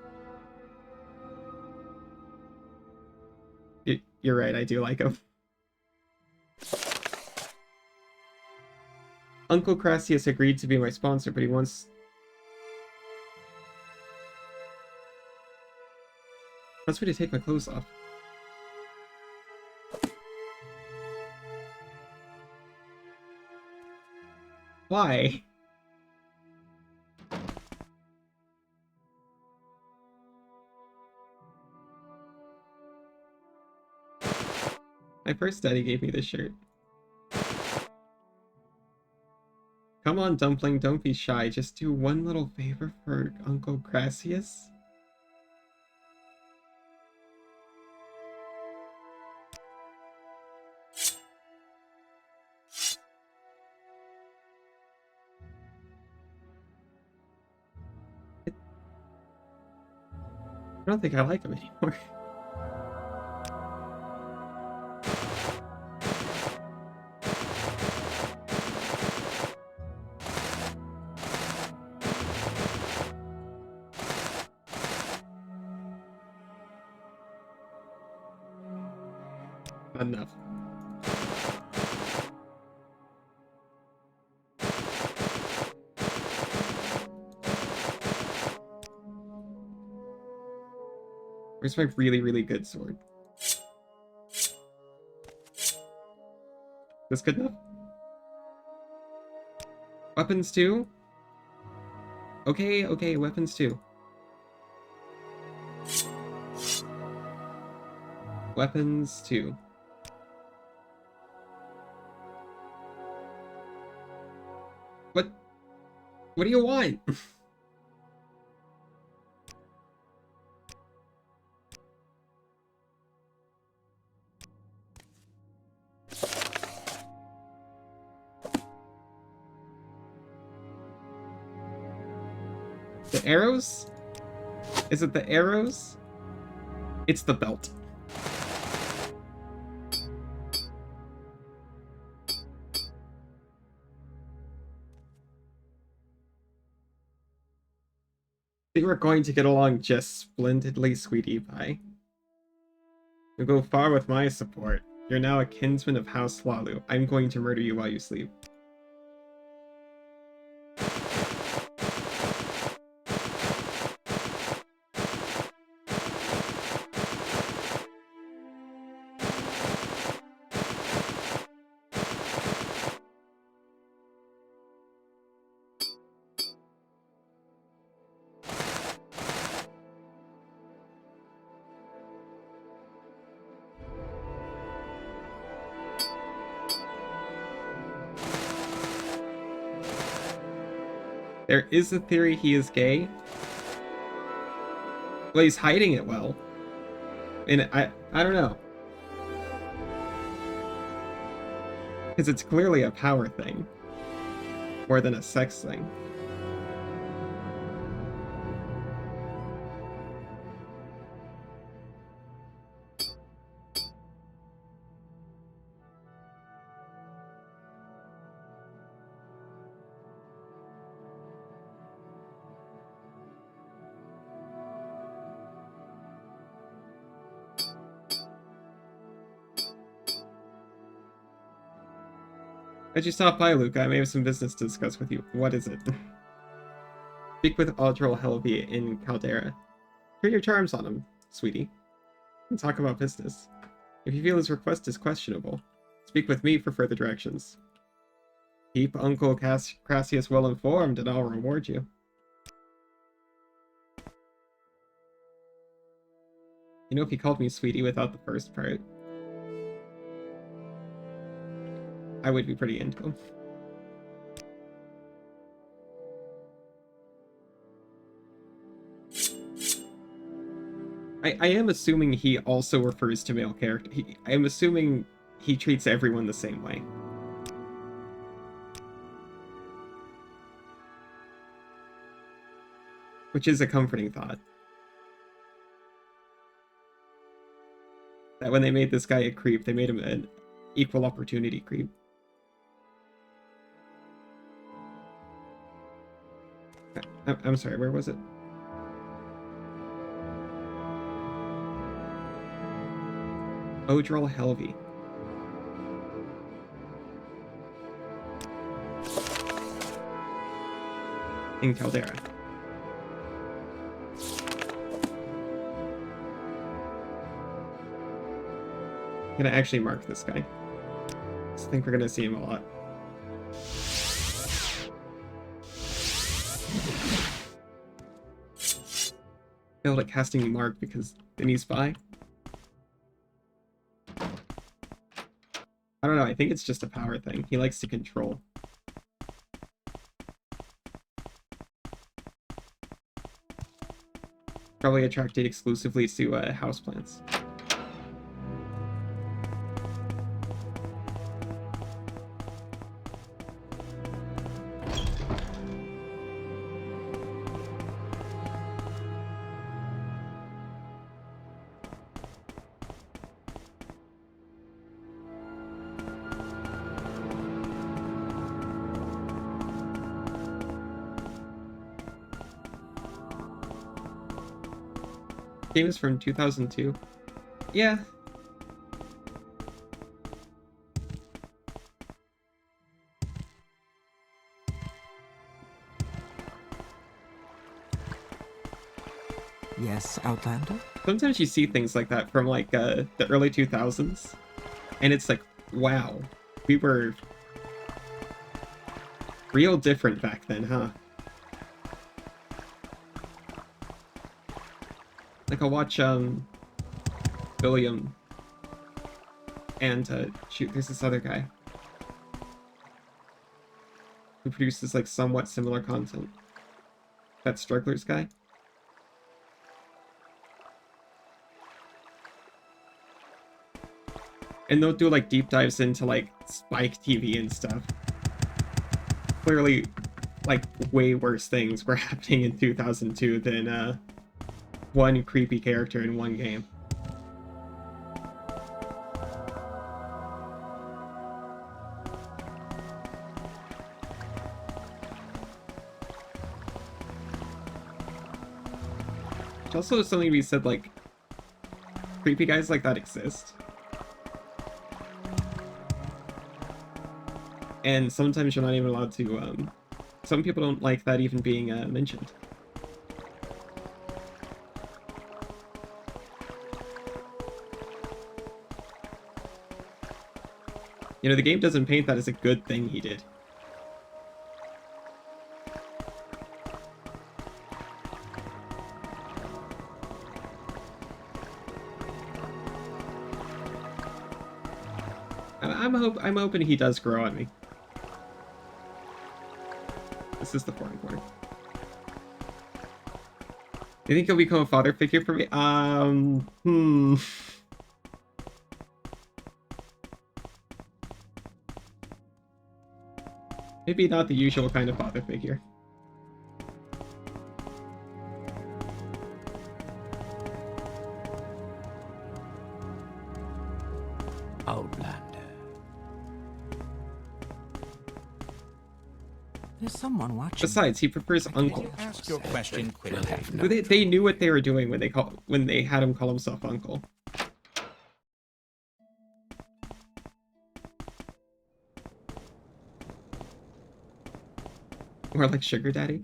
You're right, I do like him. Uncle Crassius agreed to be my sponsor, but he wants me to take my clothes off. Why? My first daddy gave me this shirt. Come on, Dumpling, don't be shy. Just do one little favor for Uncle Crassius. I don't think I like him anymore. Enough. Where's my really, really good sword? This good enough? Weapons too? Okay, weapons too. Weapons too. What do you want? The arrows? Is it the arrows? It's the belt. think we're going to get along just splendidly, sweetie pie. You'll go far with my support. You're now a kinsman of House Lalu. I'm going to murder you while you sleep. There is a theory he is gay. Well, he's hiding it well. And I don't know. Because it's clearly a power thing. More than a sex thing. Why'd you stop by, Lukka? I may have some business to discuss with you. What is it? Speak with Audril Helvey in Caldera. Turn your charms on him, sweetie. And talk about business. If you feel his request is questionable, speak with me for further directions. Keep Uncle Crassius well informed and I'll reward you. You know, if he called me sweetie without the first part, I would be pretty into him. I am assuming he also refers to male character. I am assuming he treats everyone the same way. Which is a comforting thought. That when they made this guy a creep, they made him an equal opportunity creep. I'm sorry, where was it? Audril Helvey. In Caldera. I'm gonna actually mark this guy. I think we're gonna see him a lot. Failed at casting Mark because then he's by. I don't know, I think it's just a power thing. He likes to control. Probably attracted exclusively to houseplants. Game is from 2002. Yeah. Yes, Outlander? Sometimes you see things like that from like the early 2000s. And it's like, wow. We were real different back then, huh? Like, I'll watch, William, and, shoot, there's this other guy who produces, like, somewhat similar content. That Strugglers guy. And they'll do, like, deep dives into, like, Spike TV and stuff. Clearly, like, way worse things were happening in 2002 than, one creepy character in one game. Which also is something to be said, like, creepy guys like that exist. And sometimes you're not even allowed to, some people don't like that even being mentioned. You know, the game doesn't paint that as a good thing he did. I'm hoping he does grow on me. This is the foreign corner. You think he'll become a father figure for me? Maybe not the usual kind of father figure. Outlander. There's someone watching. Besides, he prefers uncle. Ask your question quickly. They knew what they were doing when they had him call himself uncle. Or like sugar daddy.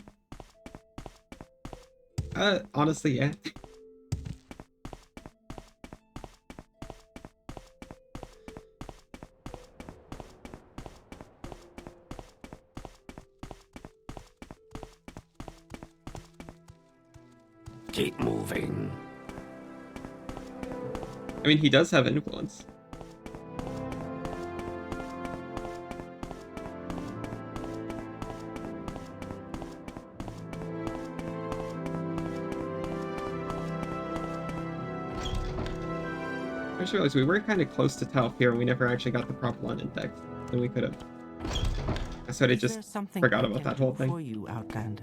Honestly, yeah. Keep moving. I mean, he does have influence. I just realized we were kind of close to Talf here and we never actually got the proper one indexed. And we could have. I sort of just forgot about that whole thing. For you, Outlander.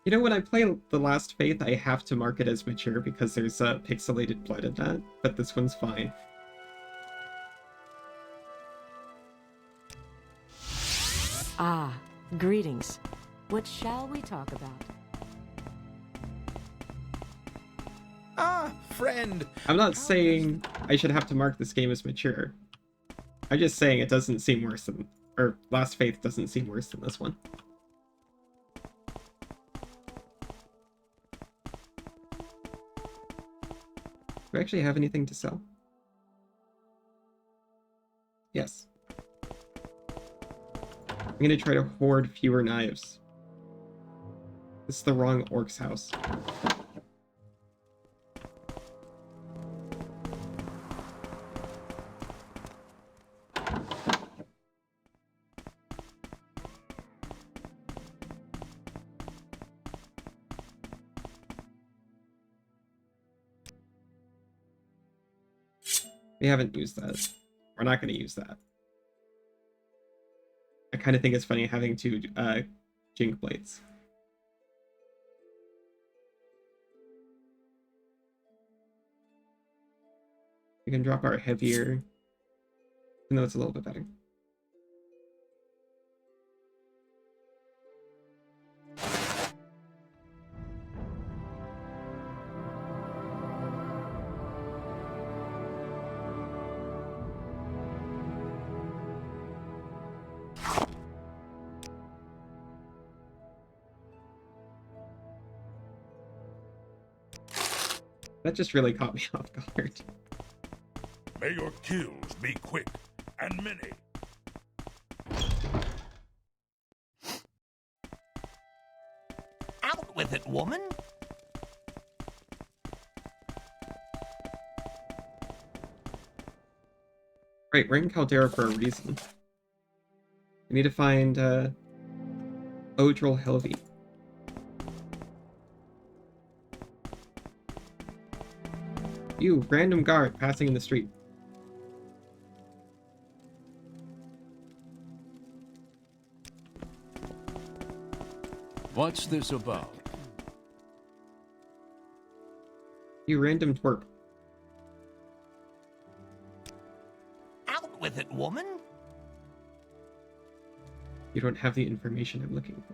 You know, when I play The Last Faith, I have to mark it as mature because there's pixelated blood in that, but this one's fine. Ah, greetings. What shall we talk about? Ah, friend. I'm not saying I should have to mark this game as mature. I'm just saying it doesn't seem worse than... or Last Faith doesn't seem worse than this one. Do I actually have anything to sell? Yes. I'm gonna try to hoard fewer knives. This is the wrong orc's house. We haven't used that. We're not going to use that. I kind of think it's funny having two jink blades. We can drop our heavier, even though it's a little bit better. That just really caught me off guard. May your kills be quick and many. Out with it, woman! Right, we're in Caldera for a reason. We need to find Odril Helvi. You, random guard passing in the street. What's this about? You random twerp. Out with it, woman! You don't have the information I'm looking for.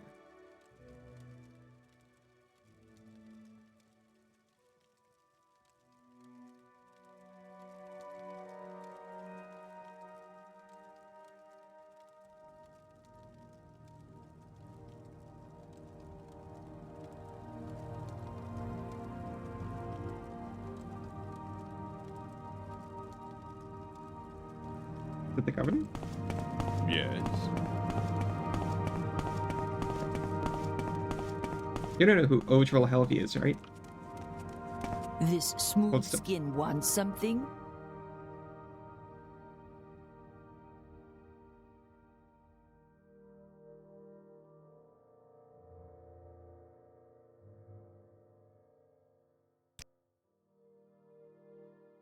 With the governor? Yes. You don't know who Odril Helvey is, right? This smooth Hold still. skin wants something?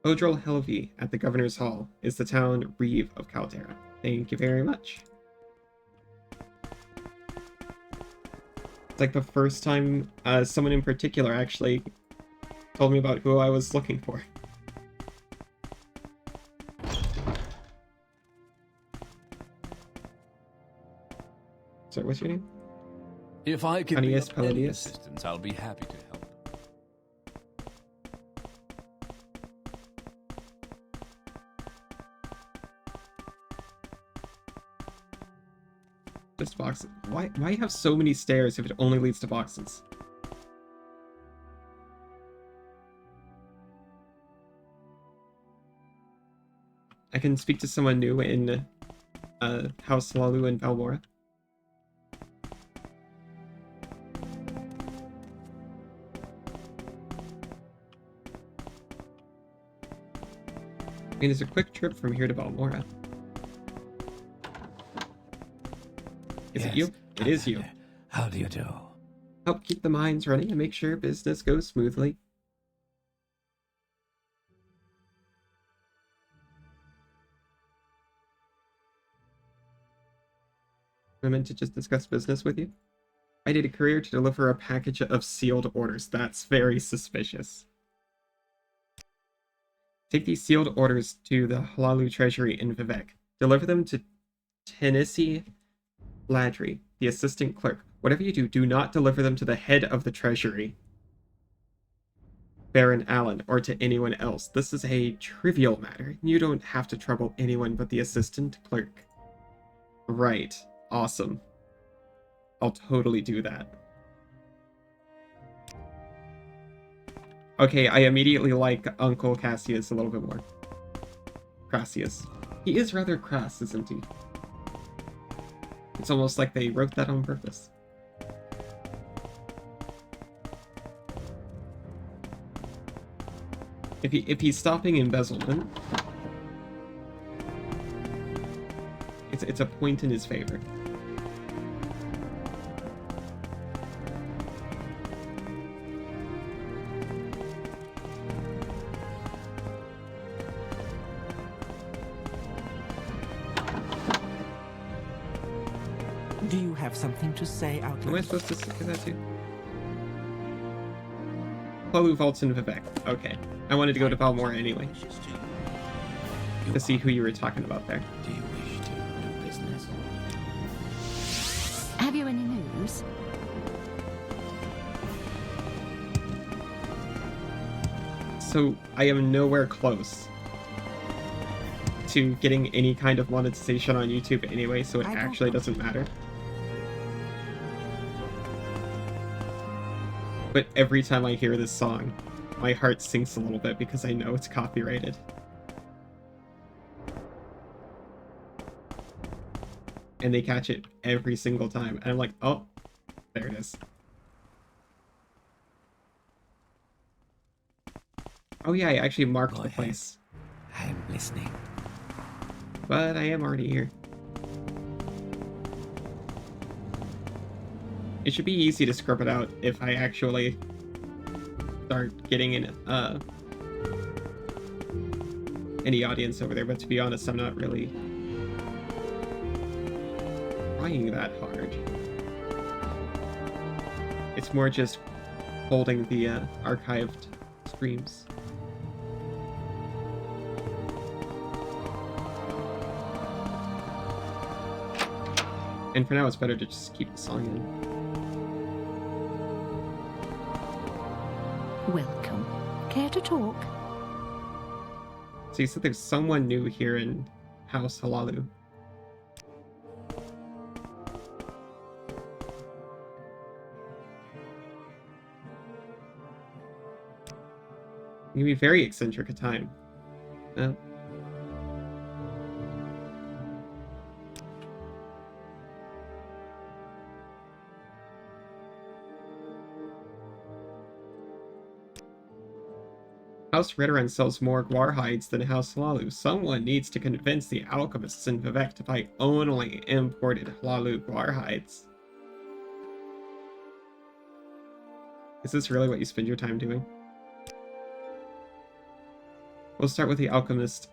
Odril Helvey at the Governor's Hall is the town reeve of Caldera. Thank you very much. It's like the first time someone in particular actually told me about who I was looking for. Sorry, what's your name? If I can be Honeyest of any Palladius? assistance, I'll be happy to help. Just boxes. Why have so many stairs if it only leads to boxes? I can speak to someone new in House Lalu and Valmora. I mean, it's a quick trip from here to Balmora. Is it you? It is you. How do you do? Help keep the mines running and make sure business goes smoothly. I meant to just discuss business with you. I need a courier to deliver a package of sealed orders. That's very suspicious. Take these sealed orders to the Halalu Treasury in Vivek. Deliver them to Tennessee Ladry, the assistant clerk. Whatever you do, do not deliver them to the head of the treasury, Baron Allen, or to anyone else. This is a trivial matter. You don't have to trouble anyone but the assistant clerk. Right. Awesome. I'll totally do that. Okay, I immediately like Uncle Cassius a little bit more. Crassius. He is rather crass, isn't he? It's almost like they wrote that on purpose. If he's stopping embezzlement, it's a point in his favor. Do you have something to say out Am I loud? supposed to say that too? Palu Vaults in Vivek. Okay. I wanted to go to Balmora anyway. To see who you were talking about there. Do you wish to do business? Have you any news? So, I am nowhere close to getting any kind of monetization on YouTube anyway, so it actually doesn't matter. But every time I hear this song, my heart sinks a little bit because I know it's copyrighted. And they catch it every single time. And I'm like, oh, there it is. Oh yeah, I actually marked the place. I'm listening. But I am already here. It should be easy to scrub it out if I actually start getting in any audience over there, but to be honest, I'm not really trying that hard. It's more just holding the archived screams. And for now, it's better to just keep the song in. Welcome. Care to talk? So you said there's someone new here in House Halalu. It can be very eccentric a time. House Redoran sells more guar hides than House Halalu. Someone needs to convince the alchemists in Vivec to buy only imported Halalu guar hides. Is this really what you spend your time doing? We'll start with the alchemist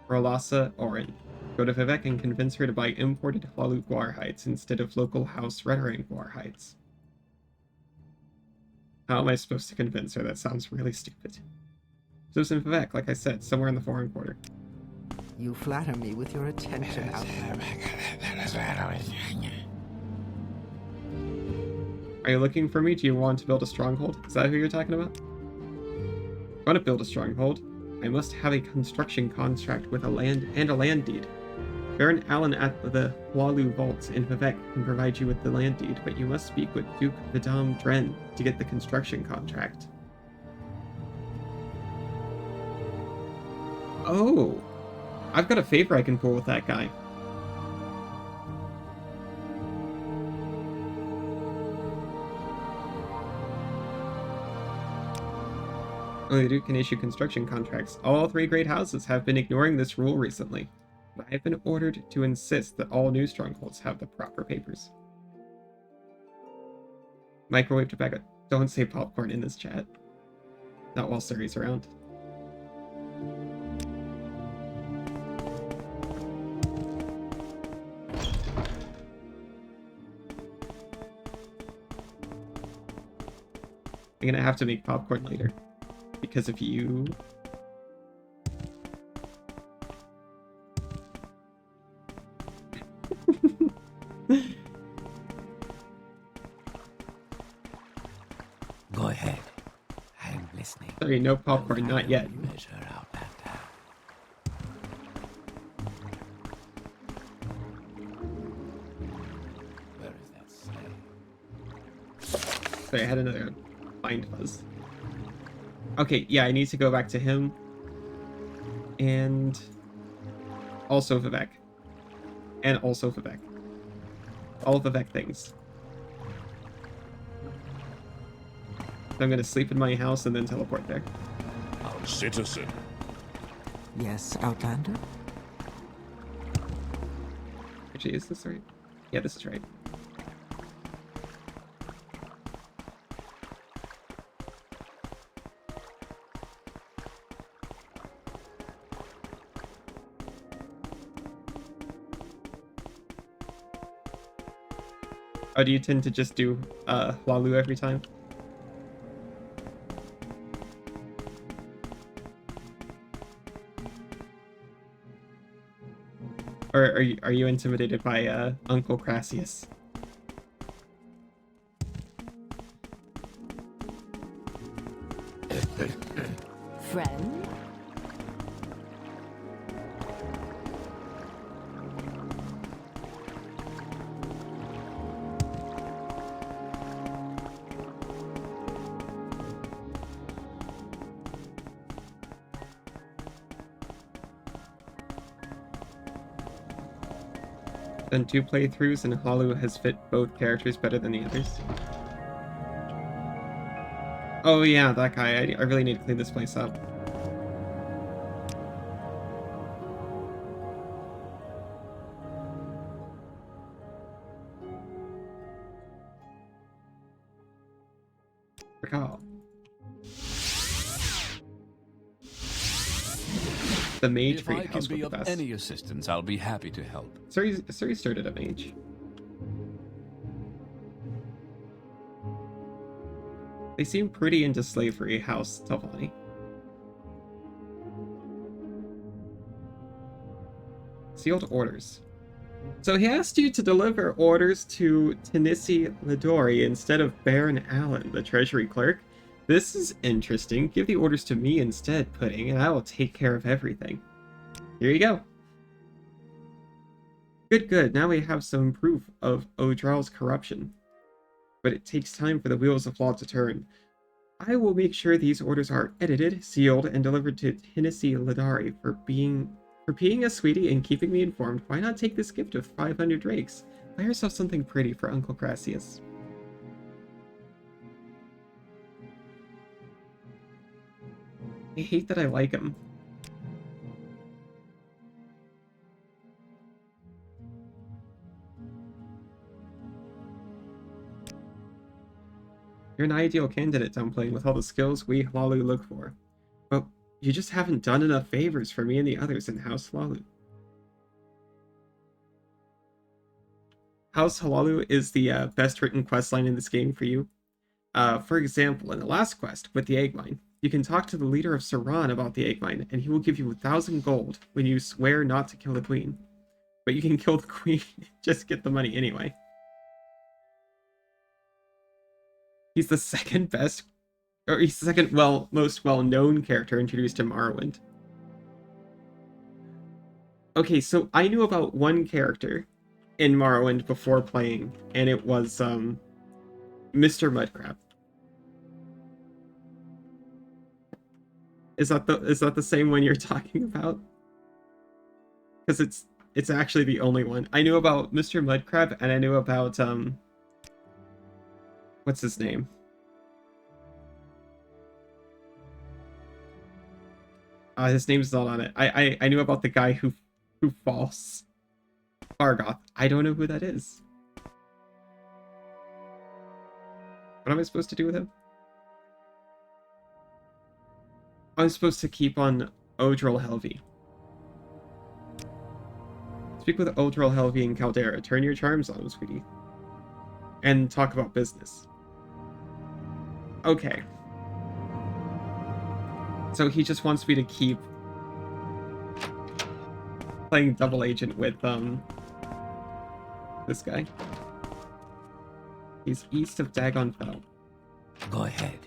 Rolasa Oren. Go to Vivec and convince her to buy imported Halalu guar hides instead of local House Redoran guar hides. How am I supposed to convince her? That sounds really stupid. So it's in Vivec, like I said, somewhere in the foreign quarter. You flatter me with your attention, Outlander. Are you looking for me? Do you want to build a stronghold? Is that who you're talking about? If I want to build a stronghold, I must have a construction contract with a land deed. Baron Allen at the Halalu Vaults in Vivec can provide you with the land deed, but you must speak with Duke Vidam Dren to get the construction contract. Oh, I've got a favor I can pull with that guy. Only the Duke can issue construction contracts. All three great houses have been ignoring this rule recently, but I have been ordered to insist that all new strongholds have the proper papers. Microwave tobacco. Don't say popcorn in this chat. Not while Suri's around. I'm gonna have to make popcorn later because of you. Go ahead. I'm listening. Sorry, no popcorn, not yet. Where is that slave? Sorry, I had another mind fuzz. Okay, yeah, I need to go back to him. And also Vivec. And also Vivec. All Vivec things. So I'm gonna sleep in my house and then teleport there. Our citizen. Yes, Outlander? Actually, is this right? Yeah, this is right. Oh, do you tend to just do Halalu every time? Or are you intimidated by Uncle Crassius? Friend? Done 2 playthroughs and Halalu has fit both characters better than the others. Oh yeah, that guy. I really need to clean this place up. Recall. The mage If I breed can house be with of the best. any assistance, I'll be happy to help. Suri started a mage. They seem pretty into slavery, House Tavani. Sealed orders. So he asked you to deliver orders to Tanissi Lidori instead of Baron Allen, the treasury clerk. This is interesting. Give the orders to me instead, Pudding, and I will take care of everything. Here you go. Good, good. Now we have some proof of O'Dral's corruption. But it takes time for the wheels of law to turn. I will make sure these orders are edited, sealed, and delivered to Tanissi Lidari for being a sweetie and keeping me informed. Why not take this gift of 500 drakes? Buy yourself something pretty for Uncle Gracias. I hate that I like him. You're an ideal candidate, Dumpling, with all the skills we Hlalu look for. But you just haven't done enough favors for me and the others in House Hlalu. House Hlalu is the best written questline in this game for you. For example, in the last quest with the egg mine, you can talk to the leader of Saran about the egg mine, and he will give you 1,000 gold when you swear not to kill the queen. But you can kill the queen, just get the money anyway. He's the second best, or he's the second most well-known character introduced to Morrowind. Okay, so I knew about one character in Morrowind before playing, and it was Mr. Mudcrab. Is that the same one you're talking about? Because it's actually the only one. I knew about Mr. Mudcrab, and I knew about what's his name? His name's not on it. I knew about the guy who falls. Argoth. I don't know who that is. What am I supposed to do with him? I'm supposed to keep on Odril Helvi. Speak with Odril Helvi in Caldera. Turn your charms on him, sweetie. And talk about business. Okay. So he just wants me to keep playing double agent with this guy. He's east of Dagon Fell. Go ahead.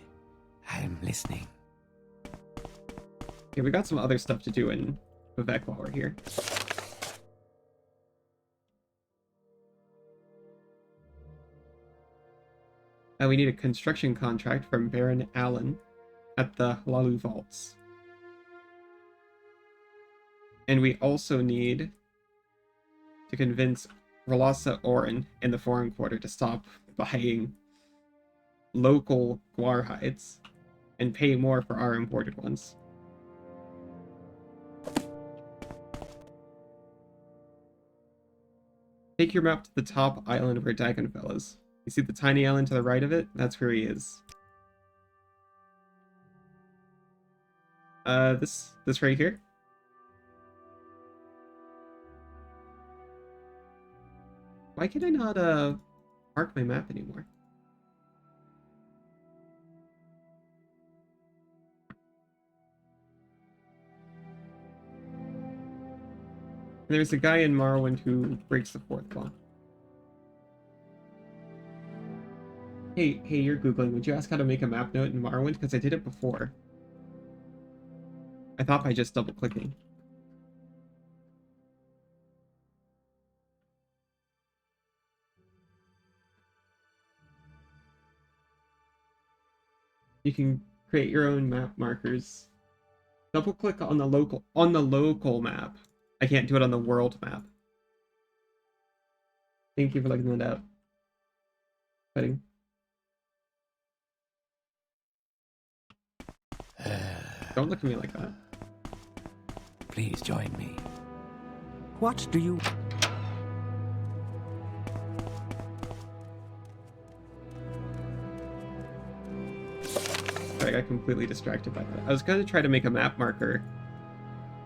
I'm listening. Okay, we got some other stuff to do in Vivek while we're here. We need a construction contract from Baron Allen at the Hlalu Vaults. And we also need to convince Rolasa Orin in the Foreign Quarter to stop buying local guar hides and pay more for our imported ones. Take your map to the top island where Dagonfell is. You see the tiny island to the right of it? That's where he is. This right here? Why can I not mark my map anymore? There's a guy in Morrowind who breaks the fourth law. Hey, you're Googling. Would you ask how to make a map note in Morrowind? Because I did it before. I thought by just double-clicking. You can create your own map markers. Double-click on the local map. I can't do it on the world map. Thank you for looking that up. Pudding. Don't look at me like that. Please join me. What do you... I got completely distracted by that. I was going to try to make a map marker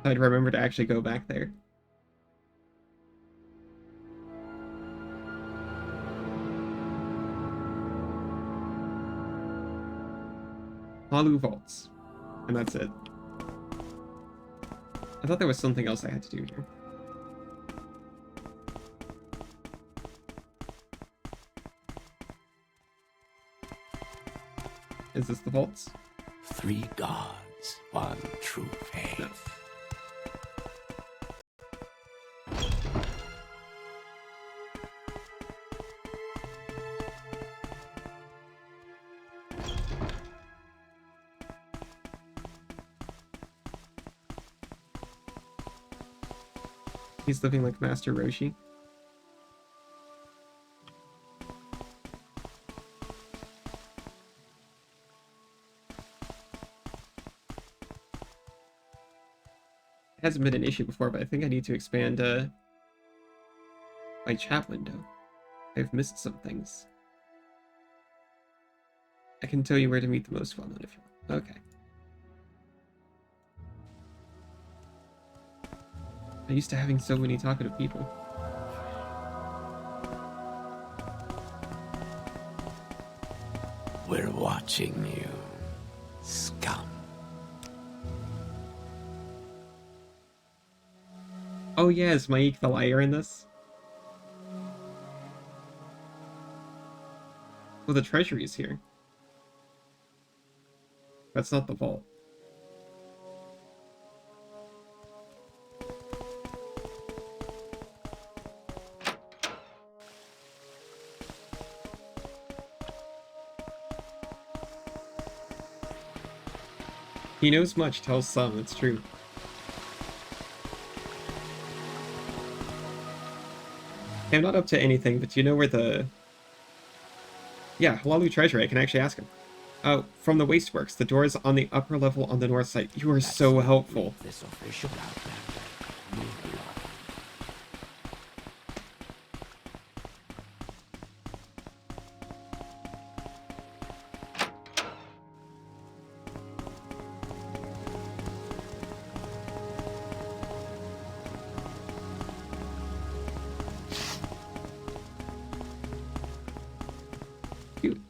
so I'd remember to actually go back there. Hlalu Vaults. And that's it. I thought there was something else I had to do here. Is this the vaults? 3 gods, 1 true faith. No. He's living like Master Roshi. It hasn't been an issue before, but I think I need to expand my chat window. I've missed some things. I can tell you where to meet the most well-known if you want. Okay. I'm used to having so many talkative people. We're watching you, scum. Oh yeah, is Maik the liar in this? Well, the treasury is here. That's not the vault. He knows much, tells some, it's true. I'm not up to anything, but do you know where the... Yeah, Halalu Treasury, I can actually ask him. From the Wasteworks, the door is on the upper level on the north side. You are so helpful. This official outlander.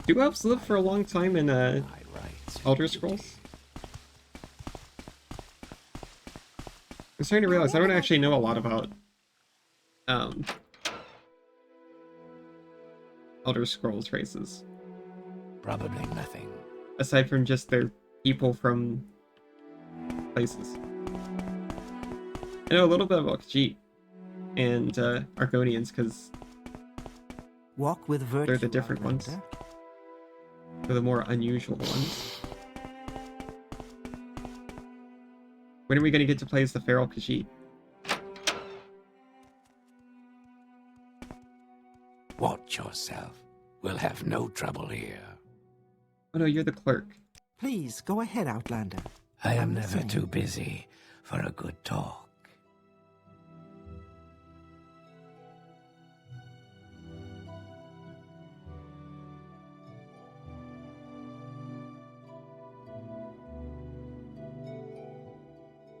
Do elves live for a long time in Elder Scrolls? I'm starting to realize I don't actually know a lot about Elder Scrolls races. Probably nothing. Aside from just their people from places. I know a little bit about Khajiit and Argonians because Walk with virtue, they're the different Outlander. ones. They're the more unusual ones. When are we going to get to play as the feral Khajiit? Watch yourself. We'll have no trouble here. Oh no, you're the clerk. Please, go ahead, Outlander. I am I'm never listening. too busy for a good talk.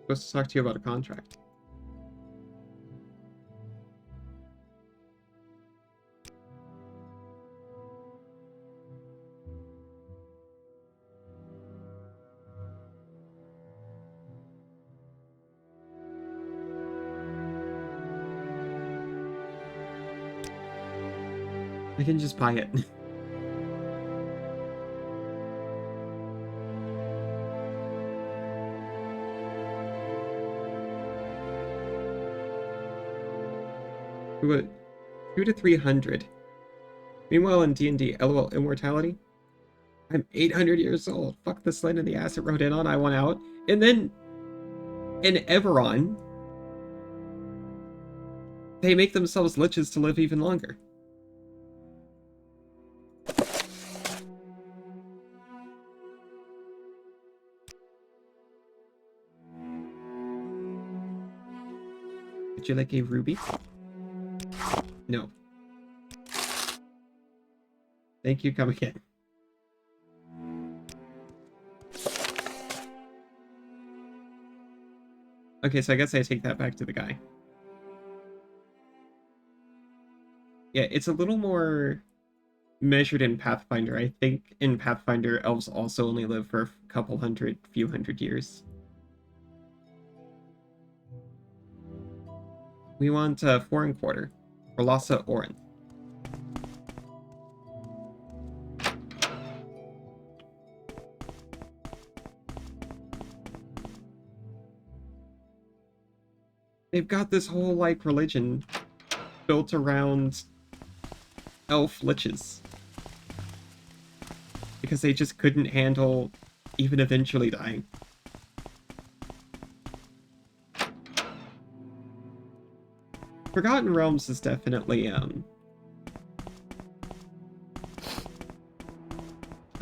Supposed to talk to you about a contract. I can just buy it. What? 2 to 300. Meanwhile, in D&D, LOL Immortality, I'm 800 years old. Fuck this land of the ass it rode in on. I want out. And then in Everon, they make themselves liches to live even longer. Would you like a ruby? No. Thank you, come again. Okay, so I guess I take that back to the guy. Yeah, it's a little more measured in Pathfinder. I think in Pathfinder, elves also only live for a few hundred years. We want 4 1/4. Rolasa Orin. They've got this whole, like, religion built around elf liches. Because they just couldn't handle even eventually dying. Forgotten Realms is definitely, I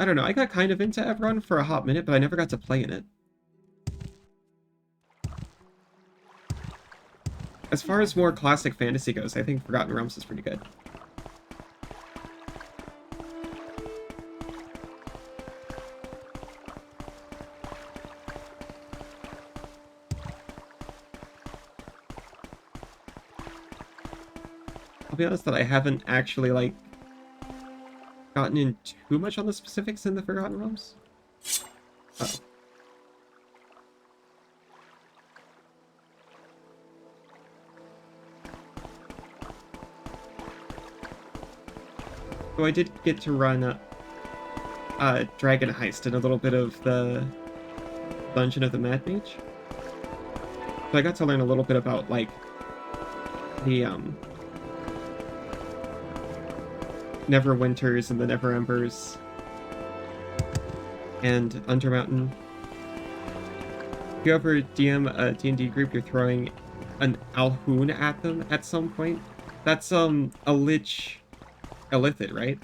don't know, I got kind of into Eberron for a hot minute, but I never got to play in it. As far as more classic fantasy goes, I think Forgotten Realms is pretty good. I'll be honest that I haven't actually, like, gotten in too much on the specifics in the Forgotten Realms. Uh-oh. So I did get to run Dragon Heist and a little bit of the Dungeon of the Mad Mage. So I got to learn a little bit about, like, the, Neverwinters and the Neverembers and Undermountain. If you ever DM a D&D group, you're throwing an Alhoun at them at some point. That's, a Lich Illithid, right?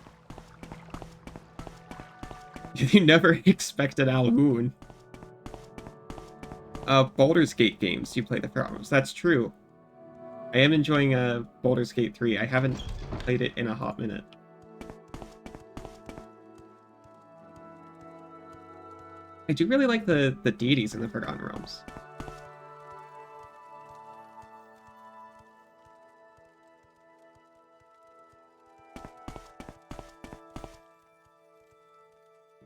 You never expect an Alhoun. Baldur's Gate games, you play the Pharaohs. That's true. I am enjoying Baldur's Gate 3. I haven't played it in a hot minute. I do really like the deities in the Forgotten Realms.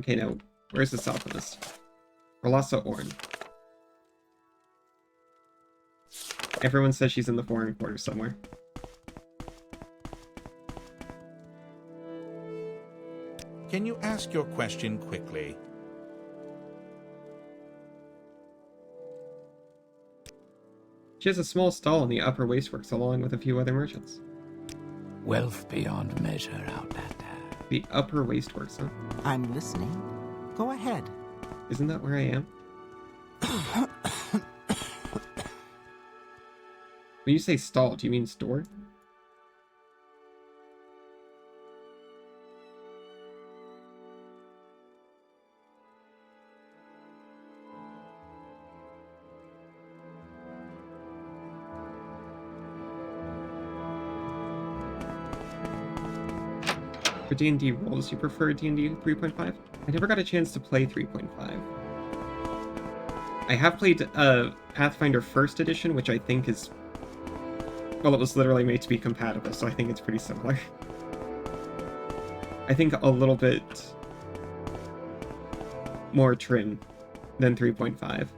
Okay, now, where's the Southwest? Rolassa Orn. Everyone says she's in the foreign quarter somewhere. Can you ask your question quickly? She has a small stall in the Upper Wasteworks along with a few other merchants. Wealth beyond measure, Outlander. The Upper Wasteworks, huh? I'm listening. Go ahead. Isn't that where I am? When you say stall, do you mean store? For D&D roles, you prefer D&D 3.5? I never got a chance to play 3.5. I have played Pathfinder 1st Edition, which I think is... well, it was literally made to be compatible, so I think it's pretty similar. I think a little bit more trim than 3.5.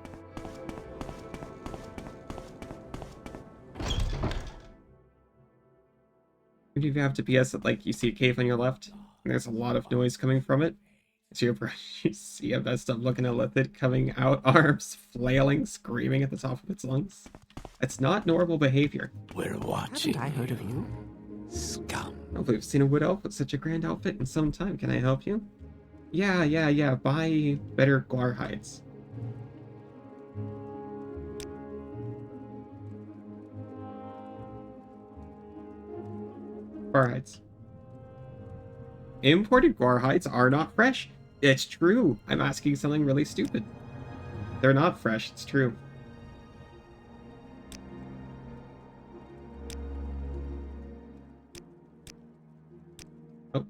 If you have to PS it, like, you see a cave on your left, and there's a lot of noise coming from it. So you see a messed up looking Illithid coming out, arms flailing, screaming at the top of its lungs. It's not normal behavior. We're watching. Haven't I heard of you? Scum. I don't believe I've seen a wood elf with such a grand outfit in some time. Can I help you? Yeah. Buy better guar hides. Guar hides. Imported guar hides are not fresh. It's true. I'm asking something really stupid. They're not fresh. It's true. Oh.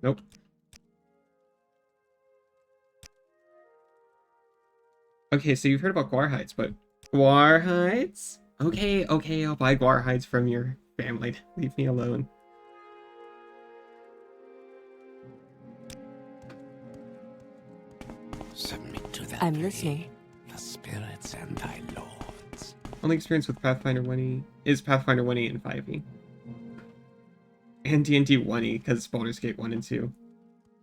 Nope. Okay, so you've heard about guar hides, but guar hides? Okay, I'll buy guar hides from your family. Leave me alone. Submit to that. I'm listening. The spirits and thy lords. Only experience with Pathfinder 1e is Pathfinder 1e and 5e. And D&D 1e, because Baldur's Gate 1 and 2.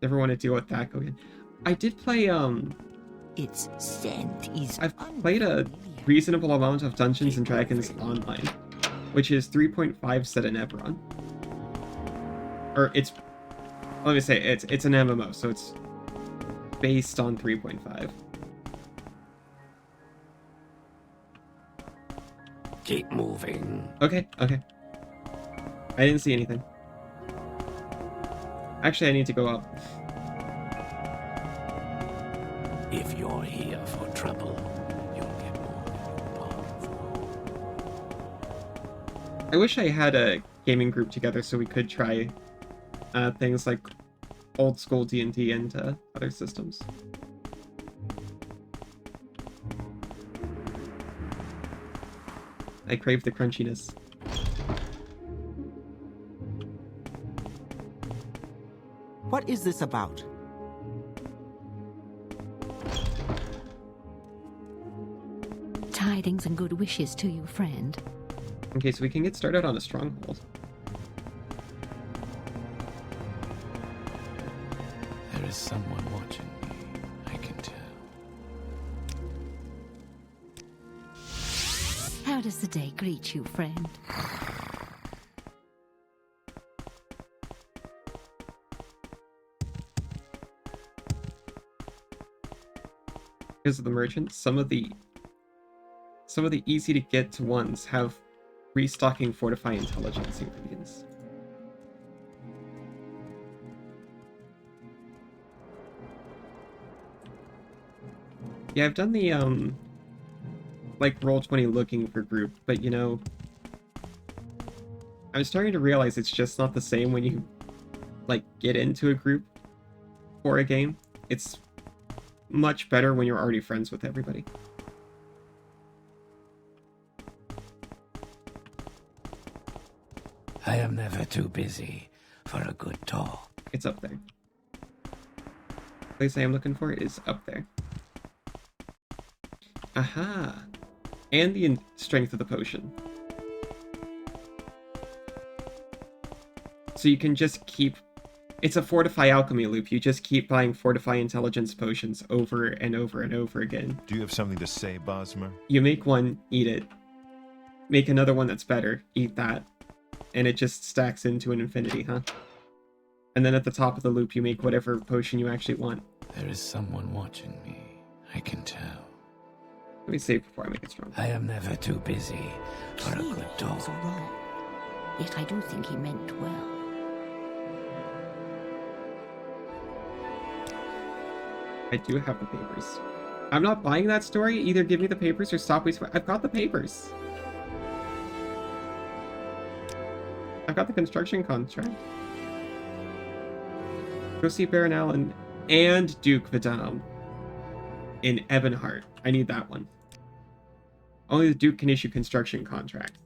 Never want to deal with that. Go ahead. I did play, Its scent is I've played a reasonable amount of Dungeons and Dragons online, which is 3.5 set in Eberron. Or it's, let me say, it's an MMO, so it's based on 3.5. Keep moving. Okay. I didn't see anything. Actually, I need to go up. If you're here for trouble, you'll get more than you bargained for. I wish I had a gaming group together so we could try things like old school D&D and other systems. I crave the crunchiness. What is this about? Tidings and good wishes to you, friend. Okay, so we can get started on a stronghold. There is someone watching me, I can tell. How does the day greet you, friend? Because of the merchant, some of the easy to get to ones have restocking fortify intelligence ingredients. Yeah, I've done the like Roll20 looking for group, but you know, I'm starting to realize it's just not the same when you like get into a group for a game. It's much better when you're already friends with everybody. I am never too busy for a good talk. It's up there. The place I am looking for is up there. Aha! And the strength of the potion. So you can just keep... It's a Fortify Alchemy loop. You just keep buying Fortify Intelligence potions over and over and over again. Do you have something to say, Bosmer? You make one, eat it. Make another one that's better, eat that. And it just stacks into an infinity, huh? And then at the top of the loop, you make whatever potion you actually want. There is someone watching me, I can tell. Let me save before I make it strong. I am never too busy for a good He was talk. wrong. Yet I do think he meant well. I do have the papers. I'm not buying that story. Either give me the papers or stop wasting. I've got the papers. I've got the construction contract. Go see Baron Allen and Duke Vidam in Ebonheart. I need that one. Only the Duke can issue construction contract.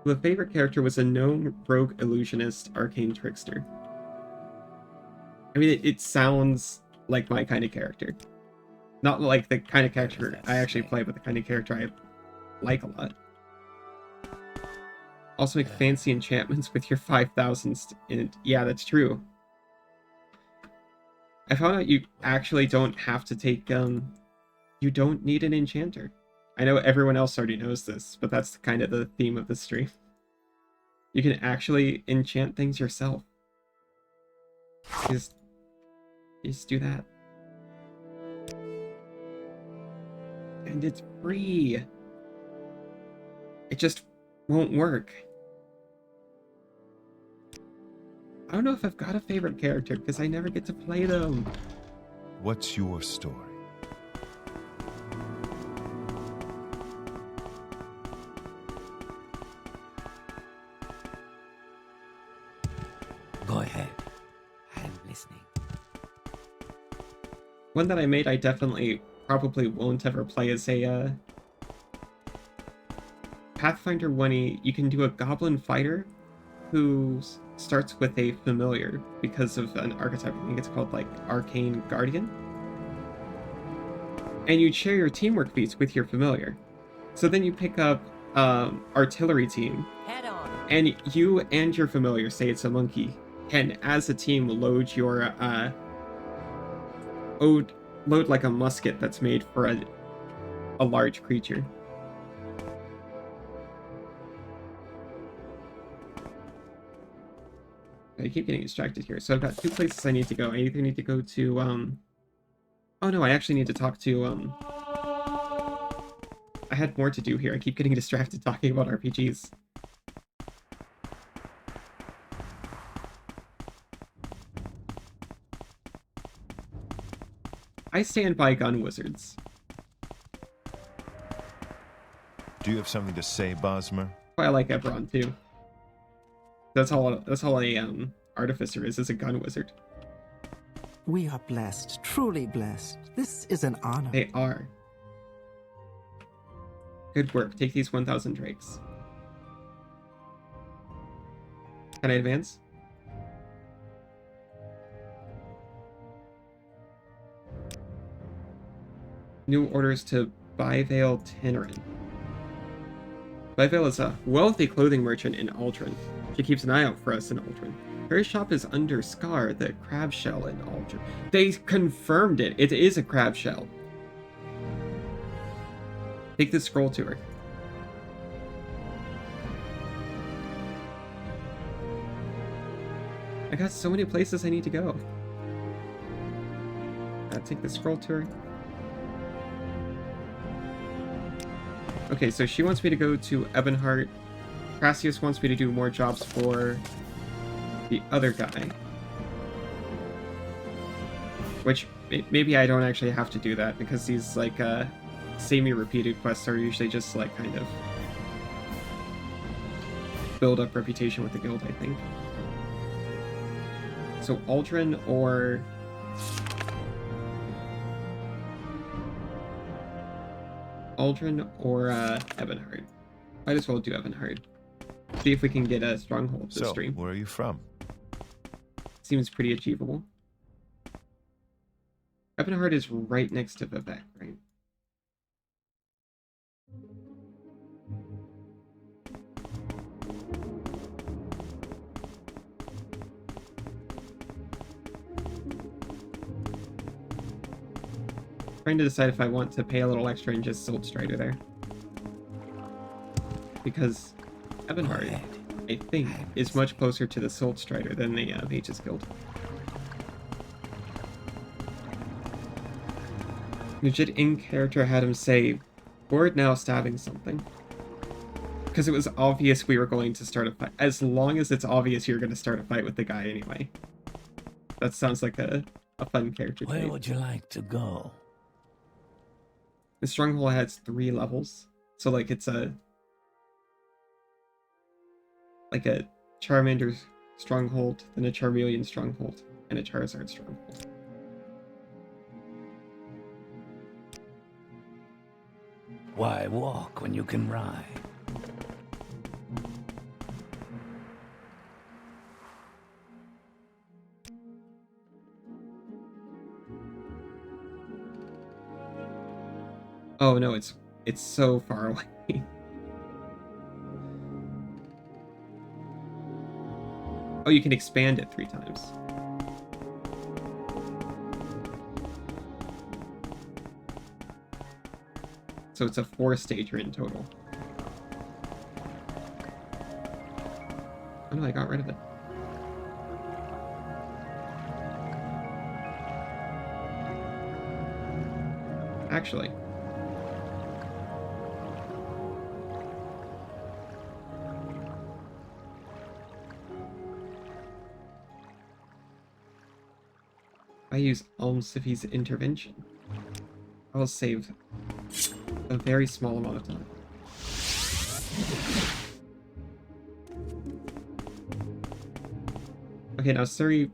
The favorite character was a known rogue illusionist, arcane trickster. I mean, it sounds like my kind of character. Not like the kind of character I actually play, but the kind of character I like a lot. Also make fancy enchantments with your 5,000 yeah, that's true. I found out you actually don't have to take, you don't need an enchanter. I know everyone else already knows this, but that's kind of the theme of the stream. You can actually enchant things yourself. Just do that. And it's free. It just won't work. I don't know if I've got a favorite character because I never get to play them. What's your story? Go ahead. I'm listening. One that I made I definitely probably won't ever play as a Pathfinder 1E. You can do a goblin fighter who starts with a familiar because of an archetype. I think it's called like Arcane Guardian. And you share your teamwork feats with your familiar. So then you pick up artillery team. Head on. And you and your familiar, say it's a monkey, can as a team load your load like a musket that's made for a large creature. I keep getting distracted here. So I've got 2 places I need to go. I either need to go to, oh no, I actually need to talk to, I had more to do here. I keep getting distracted talking about RPGs. I stand by gun wizards. Do you have something to say, Bosmer? I like Ebron too. That's all a artificer is a gun wizard. We are blessed, truly blessed. This is an honor. They are. Good work. Take these 1,000 drakes. Can I advance? New orders to Byvale Tannerin. Byvale is a wealthy clothing merchant in Aldrin. She keeps an eye out for us in Aldrin. Her shop is under Scar, the crab shell in Aldrin. They confirmed it. It is a crab shell. Take the scroll to her. I got so many places I need to go. Take the scroll to her. Okay, so she wants me to go to Ebonheart. Crassius wants me to do more jobs for the other guy. Which, maybe I don't actually have to do that, because these, like, semi-repeated quests are usually just, like, kind of build up reputation with the guild, I think. So, Aldrin or... Ebonheart. Might as well do Ebonheart. See if we can get a stronghold this stream. Where are you from? Seems pretty achievable. Ebonheart is right next to Vivek, right? Trying to decide if I want to pay a little extra and just Silt Strider there. Because Ebonheart, I think, is much closer to the Silt Strider than the Mages Guild. Legit in-character had him say, "Bored now stabbing something." Because it was obvious we were going to start a fight. As long as it's obvious you're going to start a fight with the guy anyway. That sounds like a fun character trait. Where would you like to go? The Stronghold has 3 levels. So, like, it's a Charmander Stronghold, then a Charmeleon Stronghold, and a Charizard Stronghold. Why walk when you can ride? Oh no, it's so far away. Oh, you can expand it 3 times. So it's a 4-stager in total. Oh no, I got rid of it. Actually. I use Almsiffi's intervention. I will save a very small amount of time. Okay, now Suri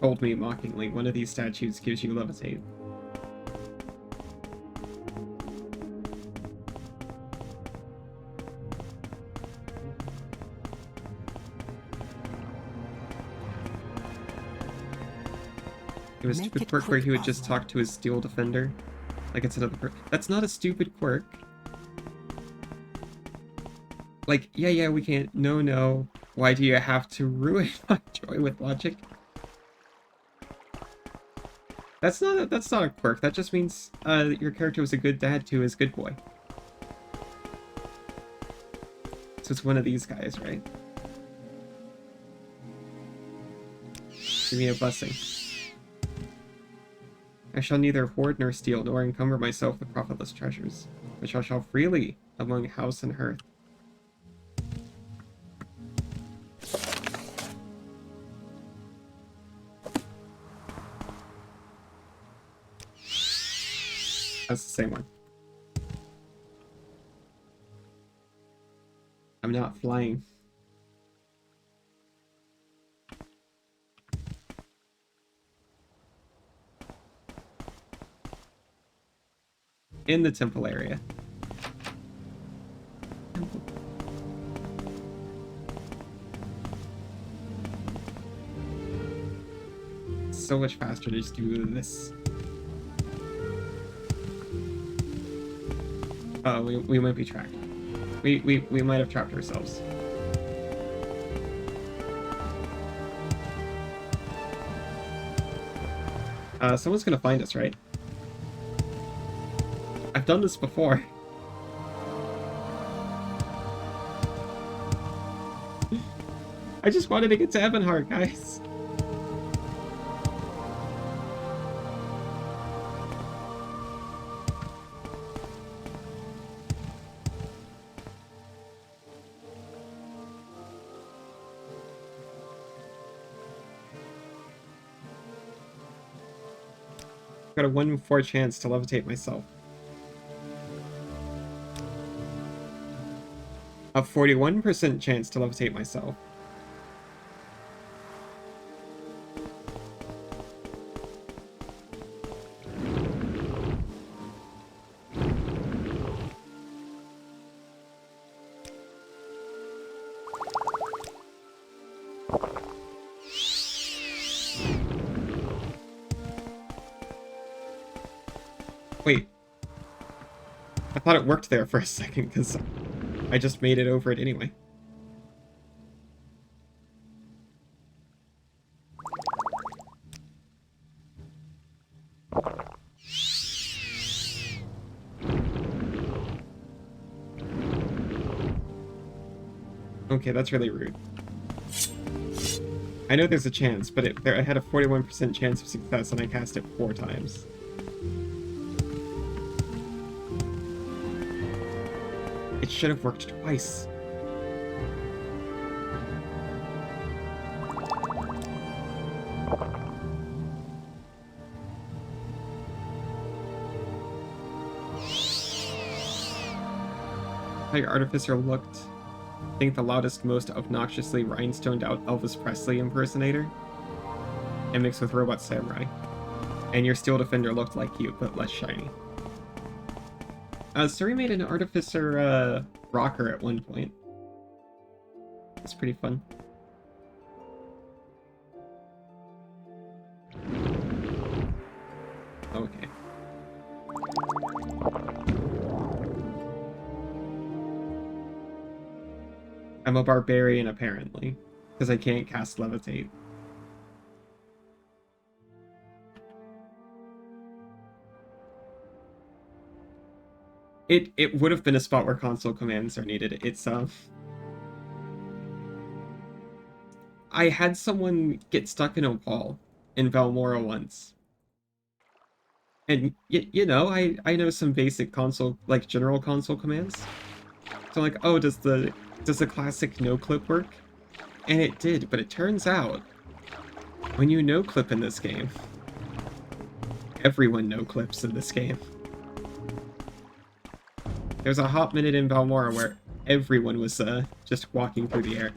told me mockingly, one of these statues gives you levitate. It was a stupid quirk where he would just talk to his steel defender. Like it's another quirk. That's not a stupid quirk. Like, yeah, we can't. No. Why do you have to ruin my joy with logic? That's not a quirk. That just means your character was a good dad to his good boy. So it's one of these guys, right? Give me a blessing. I shall neither hoard nor steal, nor encumber myself with profitless treasures, which I shall freely among house and hearth. That's the same one. I'm not flying. In the temple area. So much faster to just do this. Oh, we might be tracked. We might have trapped ourselves. Someone's gonna find us, right? I've done this before. I just wanted to get to Ebonheart, guys. Got a 1 in 4 chance to levitate myself. A 41% chance to levitate myself. Wait. I thought it worked there for a second, because I just made it over it anyway. Okay, that's really rude. I know there's a chance, but I had a 41% chance of success and I cast it 4 times. It should have worked twice. How your artificer looked. I think the loudest, most obnoxiously rhinestoned out Elvis Presley impersonator. And mixed with Robot Samurai. And your Steel Defender looked like you, but less shiny. Suri made an artificer rocker at one point. It's pretty fun. Okay. I'm a barbarian, apparently, because I can't cast Levitate. It would have been a spot where console commands are needed. It's I had someone get stuck in a wall in Valmora once. And you know, I know some basic console, like general console commands. So like, oh, does the classic no clip work? And it did, but it turns out when you no clip in this game, everyone no clips in this game. There's a hot minute in Valmora where everyone was just walking through the air.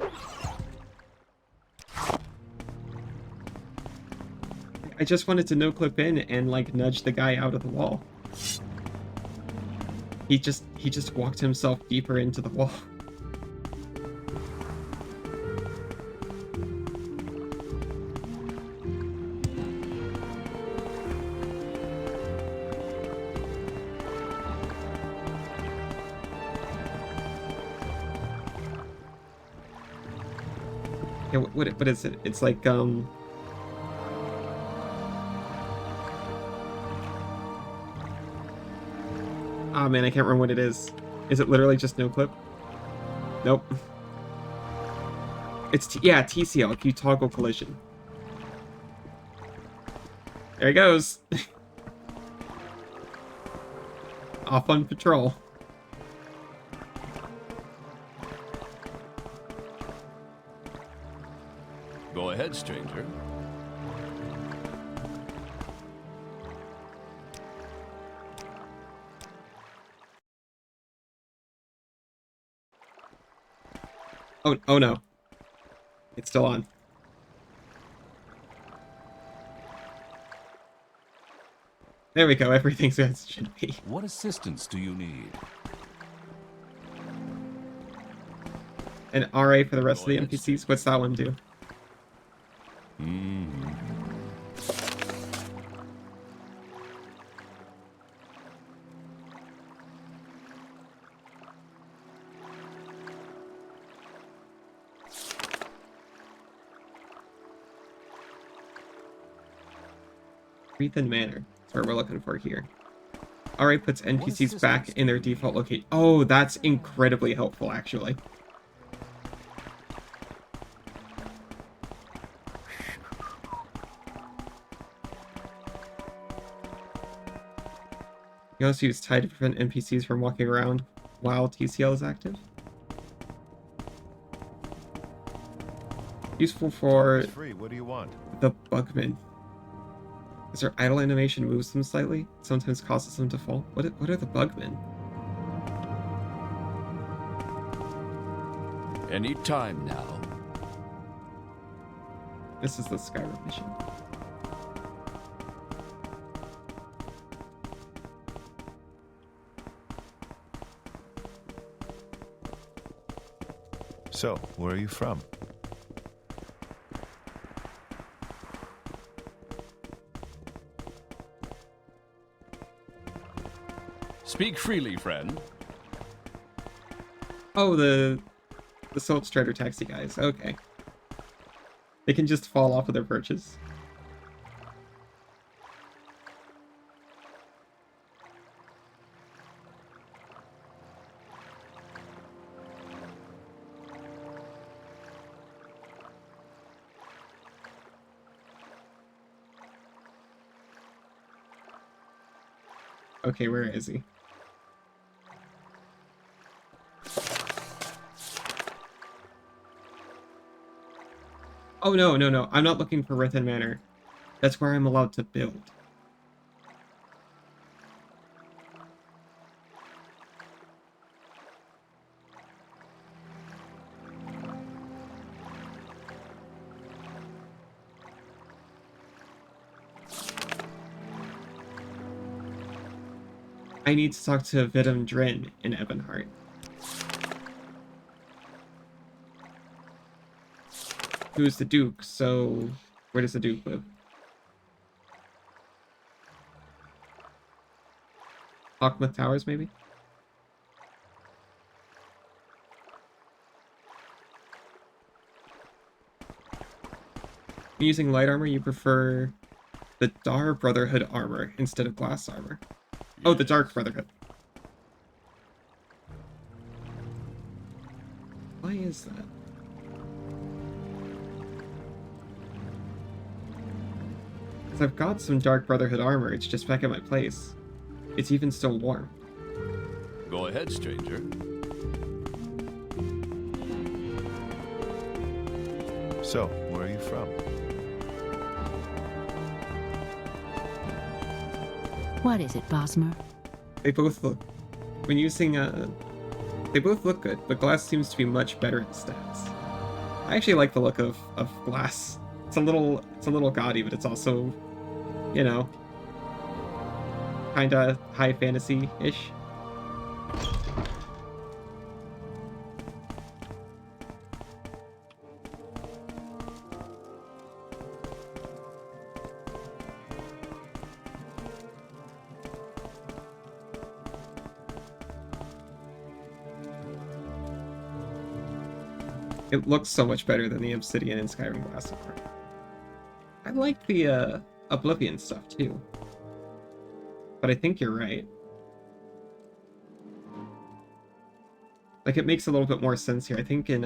I just wanted to no-clip in and like nudge the guy out of the wall. He just walked himself deeper into the wall. Yeah, what is it? It's like Oh man, I can't remember what it is. Is it literally just no clip? Nope. It's yeah, TCL, if you toggle collision. There he goes. Off on patrol. Go ahead, stranger. Oh no. It's still on. There we go, everything's as it should be. What assistance do you need? An RA for the rest of the NPCs? What's that one do? Rethan Manor. That's what we're looking for here. RA puts NPCs back in their default location. Oh, that's incredibly helpful, actually. You also use tide to prevent NPCs from walking around while TCL is active. Useful for It's free. What do you want? the bugmen. As their idle animation moves them slightly, it sometimes causes them to fall. What are the bugmen? Any time now. This is the Skyrim mission. So, where are you from? Speak freely, friend. Oh, the Salt Strider taxi guys. Okay. They can just fall off of their perches. Okay, where is he? Oh, no. I'm not looking for Rithen Manor. That's where I'm allowed to build. I need to talk to Vidum Drin in Ebonheart. Who's the Duke? So, where does the Duke live? Hawkmouth Towers, maybe? Using light armor, you prefer the Dar Brotherhood armor instead of glass armor. Oh, the Dark Brotherhood. Why is that? Because I've got some Dark Brotherhood armor, it's just back at my place. It's even still warm. Go ahead, stranger. So, where are you from? What is it, Bosmer? They both look... When using, they both look good, but glass seems to be much better at stats. I actually like the look of glass. It's a little gaudy, but it's also, you know, kinda high fantasy-ish. It looks so much better than the Obsidian and Skyrim glass armor. I like the Oblivion stuff too. But I think you're right. Like, it makes a little bit more sense here. I think in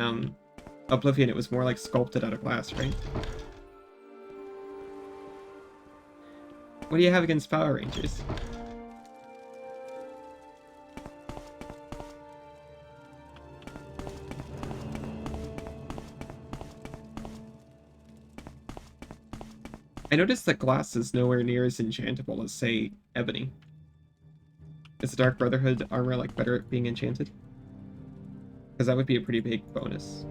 Oblivion it was more like sculpted out of glass, right? What do you have against Power Rangers? I noticed that glass is nowhere near as enchantable as, say, ebony. Is the Dark Brotherhood armor, like, better at being enchanted? Because that would be a pretty big bonus.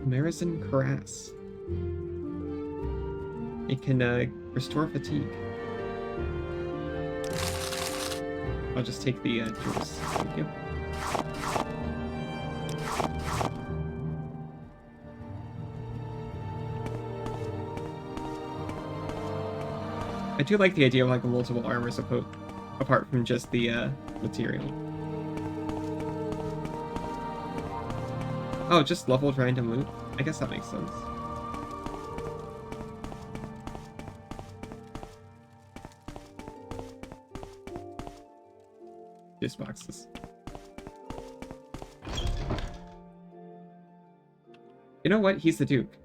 Marizan Cuirass. It can restore fatigue. I'll just take the jewels. Thank you. I do like the idea of like multiple armors apart from just the material. Oh, just leveled random loot? I guess that makes sense. Just boxes. You know what? He's the Duke.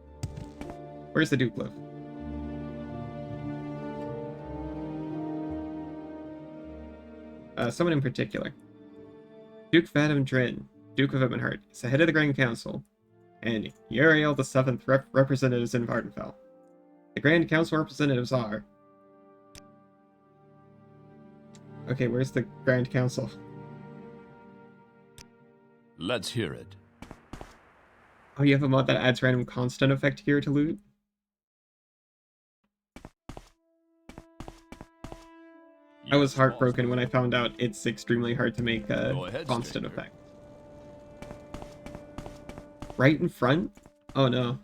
Where's the Duke live? Someone in particular. Duke Vadim Drin, Duke of Emmenhart, is the head of the Grand Council, and Uriel the Seventh representatives in Vardenfell. The Grand Council representatives are... Okay, where's the Grand Council? Let's hear it. Oh, you have a mod that adds random constant effect here to loot? I was heartbroken when I found out it's extremely hard to make a constant effect. Right in front? Oh no.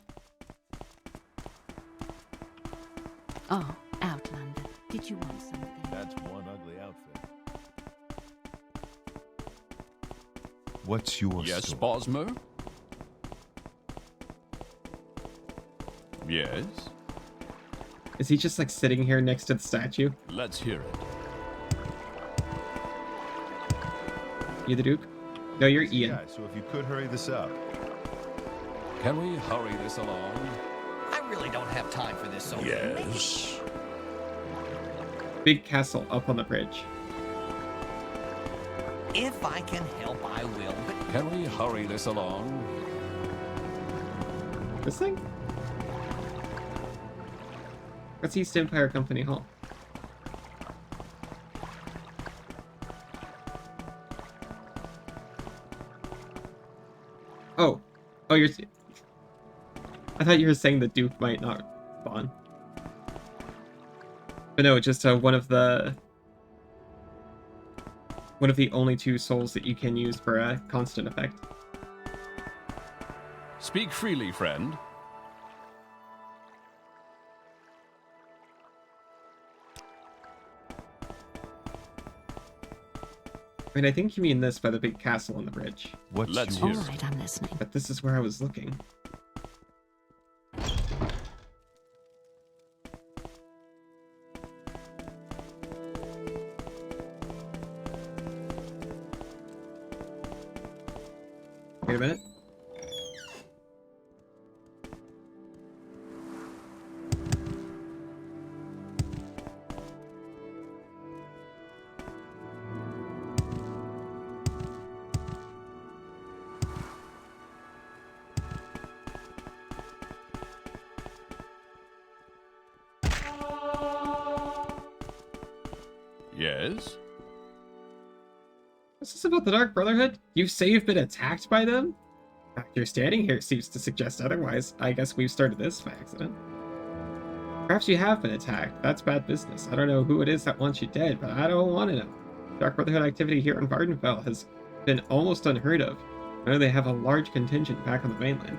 Oh, Outlander, did you want something? That's one ugly outfit. What's your Yes, story? Bosmer? Yes? Is he just like sitting here next to the statue? Let's hear it. You the Duke? No, you're Ian. Yeah, so if you could hurry this up. Can we hurry this along? I really don't have time for this, so Yes. Big castle up on the bridge. if I can help, I will, but... Can we hurry this along? This thing? That's East Empire Company Hall. Oh. Oh, you're... I thought you were saying the Duke might not spawn. But no, just one of the only two souls that you can use for a constant effect. Speak freely, friend. I mean, I think you mean this by the big castle on the bridge. Let's hear. All right, I'm listening. But this is where I was looking. Wait a minute. Yes? Is this about the Dark Brotherhood? You say you've been attacked by them? The fact you're standing here seems to suggest otherwise. I guess we've started this by accident. Perhaps you have been attacked. That's bad business. I don't know who it is that wants you dead, but I don't want to know. Dark Brotherhood activity here in Vardenfell has been almost unheard of. I know they have a large contingent back on the mainland.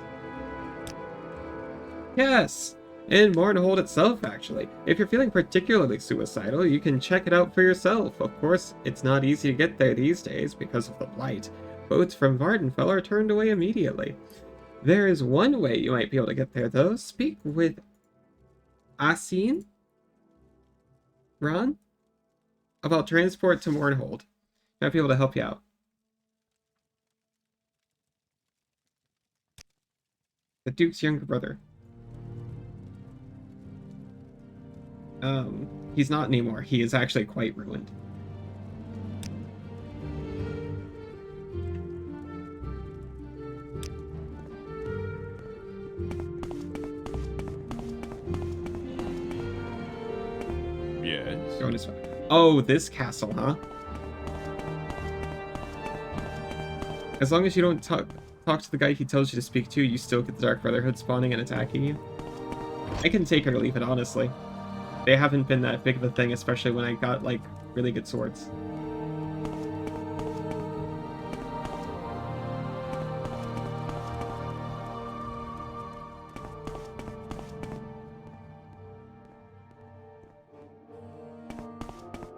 Yes! In Mournhold itself, actually. If you're feeling particularly suicidal, you can check it out for yourself. Of course, it's not easy to get there these days because of the blight. Boats from Vardenfell are turned away immediately. There is one way you might be able to get there, though. Speak with Asin? Ron? About transport to Mournhold. Might be able to help you out. The Duke's younger brother. He's not anymore. He is actually quite ruined. Yes. Going this way. Oh, this castle, huh? As long as you don't talk to the guy he tells you to speak to, you still get the Dark Brotherhood spawning and attacking you. I can take it or leave it, honestly. They haven't been that big of a thing, especially when I got, like, really good swords.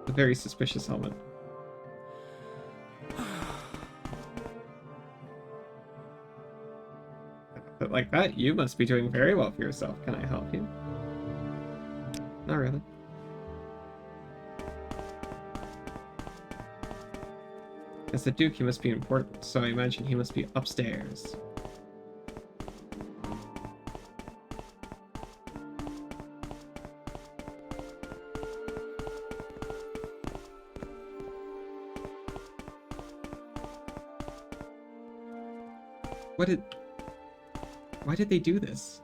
A very suspicious helmet. But like that, you must be doing very well for yourself. Can I help you? Not really. As the Duke, he must be important, so I imagine he must be upstairs. Why did they do this?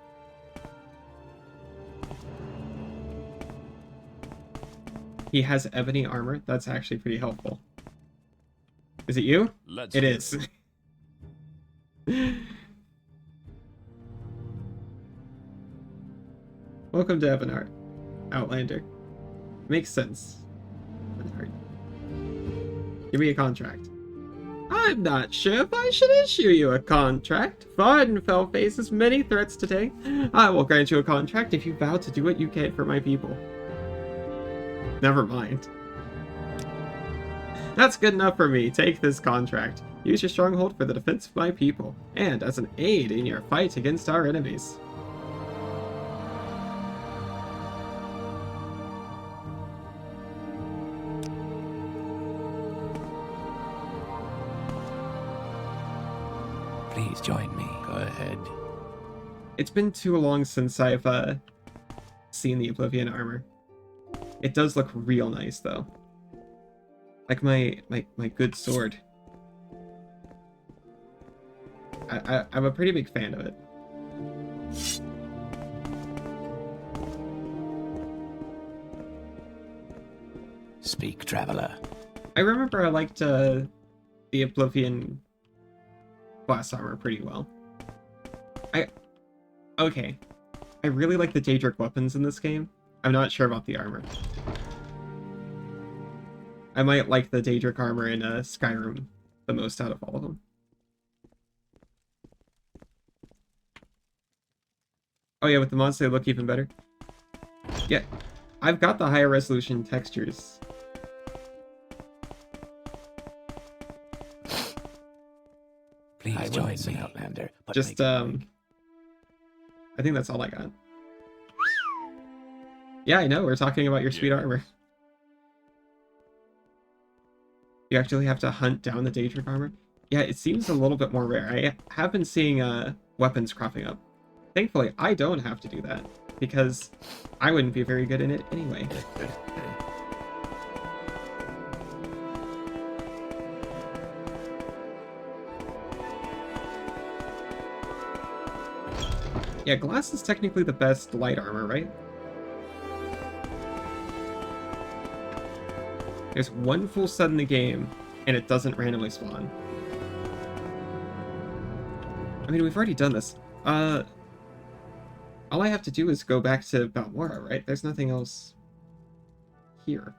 He has ebony armor. That's actually pretty helpful. Is it you? It is. Welcome to Evanart, Outlander. Makes sense. Give me a contract. I'm not sure if I should issue you a contract. Vardenfell faces many threats today. I will grant you a contract if you vow to do what you can for my people. Never mind. That's good enough for me. Take this contract. Use your stronghold for the defense of my people, and as an aid in your fight against our enemies. Please join me. Go ahead. It's been too long since I've seen the Oblivion armor. It does look real nice though. Like my good sword. I'm a pretty big fan of it. Speak, traveler. I remember I liked the Oblivion class armor pretty well. Okay. I really like the Daedric weapons in this game. I'm not sure about the armor. I might like the Daedric armor in Skyrim the most out of all of them. Oh yeah, with the mods they look even better. Yeah, I've got the higher resolution textures. Please join me, Outlander. Just I think that's all I got. Yeah, I know, we're talking about your sweet armor. You actually have to hunt down the Daedric armor? Yeah, it seems a little bit more rare. I have been seeing weapons cropping up. Thankfully, I don't have to do that, because I wouldn't be very good in it anyway. Yeah, glass is technically the best light armor, right? There's one full set in the game, and it doesn't randomly spawn. I mean, we've already done this. All I have to do is go back to Balmora, right? There's nothing else here.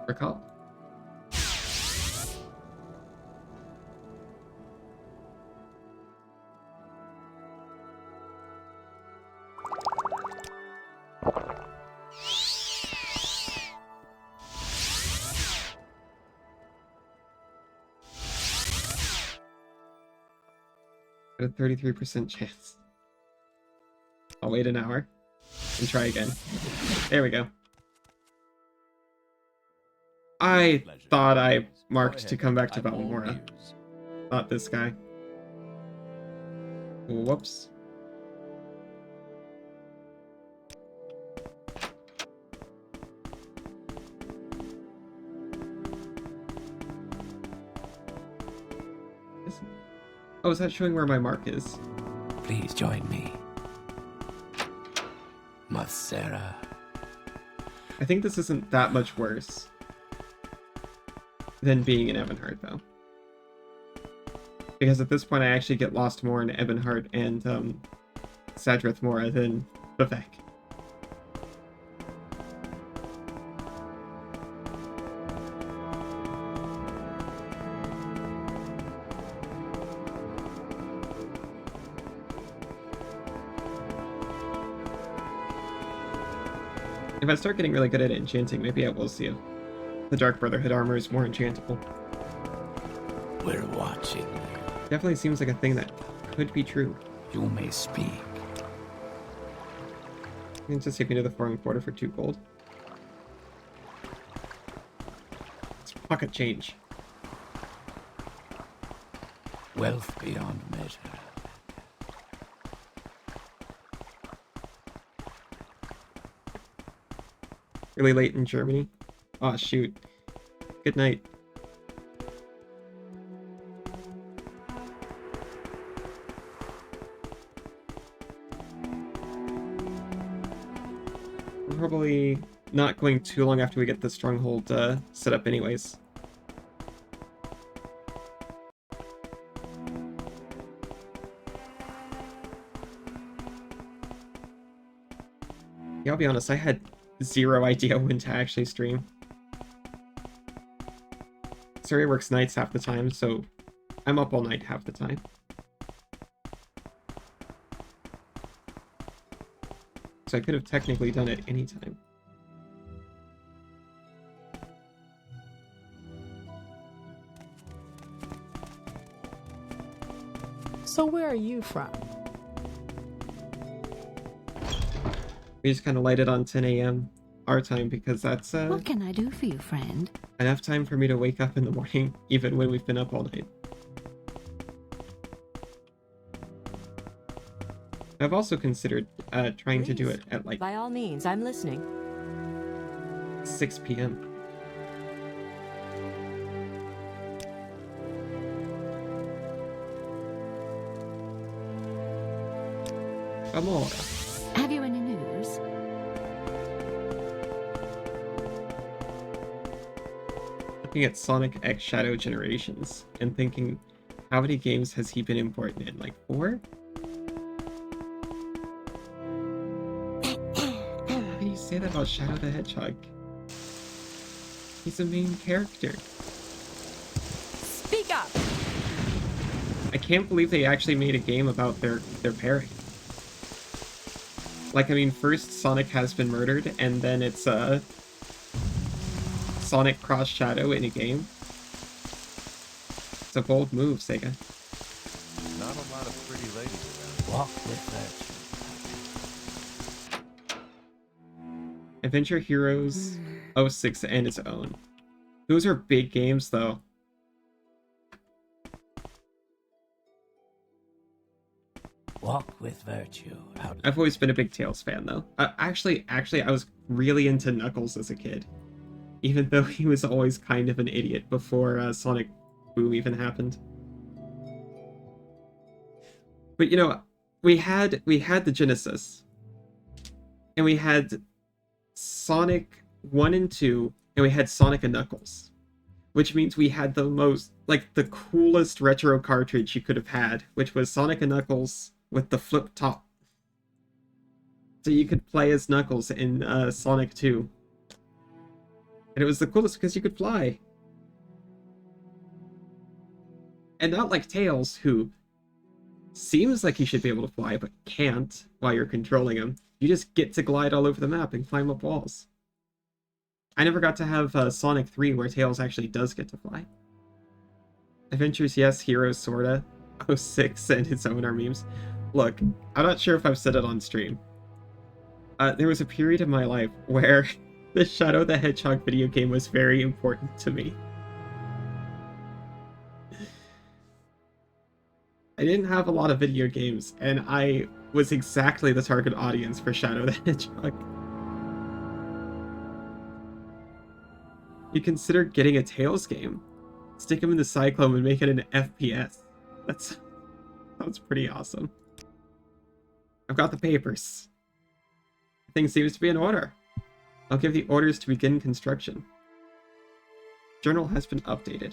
Recall. Got a 33% chance. I'll wait an hour and try again. There we go. I thought I marked to come back to Valmora. Not this guy. Whoops. Oh, is that showing where my mark is? Please join me. Masera. I think this isn't that much worse than being in Ebonheart, though. Because at this point I actually get lost more in Ebonheart and Sadrith Mora than Vivek. If I start getting really good at enchanting, maybe I will see if the Dark Brotherhood armor is more enchantable. We're watching. Definitely seems like a thing that could be true. You may speak. You can just take me to the foreign quarter for 2 gold. It's pocket change. Wealth beyond measure. Really late in Germany. Oh shoot. Good night. We're probably not going too long after we get the stronghold set up anyways. Yeah, I'll be honest, I had zero idea when to actually stream. Surrey works nights half the time, so I'm up all night half the time. So I could have technically done it anytime. So where are you from? We just kind of light it on 10 a.m. our time because that's What can I do for you, friend? enough time for me to wake up in the morning, even when we've been up all night. I've also considered trying to do it at like By all means, I'm listening. 6 p.m. Come on. Have you any news? Looking at Sonic X Shadow Generations and thinking, how many games has he been important in? Like 4? How do you say that about Shadow the Hedgehog? He's a main character. Speak up! I can't believe they actually made a game about their pairing. Like, I mean, first Sonic has been murdered, and then it's Sonic cross Shadow in a game. It's a bold move, Sega. Not a lot of pretty ladies around. Walk with that. Adventure Heroes 06 and its own. Those are big games, though. Walk with virtue. I've always been a big Tails fan, though. Actually, I was really into Knuckles as a kid. Even though he was always kind of an idiot before Sonic Boom even happened. But, you know, we had the Genesis. And we had Sonic 1 and 2, and we had Sonic and Knuckles. Which means we had the most, like, the coolest retro cartridge you could have had, which was Sonic and Knuckles with the flip top. So you could play as Knuckles in Sonic 2. And it was the coolest because you could fly. And not like Tails, who seems like he should be able to fly, but can't while you're controlling him. You just get to glide all over the map and climb up walls. I never got to have Sonic 3 where Tails actually does get to fly. Adventures, yes. Heroes, sorta. 06 and its owner memes. Look, I'm not sure if I've said it on stream. There was a period in my life where the Shadow the Hedgehog video game was very important to me. I didn't have a lot of video games, and I was exactly the target audience for Shadow the Hedgehog. You considered getting a Tales game. Stick him in the Cyclone and make it an FPS. That sounds pretty awesome. I've got the papers. Everything seems to be in order. I'll give the orders to begin construction. Journal has been updated.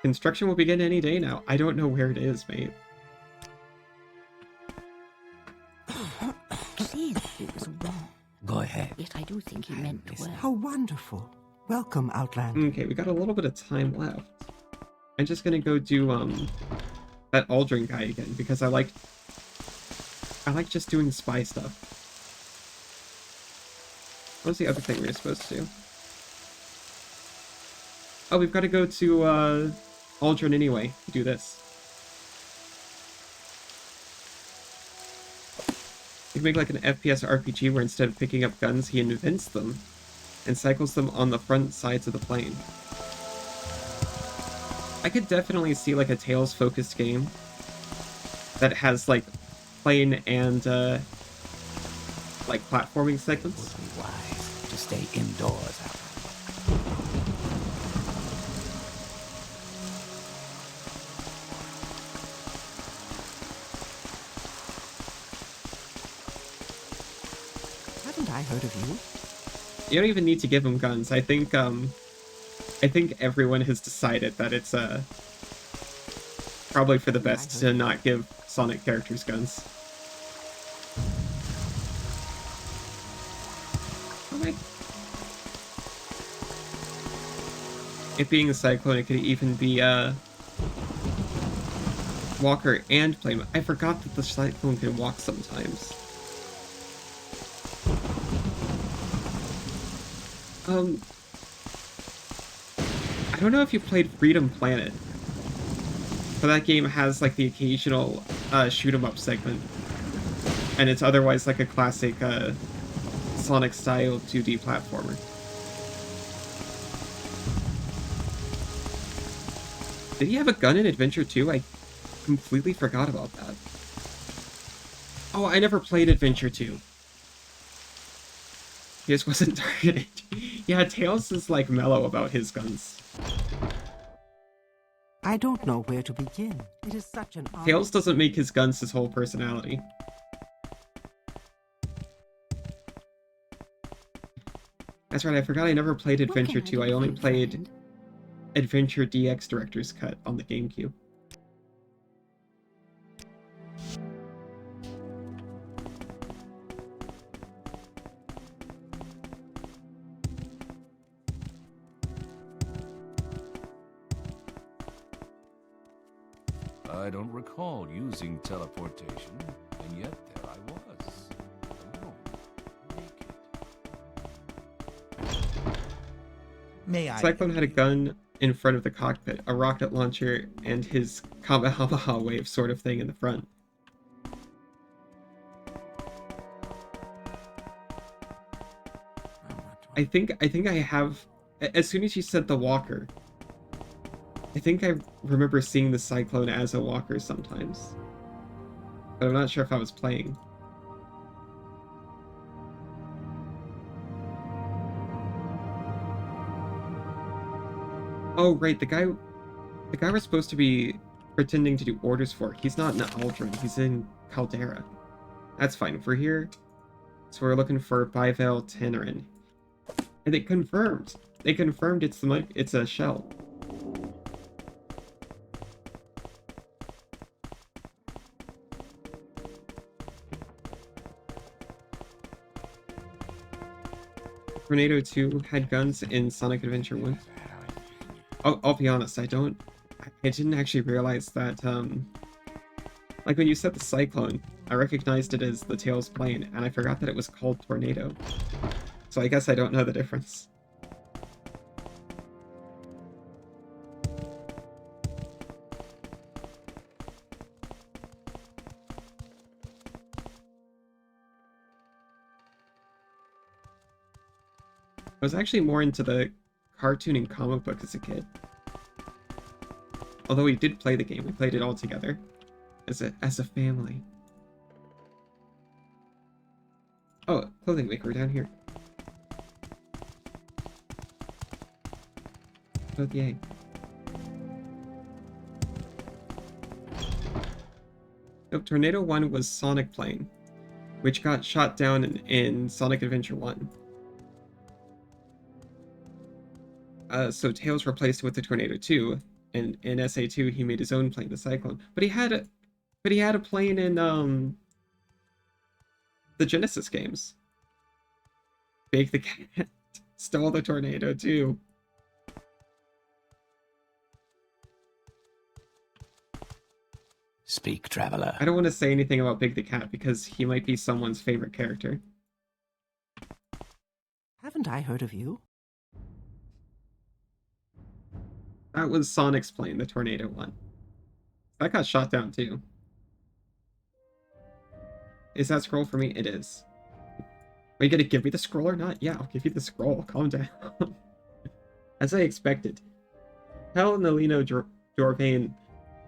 Construction will begin any day now. I don't know where it is, mate. Please, it was wrong. Go ahead. Yet I do think he meant well. How wonderful. Welcome, Outlander. Okay, we got a little bit of time left. I'm just gonna go do that Aldrin guy again because I like just doing spy stuff. What was the other thing we were supposed to do? Oh, we've got to go to Aldrin anyway to do this. You can make like an FPS RPG where instead of picking up guns, he invents them and cycles them on the front sides of the plane. I could definitely see like a Tales-focused game that has like plane and like platforming segments. Would be wise to stay indoors. Haven't I heard of you? You don't even need to give him guns. I think everyone has decided that it's probably for the best to not give Sonic characters guns. Oh my... It being a Cyclone, it could even be Walker and Playman. I forgot that the Cyclone can walk sometimes. I don't know if you played Freedom Planet, but that game has like the occasional shoot 'em up segment, and it's otherwise like a classic Sonic style 2D platformer. Did he have a gun in Adventure 2? I completely forgot about that. Oh, I never played Adventure 2. He just wasn't targeted. Yeah, Tails is like mellow about his guns. I don't know where to begin. It is such an honor. Tails doesn't make his guns his whole personality. That's right, I forgot I never played Adventure 2. I only played Adventure DX Director's Cut on the GameCube. I don't recall using teleportation, and yet there I was, alone, naked. May I? Cyclone had a gun in front of the cockpit, a rocket launcher, and his Kamehameha wave sort of thing in the front. I think I have... As soon as you said the Walker, I think I remember seeing the Cyclone as a walker sometimes. But I'm not sure if I was playing. Oh, right, the guy we're supposed to be pretending to do orders for. He's not in Aldrin, he's in Caldera. That's fine, we're here. So we're looking for Bival Tannerin. And they confirmed! They confirmed it's a shell. Tornado 2 had guns in Sonic Adventure 1. I'll be honest, I didn't actually realize that, like when you said the Cyclone, I recognized it as the Tails plane, and I forgot that it was called Tornado. So I guess I don't know the difference. I was actually more into the cartoon and comic book as a kid. Although we did play the game, we played it all together as a family. Oh, clothing maker down here. Oh yay. Nope, Tornado 1 was Sonic Plane, which got shot down in Sonic Adventure 1. So Tails replaced it with the Tornado 2, and in SA2 he made his own plane, the Cyclone. But he had a plane in the Genesis games. Bake the Cat stole the Tornado too. Speak, traveler. I don't want to say anything about Big the Cat because he might be someone's favorite character. Haven't I heard of you? That was Sonic's plane, the Tornado one. That got shot down too. Is that scroll for me? It is. Are you gonna give me the scroll or not? Yeah, I'll give you the scroll. Calm down. As I expected. Tell Nalino Dorvain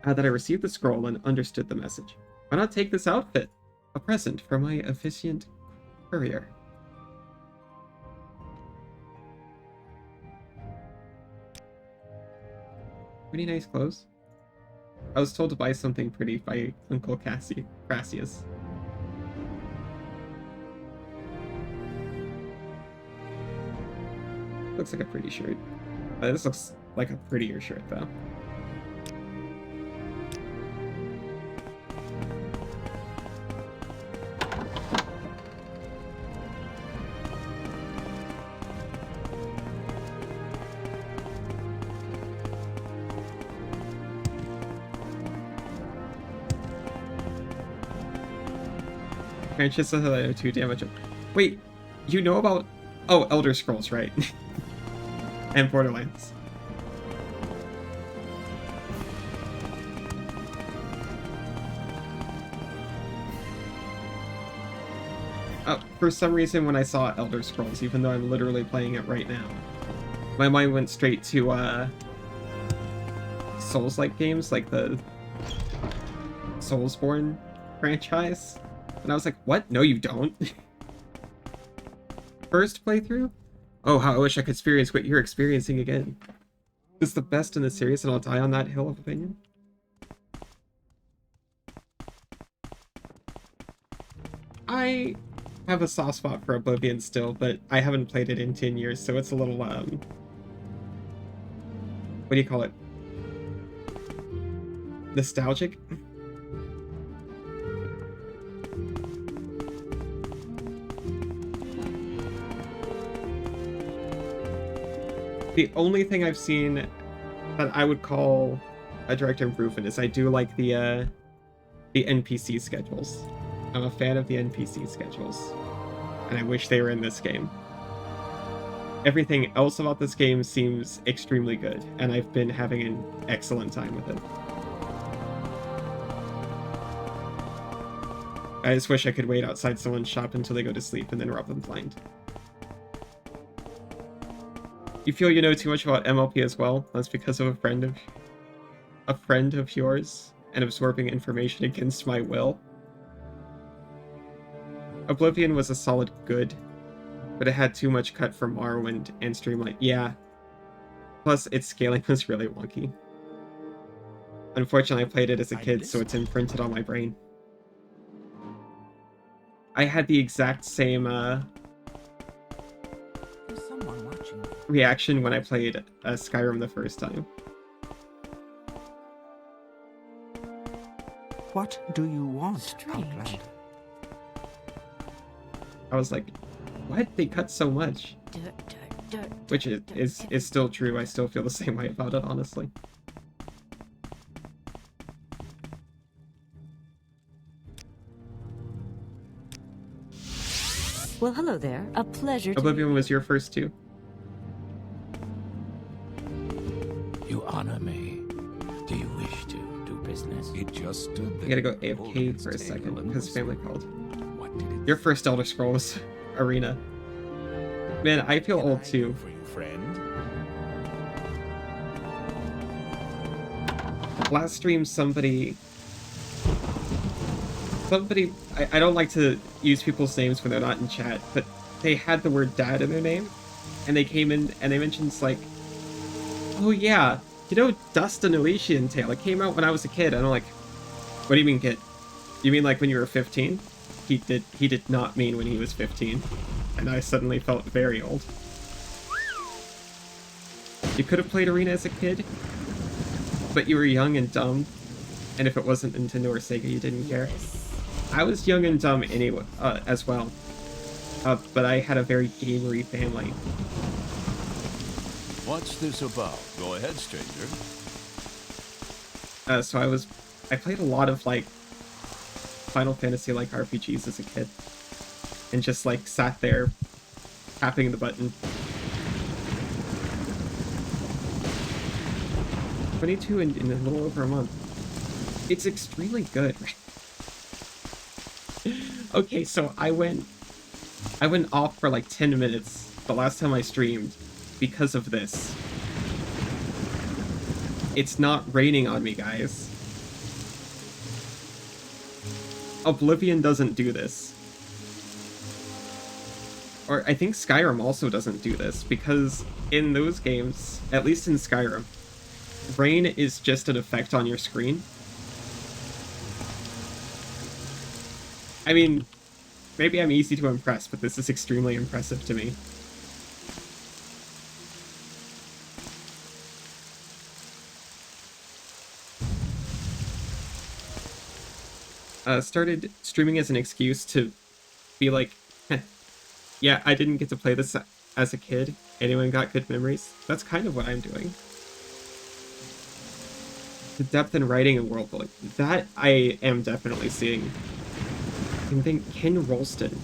that I received the scroll and understood the message. Why not take this outfit? A present for my efficient courier. Pretty nice clothes. I was told to buy something pretty by Uncle Cassius. Looks like a pretty shirt. This looks like a prettier shirt though. Just so 2 damage. Wait, you know about... Oh, Elder Scrolls, right. And Borderlands. For some reason when I saw Elder Scrolls, even though I'm literally playing it right now, my mind went straight to Souls-like games, like the Soulsborne franchise. And I was like, what? No, you don't. First playthrough? Oh, how I wish I could experience what you're experiencing again. This is the best in the series, and I'll die on that hill of opinion. I have a soft spot for Oblivion still, but I haven't played it in 10 years, so it's a little, what do you call it? Nostalgic? The only thing I've seen that I would call a direct improvement is I do like the NPC schedules. I'm a fan of the NPC schedules, and I wish they were in this game. Everything else about this game seems extremely good, and I've been having an excellent time with it. I just wish I could wait outside someone's shop until they go to sleep and then rob them blind. You feel you know too much about MLP as well? That's because of a friend of yours and absorbing information against my will. Oblivion was a solid good, but it had too much cut from Morrowind and Streamlight. Yeah. Plus, its scaling was really wonky. Unfortunately, I played it as a kid, so it's imprinted on my brain. I had the exact same reaction when I played Skyrim the first time. What do you want, Outlander? I was like, what? They cut so much. Which is still true. I still feel the same way about it, honestly. Well, hello there. A pleasure. Oblivion was your first too. You honor me. Do you wish to do business? It just stood there. I gotta go AFK for a second because family called. Your first Elder Scrolls Arena. Man, I feel old too. For you, friend. Last stream, somebody, I don't like to use people's names when they're not in chat, but they had the word dad in their name, and they came in and they mentioned like, oh yeah, you know Dust: An Elysian Tale, it came out when I was a kid, and I'm like, what do you mean kid? You mean like when you were 15? He did not mean when he was 15, and I suddenly felt very old. You could have played Arena as a kid, but you were young and dumb, and if it wasn't Nintendo or Sega, you didn't care. I was young and dumb anyway, as well, but I had a very gamery family. What's this about? Go ahead, stranger. So I played a lot of like Final Fantasy like RPGs as a kid, and just like sat there tapping the button. 22 in a little over a month. It's extremely good. Okay, so I went off for like 10 minutes the last time I streamed because of this. It's not raining on me, guys. Oblivion doesn't do this. Or I think Skyrim also doesn't do this, because in those games, at least in Skyrim, rain is just an effect on your screen. I mean, maybe I'm easy to impress, but this is extremely impressive to me. Started streaming as an excuse to be like, yeah, I didn't get to play this as a kid. Anyone got good memories? That's kind of what I'm doing. The depth in writing and world building. That I am definitely seeing. I think Ken Rolston,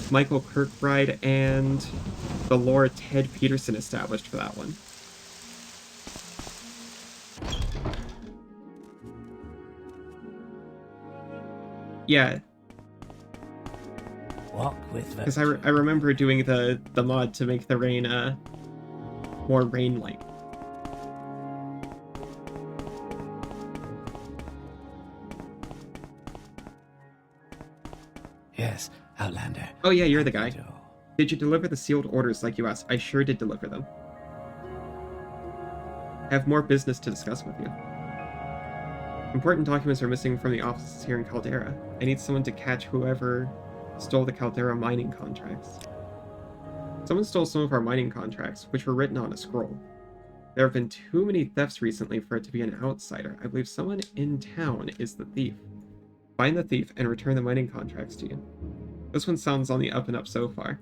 Michael Kirkbride, and the lore Ted Peterson established for that one. Yeah. Walk with because I remember doing the mod to make the rain more rain-like. Yes, Outlander. Oh yeah, you're the guy. Did you deliver the sealed orders like you asked? I sure did deliver them. I have more business to discuss with you. Important documents are missing from the offices here in Caldera. I need someone to catch whoever stole the Caldera mining contracts. Someone stole some of our mining contracts, which were written on a scroll. There have been too many thefts recently for it to be an outsider. I believe someone in town is the thief. Find the thief and return the mining contracts to you. This one sounds on the up and up so far.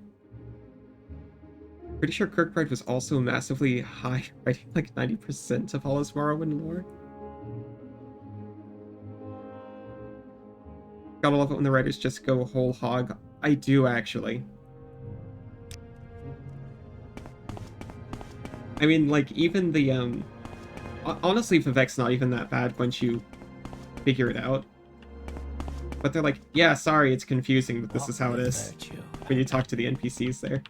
Pretty sure Kirkbride was also massively high, writing like 90% of all his Morrowind lore. Gotta love it when the writers just go whole hog. I do, actually. I mean, like, even the, honestly, Vivek's not even that bad once you figure it out. But they're like, yeah, sorry, it's confusing, but this is how it is. When you talk to the NPCs there.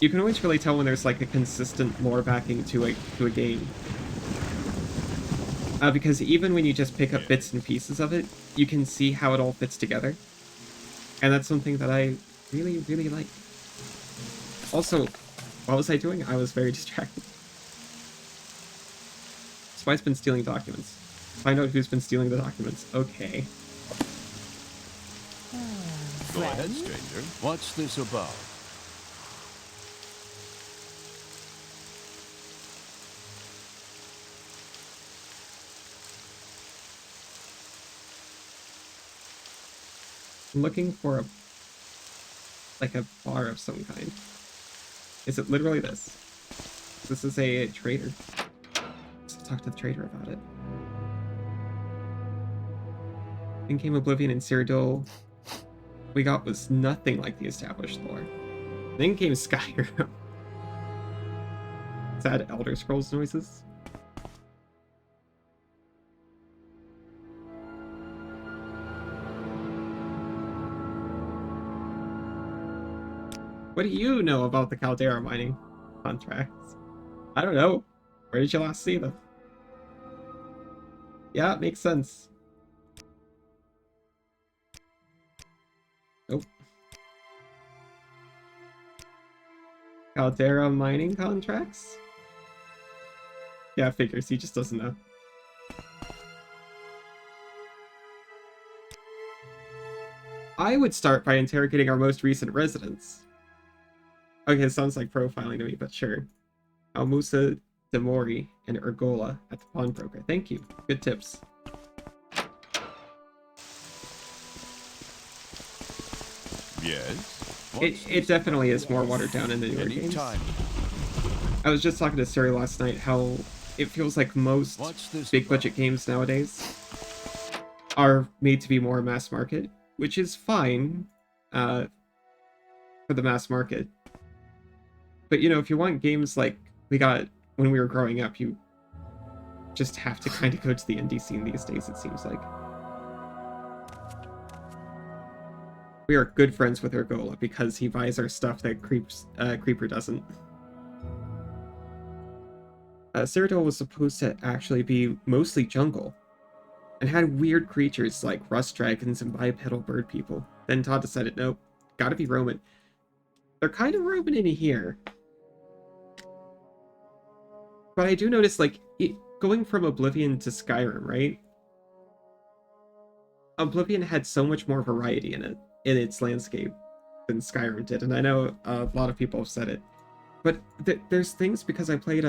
You can always really tell when there's like a consistent lore backing to a game. Because even when you just pick up bits and pieces of it, you can see how it all fits together. And that's something that I really, really like. Also, what was I doing? I was very distracted. Spy's been stealing documents. Find out who's been stealing the documents. Okay. Go ahead, stranger. What's this about? I'm looking for a bar of some kind. Is it literally this? This is a trader. Let's talk to the trader about it. In came Oblivion and Cyrodiil. We got was nothing like the established lore. Then came Skyrim. Sad Elder Scrolls noises. What do you know about the Caldera mining contracts? I don't know. Where did you last see them? Yeah, it makes sense. Nope. Caldera mining contracts? Yeah, figures. He just doesn't know. I would start by interrogating our most recent residents. Okay, it sounds like profiling to me, but sure. Almusa, Demori, and Ergola at the pawnbroker. Thank you. Good tips. Yes? It definitely is more watered down in the newer games. I was just talking to Siri last night how it feels like most big budget games nowadays are made to be more mass market, which is fine for the mass market. But you know, if you want games like we got when we were growing up, you just have to kind of go to the indie scene these days, it seems like. We are good friends with Ergola because he buys our stuff that Creeper doesn't. Cyrodiil was supposed to actually be mostly jungle, and had weird creatures like rust dragons and bipedal bird people. Then Todd decided, nope, gotta be Roman. They're kind of Roman in here. But I do notice, like, going from Oblivion to Skyrim, right? Oblivion had so much more variety in its landscape than Skyrim did, and I know a lot of people have said it. But there's things, because I played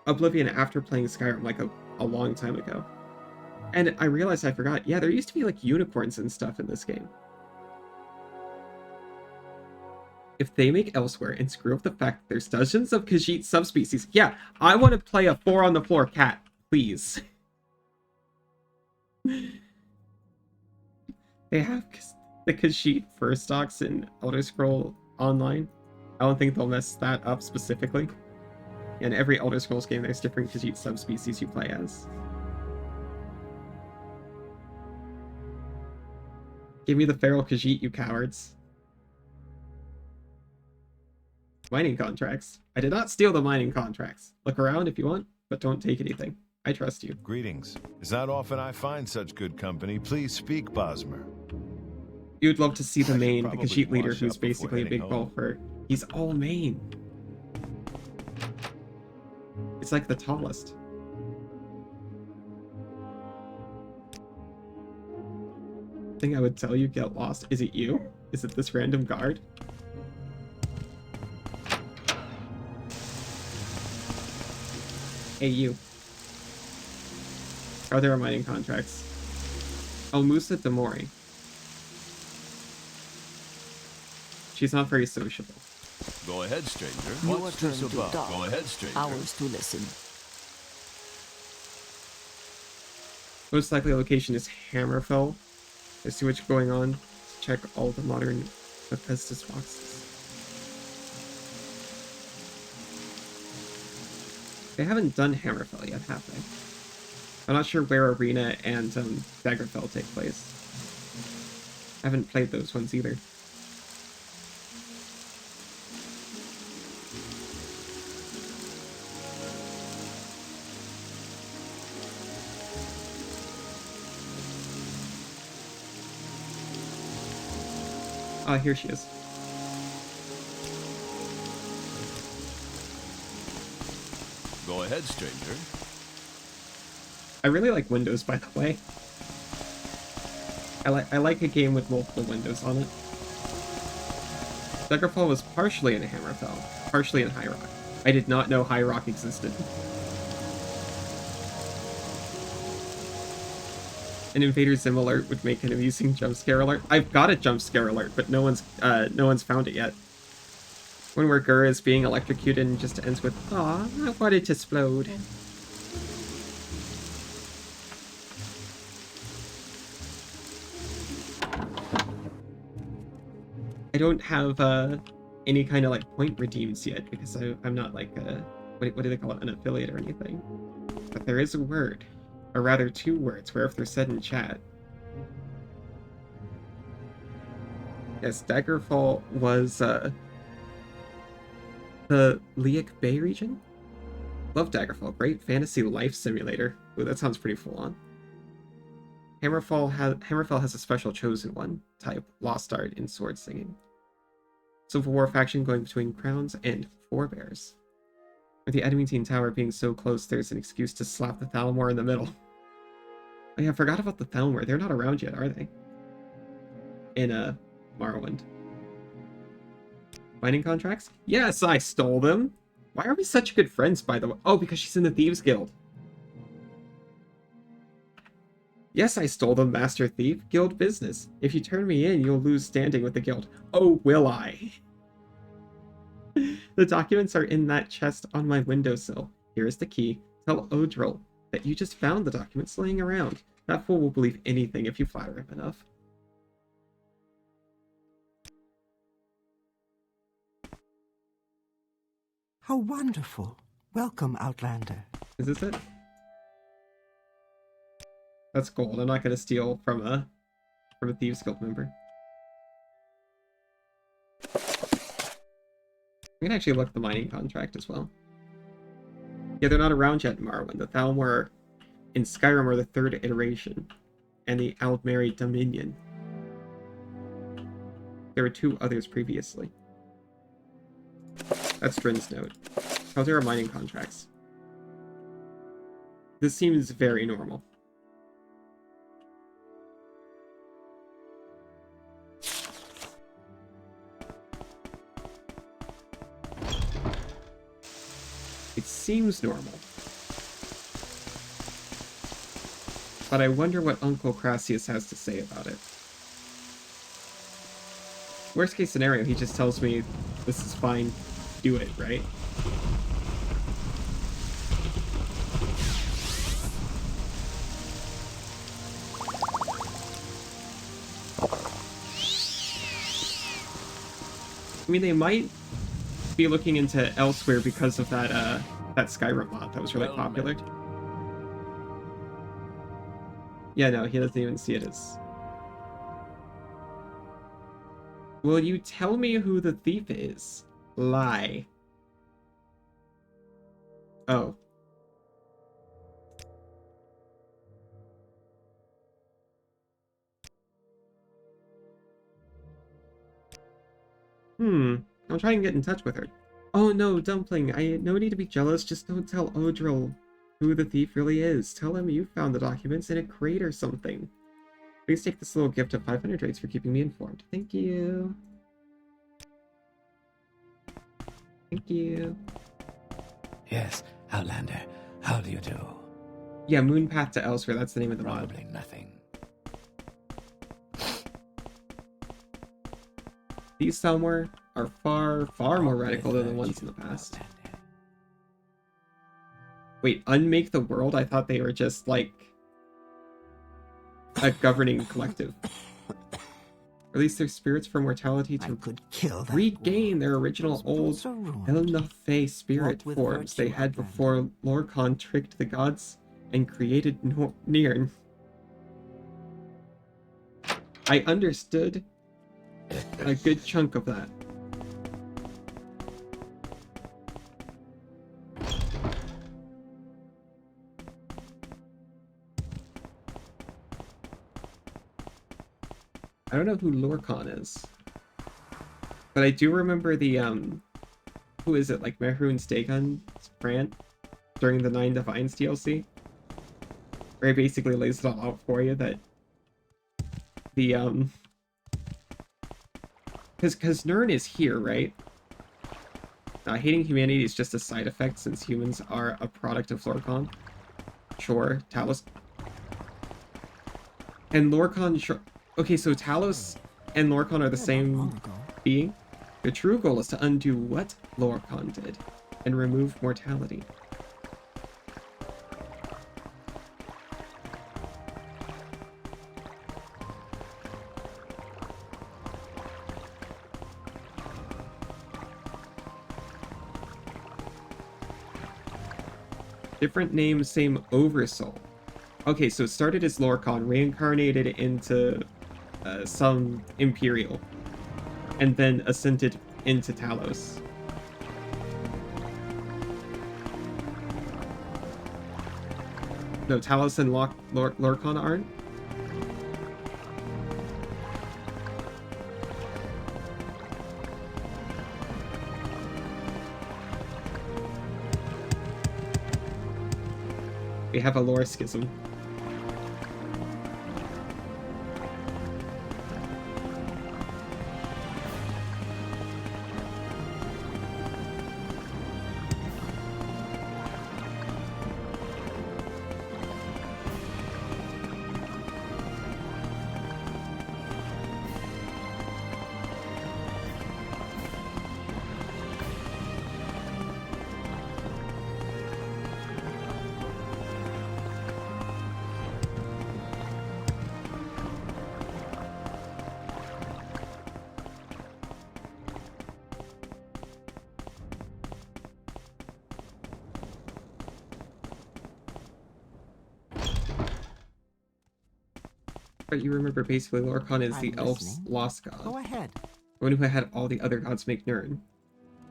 Oblivion after playing Skyrim like a long time ago. And I realized I forgot, yeah, there used to be like unicorns and stuff in this game. If they make Elsewhere and screw up the fact that there's dozens of Khajiit subspecies, yeah, I want to play a 4-on-the-floor cat, please. They have the Khajiit fur stocks in Elder Scrolls Online. I don't think they'll mess that up specifically. In every Elder Scrolls game, there's different Khajiit subspecies you play as. Give me the feral Khajiit, you cowards. Mining contracts. I did not steal the mining contracts. Look around if you want, but don't take anything. I trust you. Greetings. It's not often I find such good company. Please speak, Bosmer. You'd love to see the main, the Khajiit leader, who's basically a big home. golfer. He's all main. It's like the tallest. Thing I would tell you, get lost. Is it you? Is it this random guard? Hey, you. Are there mining contracts? Almusa Demori. She's not very sociable. Go ahead, stranger. Your What's turn this to about? talk. Go ahead, stranger. Ours to listen. Most likely location is Hammerfell. There's too much going on to check all the modern Bethesda's boxes. They haven't done Hammerfell yet, have they? I'm not sure where Arena and Daggerfell take place. I haven't played those ones either. Ah, here she is. Go ahead, stranger. I really like windows, by the way. I like a game with multiple windows on it. Daggerfall was partially in Hammerfell, partially in High Rock. I did not know High Rock existed. An Invader Zim alert would make an amusing jump scare alert. I've got a jump scare alert, but no one's found it yet. One where Gur is being electrocuted and just ends with, "Aw, I want it to explode." I don't have any kind of like point redeems yet because I'm not like what do they call it, an affiliate or anything. But there is a word, or rather two words, where if they're said in chat, Yes, Daggerfall was the Liak Bay region. Love Daggerfall. Great fantasy life simulator. Ooh, that sounds pretty full on. Hammerfell has a special chosen one type, Lost Art in sword singing. Civil War faction going between crowns and forebears. With the Adamantine Tower being so close, there's an excuse to slap the Thalmor in the middle. Oh yeah, I forgot about the Thalmor. They're not around yet, are they? In Morrowind. Mining contracts? Yes, I stole them! Why are we such good friends, by the way? Oh, because she's in the Thieves Guild. Yes, I stole them, Master Thief. Guild business. If you turn me in, you'll lose standing with the guild. Oh, will I? The documents are in that chest on my windowsill. Here is the key. Tell Odril that you just found the documents laying around. That fool will believe anything if you flatter him enough. How wonderful. Welcome, Outlander. Is this it? That's gold. I'm not going to steal from a Thieves Guild member. We can actually look at the mining contract as well. Yeah, they're not around yet in Morrowind. The Thalmor in Skyrim are the 3rd iteration, and the Aldmeri Dominion. There were 2 others previously. That's Drin's note. How's our mining contracts? This seems very normal. It seems normal. But I wonder what Uncle Crassius has to say about it. Worst case scenario, he just tells me, this is fine, do it, right? I mean, they might be looking into elsewhere because of that that Skyrim mod that was really popular. Yeah, no, he doesn't even see it as... Will you tell me who the thief is? Lie. Oh. I'm trying to get in touch with her. Oh no, Dumpling, no need to be jealous, just don't tell Odril who the thief really is. Tell him you found the documents in a crate or something. Please take this little gift of 500 rates for keeping me informed. Thank you. Thank you. Yes, Outlander, how do you do? Yeah, Moonpath to Elsewhere, that's the name of the mod. Probably nothing. These Thalmor are far more radical than the ones in the past. Wait, unmake the world? I thought they were just, like, a governing collective. Release their spirits for mortality to regain their original old El-Nafe spirit forms they had before Lorkhan tricked the gods and created Nirn. I understood a good chunk of that. I don't know who Lorkhan is, but I do remember the who is it, like Mehrunes Dagon's Brant during the 9 Divines DLC, where he basically lays it all out for you that the because Nirn is here, right? Hating humanity is just a side effect since humans are a product of Lorkhan. Sure, Talos. And Lorkhan, sure. Okay, so Talos and Lorkhan are the same being. The true goal is to undo what Lorkhan did and remove mortality. Different name, same oversoul. Okay, so it started as Lorkhan, reincarnated into some Imperial, and then ascended into Talos. No, Talos and Lorcan aren't? We have a lore schism. But you remember basically Lorcan is the elf's lost god. Go ahead. The one who had all the other gods make Nirn.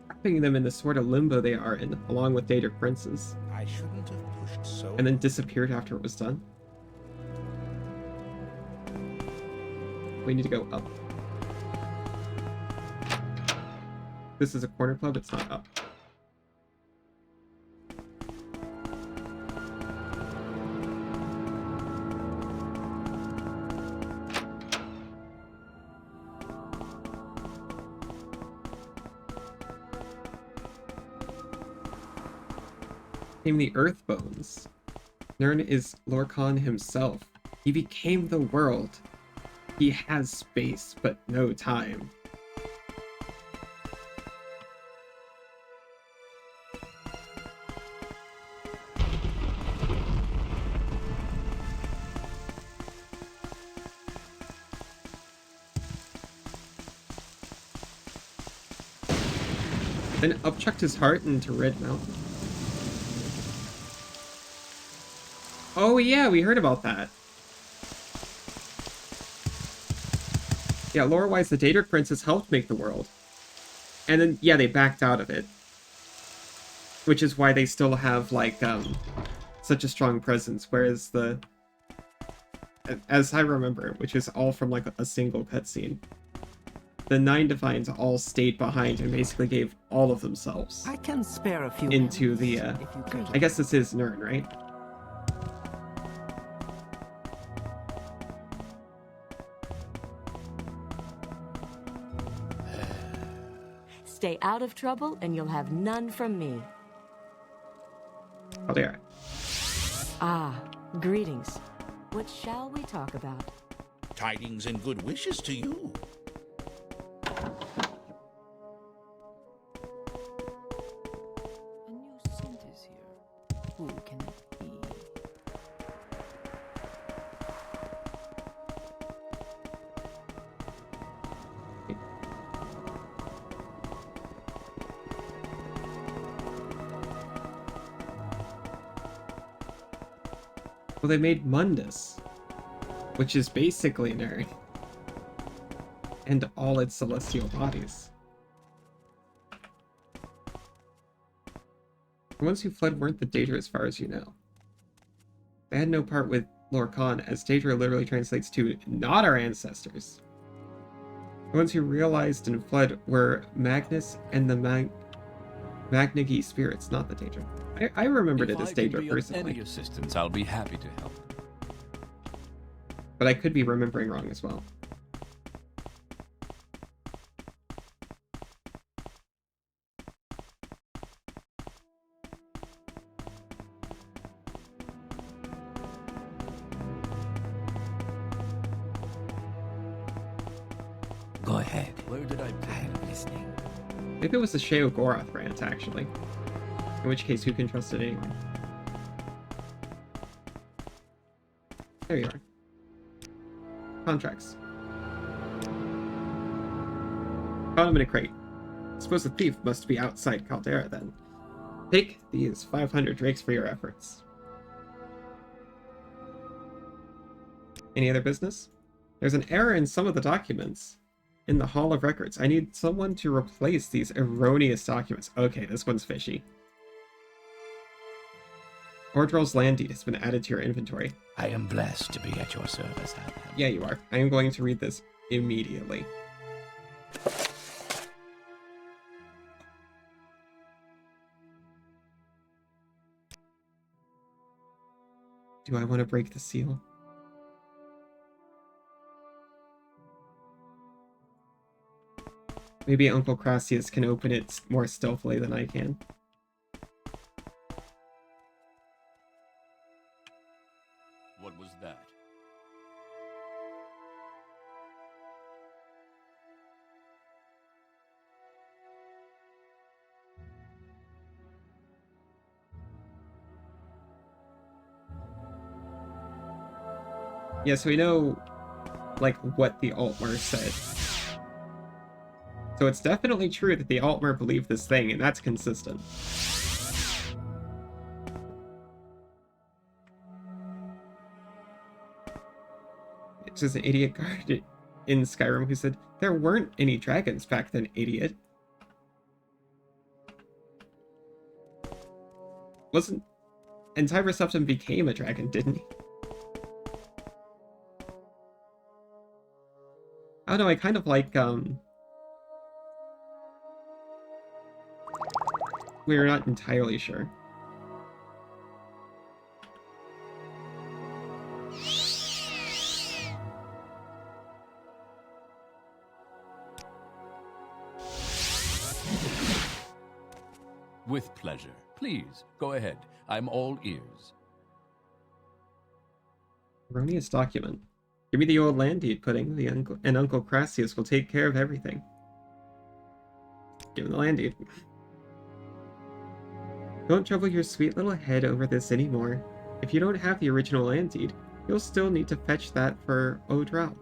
Trapping them in the sort of limbo they are in, along with Daedric princes. I shouldn't have pushed so. And then disappeared after it was done. We need to go up. This is a corner club, it's not up. Became the Earth Bones. Nirn is Lorcan himself. He became the world. He has space, but no time. Then upchucked his heart into Red Mountain. Oh yeah, we heard about that. Yeah, lore-wise, the Daedric Princes helped make the world. And then, yeah, they backed out of it. Which is why they still have, like, such a strong presence, whereas the... As I remember, which is all from, like, a single cutscene. The Nine Divines all stayed behind and basically gave all of themselves. I can spare a few into the, I guess this is Nirn, right? Stay out of trouble and you'll have none from me. Oh, there. Ah, greetings. What shall we talk about? Tidings and good wishes to you. A new scent is here. Who can it be? Well, they made Mundus, which is basically Nirn, and all its celestial bodies. The ones who fled weren't the Daedra as far as you know. They had no part with Lorcan, as Daedra literally translates to not our ancestors. The ones who realized and fled were Magnus and the Magnigi spirits, not the Daedra. I remembered it as Daedra personally. Any assistance, I'll be happy to help. But I could be remembering wrong as well. Go ahead. Where did I put I'm listening. Maybe it was the Sheogorath rant, actually. In which case, who can trust it anyway? There you are. Contracts. Found him in a crate. Suppose the thief must be outside Caldera, then. Take these 500 drakes for your efforts. Any other business? There's an error in some of the documents. In the Hall of Records. I need someone to replace these erroneous documents. Okay, this one's fishy. Ordrel's land deed has been added to your inventory. I am blessed to be at your service, Adam. Yeah, you are. I am going to read this immediately. Do I want to break the seal? Maybe Uncle Crassius can open it more stealthily than I can. What was that? Yeah, so we know, like, what the Altmer said. So it's definitely true that the Altmer believed this thing, and that's consistent. It's just an idiot guard in Skyrim who said, there weren't any dragons back then, idiot. Wasn't... And Tybur Septim became a dragon, didn't he? Oh no, I kind of like, we're not entirely sure. With pleasure. Please, go ahead. I'm all ears. Erroneous document. Give me the old land deed pudding, and Uncle Crassius will take care of everything. Give him the land deed. Don't trouble your sweet little head over this anymore. If you don't have the original land deed, you'll still need to fetch that for Odral.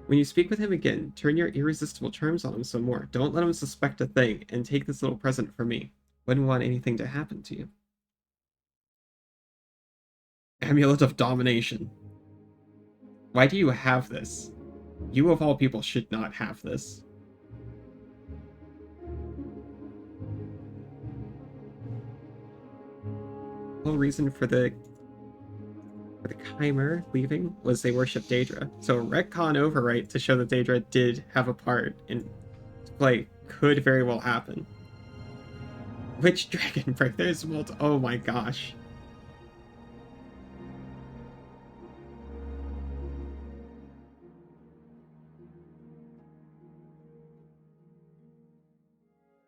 When you speak with him again, turn your irresistible charms on him some more. Don't let him suspect a thing, and take this little present from me. Wouldn't want anything to happen to you. Amulet of Domination. Why do you have this? You of all people should not have this. The whole reason for the Chimer leaving was they worshipped Daedra. So retcon overwrite to show that Daedra did have a part in play could very well happen. Which dragon break? There's multiple. Oh my gosh.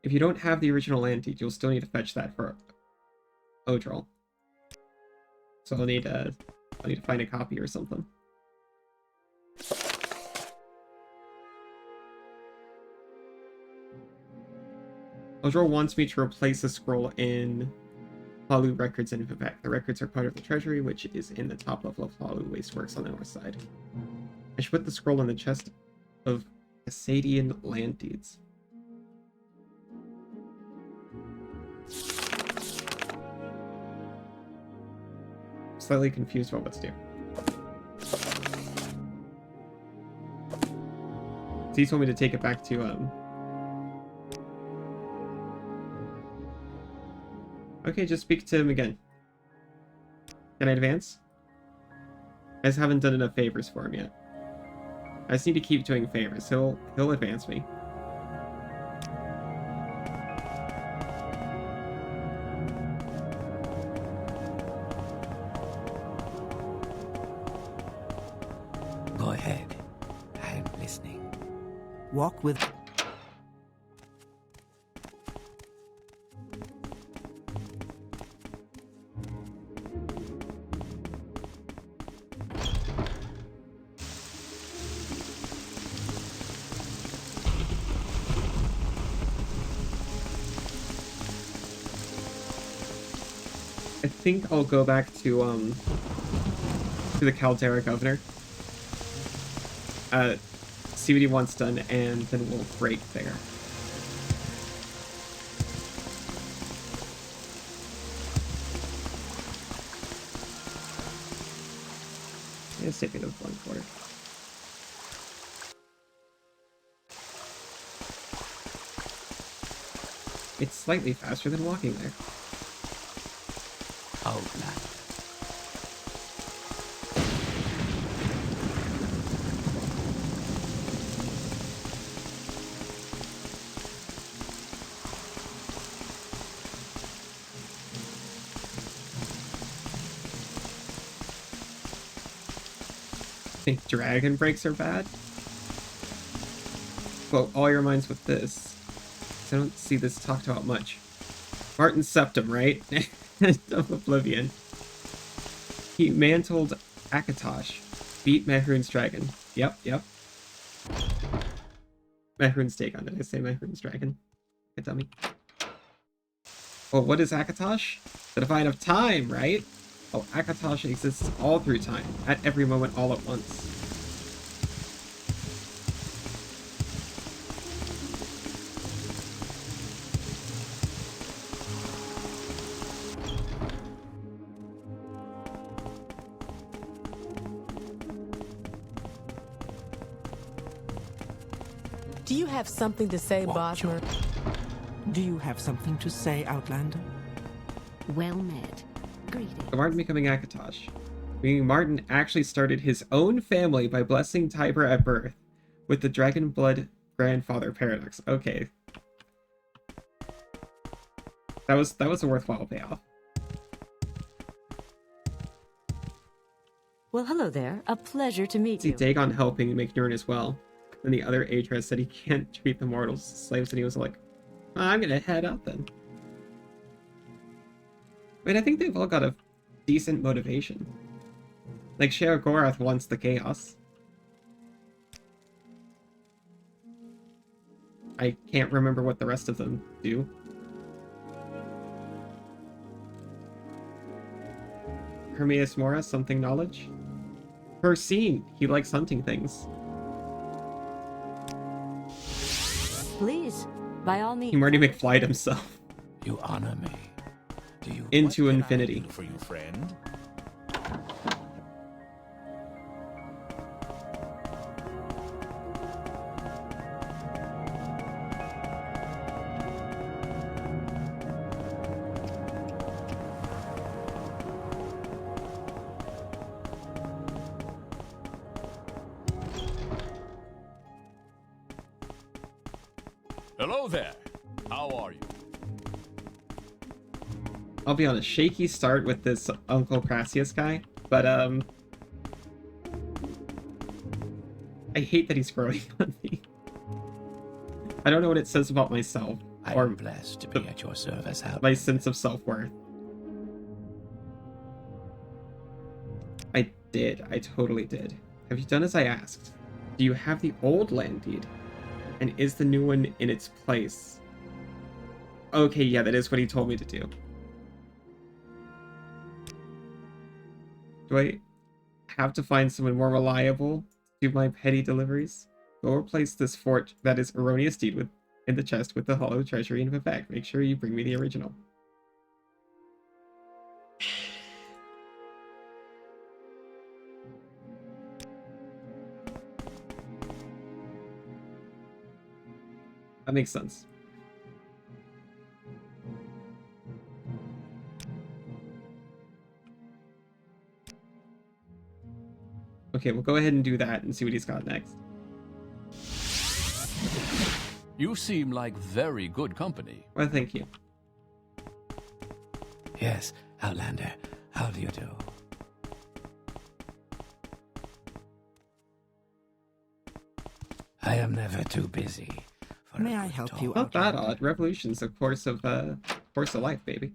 If you don't have the original land deed, you'll still need to fetch that for Odral. So I'll need to find a copy or something. Odral wants me to replace the scroll in Hlaalu Records and Vivek. The records are part of the treasury, which is in the top level of Hlaalu Wasteworks on the north side. I should put the scroll in the chest of Assadian land deeds. Slightly confused about what to do. So he told me to take it back to Okay, just speak to him again. Can I advance? I just haven't done enough favors for him yet. I just need to keep doing favors. He'll advance me. Go ahead. I'm listening. Walk with... I think I'll go back to the Caldera Governor. See what he wants done, and then we'll break there. Let's take me to the front quarter. It's slightly faster than walking there. Outland. Think dragon breaks are bad? Quote all your minds with this. I don't see this talked about much. Martin Septum, right? Of Oblivion. He mantled Akatosh. Beat Mehrunes dragon. Yep. Mehrunes Dagon. Did I say Mehrunes dragon? A dummy. Well, what is Akatosh? The divine of time, right? Oh, Akatosh exists all through time, at every moment, all at once. Do you have something to say, Bosmer? Do you have something to say, Outlander? Well met. Greetings. So Martin becoming Akatosh. Meaning Martin actually started his own family by blessing Tiber at birth with the dragon blood grandfather paradox. Okay. That was a worthwhile payoff. Well, hello there. A pleasure to meet See you. Dagon helping make Nirn as well. And the other Atreus said he can't treat the mortals as slaves, and he was like, I'm gonna head out then. I mean, I think they've all got a decent motivation. Like, Sheogorath wants the chaos. I can't remember what the rest of them do. Hermias Mora, something knowledge? Persine, he likes hunting things. Please, by all means. He Marty McFly'd himself. You honor me. Do you Into infinity. For you, friend. Hello there. How are you? I'll be on a shaky start with this Uncle Crassius guy, but I hate that he's growing on me. I don't know what it says about myself I'm or blessed to be at your service, Albert. my sense of self-worth. I did. I totally did. Have you done as I asked? Do you have the old land deed? And is the new one in its place? Okay, yeah, that is what he told me to do. Do I have to find someone more reliable to do my petty deliveries? Go replace this fort that is erroneous deed with in the chest with the hollow treasury in Vivek. Make sure you bring me the original. That makes sense. Okay, we'll go ahead and do that and see what he's got next. You seem like very good company. Well, thank you. Yes, Outlander. How do you do? I am never too busy. May I help you? Not that odd. Revolution's a course of life, baby.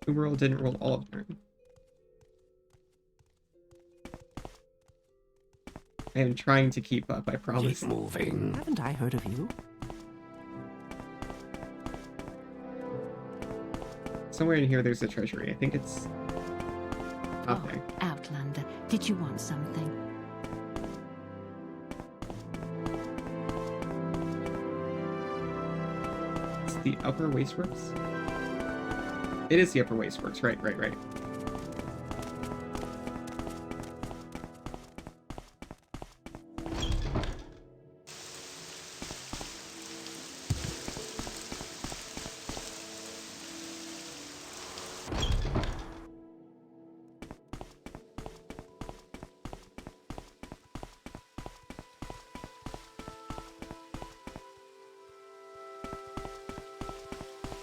Uberall didn't roll all of them. I am trying to keep up, I promise. Keep moving. Haven't I heard of you? Somewhere in here there's a treasury. I think it's up there. Outlander, did you want something? the Upper Wasteworks? It is the Upper Wasteworks, right.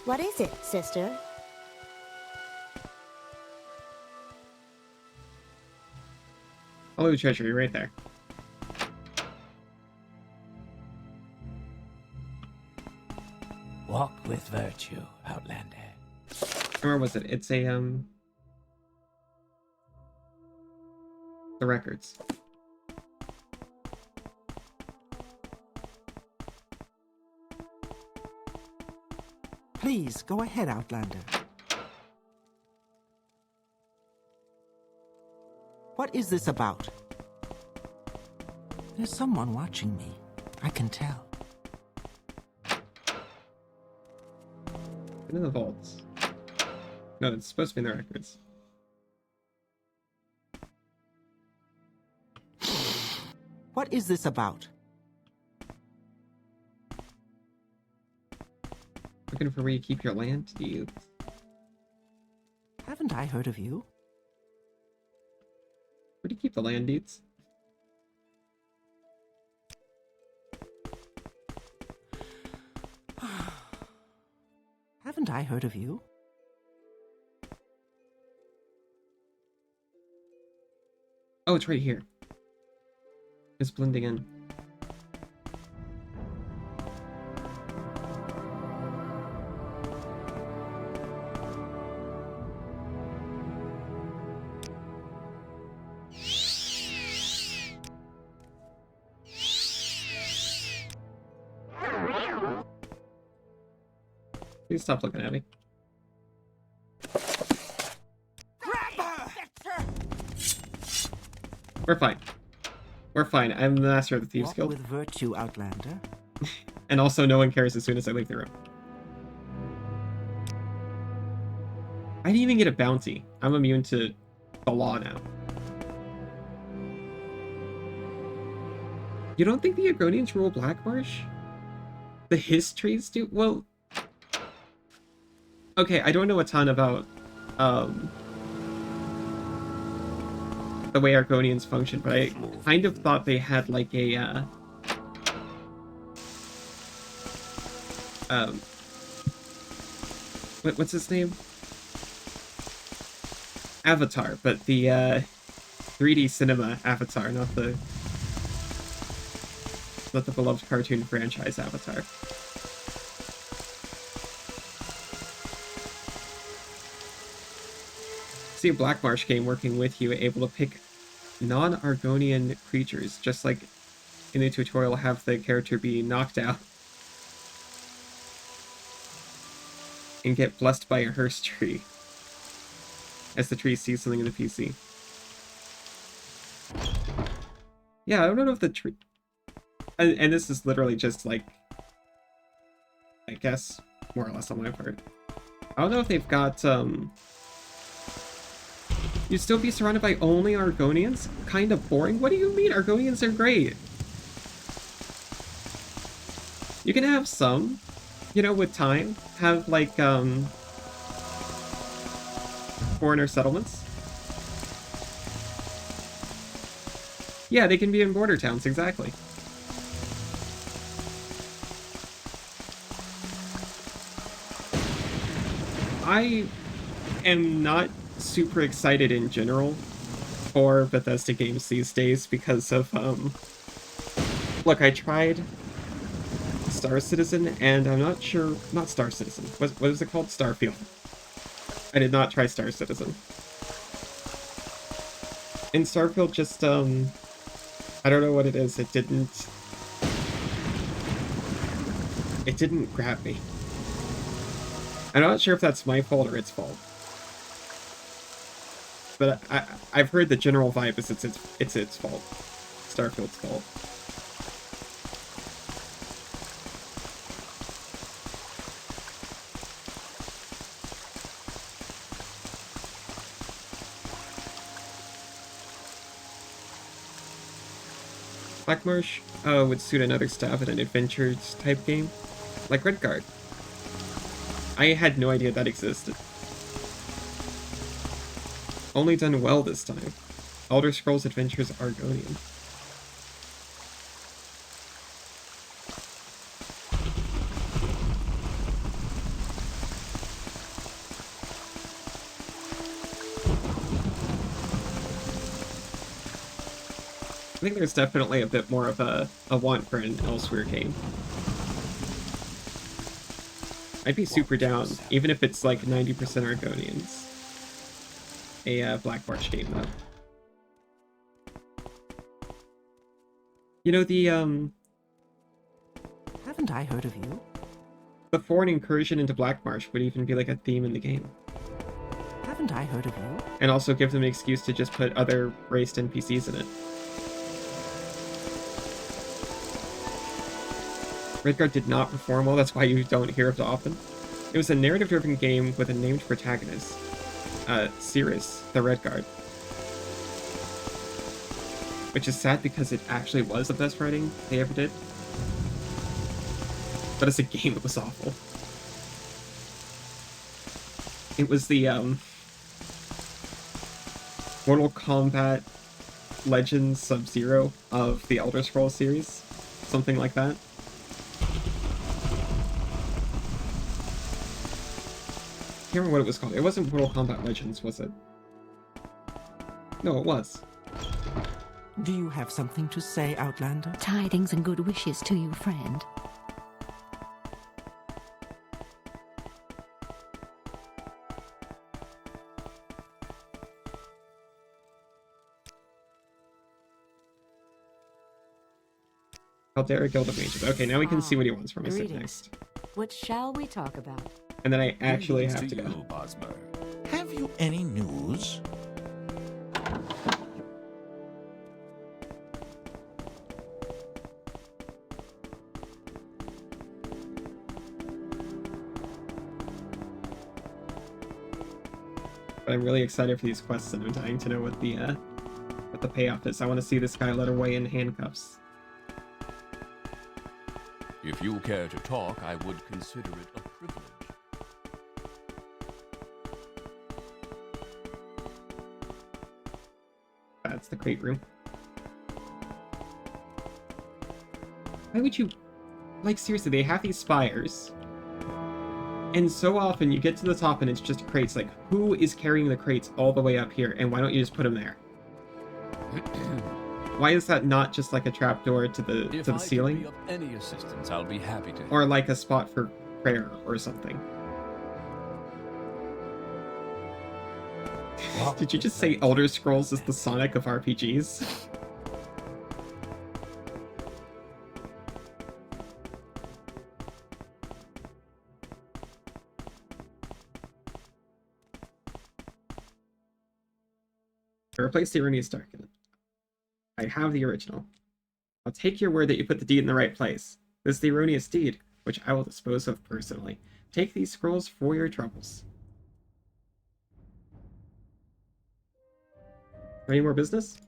What is it, sister? Follow the treasury right there. Walk with virtue, Outlander. Where was it? It's a, the records. Please, go ahead, Outlander. What is this about? There's someone watching me. I can tell. In the vaults. No, it's supposed to be in the records. What is this about? Looking for where you keep your land, youth. Haven't I heard of you? Where do you keep the land, dudes? Haven't I heard of you? Oh, it's right here. It's blending in. Please stop looking at me. We're fine. We're fine. I'm the master of the Thieves Guild. With virtue, Outlander. And also, no one cares as soon as I leave the room. I didn't even get a bounty. I'm immune to the law now. You don't think the Argonians rule Blackmarsh? The histories do? Well... Okay, I don't know a ton about, the way Argonians function, but I kind of thought they had, like, a, what's his name? Avatar, but the, 3D cinema Avatar, not the beloved cartoon franchise Avatar. See a Blackmarsh game working with you, able to pick non-Argonian creatures, just like in the tutorial have the character be knocked out and get blessed by a hearse tree as the tree sees something in the PC. Yeah, I don't know if the tree... And this is literally just like, I guess, more or less on my part. I don't know if they've got, You'd still be surrounded by only Argonians? Kind of boring? What do you mean? Argonians are great. You can have some, you know, with time. Have, like, foreigner settlements. Yeah, they can be in border towns, exactly. I am not super excited in general for Bethesda games these days because of, look, I tried Star Citizen, and I'm not sure, not Star Citizen, what is it called? Starfield. I did not try Star Citizen. And Starfield just, I don't know what it is, it didn't grab me. I'm not sure if that's my fault or its fault. But I've heard the general vibe is it's its fault. Starfield's fault. Blackmarsh would suit another stab at an adventures type game, like Redguard. I had no idea that existed. Only done well this time. Elder Scrolls Adventures Argonian. I think there's definitely a bit more of a want for an Elsewhere game. I'd be super down, even if it's like 90% Argonians. A Black March game, though. You know, the, Haven't I heard of you? the foreign incursion into Black Marsh would even be like a theme in the game. Haven't I heard of you? And also give them an excuse to just put other raced NPCs in it. Redguard did not perform well, that's why you don't hear of it often. It was a narrative-driven game with a named protagonist, Cirrus, the Redguard. Which is sad because it actually was the best writing they ever did. But as a game, it was awful. It was the, Mortal Kombat Legends Sub-Zero of the Elder Scrolls series. Something like that. I can't remember what it was called. It wasn't Mortal Kombat Legends, was it? No, it was. Do you have something to say, Outlander? Tidings and good wishes to you, friend. Caldera Guild of Mages. Okay, now we can see what he wants from us Greetings. next. What shall we talk about? And then I actually Greetings have to go. you, Bosmer. Have you any news? But I'm really excited for these quests, and I'm dying to know what the payoff is. I want to see this guy led away in handcuffs. If you care to talk, I would consider it a privilege. That's the crate room. Why would you... Like, seriously, they have these spires. And so often you get to the top and it's just crates. Like, who is carrying the crates all the way up here? And why don't you just put them there? Why is that not just like a trapdoor to the ceiling? If I can be of any assistance, I'll be happy to. Or like a spot for prayer or something. Did you just say Elder Scrolls is the Sonic of RPGs? I replaced the erroneous darken. I have the original. I'll take your word that you put the deed in the right place. This is the erroneous deed, which I will dispose of personally. Take these scrolls for your troubles. Any more business?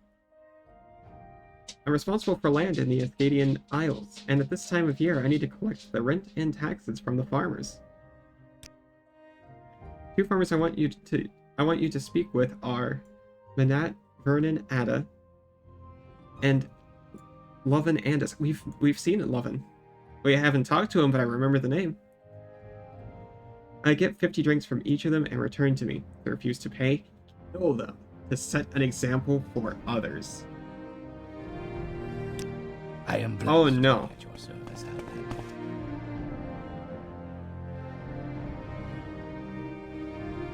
I'm responsible for land in the Arcadian Isles, and at this time of year I need to collect the rent and taxes from the farmers. Two farmers I want you to speak with are Manat Vernon Ada and Lovin Andis. We've seen Lovin. We haven't talked to him, but I remember the name. I get 50 drinks from each of them and return to me. If they refuse to pay, kill them to set an example for others. I am blessed. Oh no. At your service, Outlander.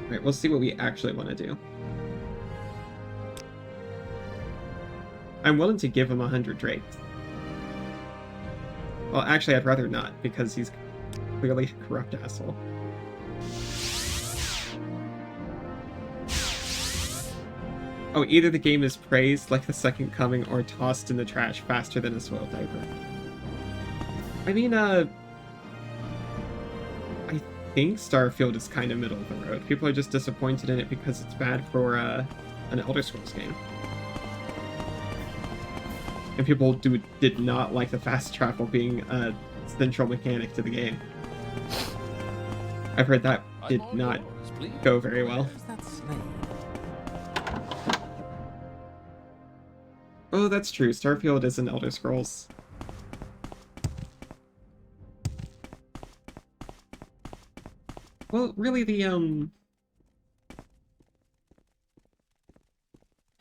Alright, we'll see what we actually want to do. I'm willing to give him 100 drakes. Well, actually, I'd rather not, because he's clearly a corrupt asshole. Oh, either the game is praised like the Second Coming or tossed in the trash faster than a soiled diaper. I mean, I think Starfield is kind of middle of the road. People are just disappointed in it because it's bad for an Elder Scrolls game. And people did not like the fast travel being a central mechanic to the game. I've heard that did not go very well. Oh, that's true. Starfield is an Elder Scrolls. Well, really, the, you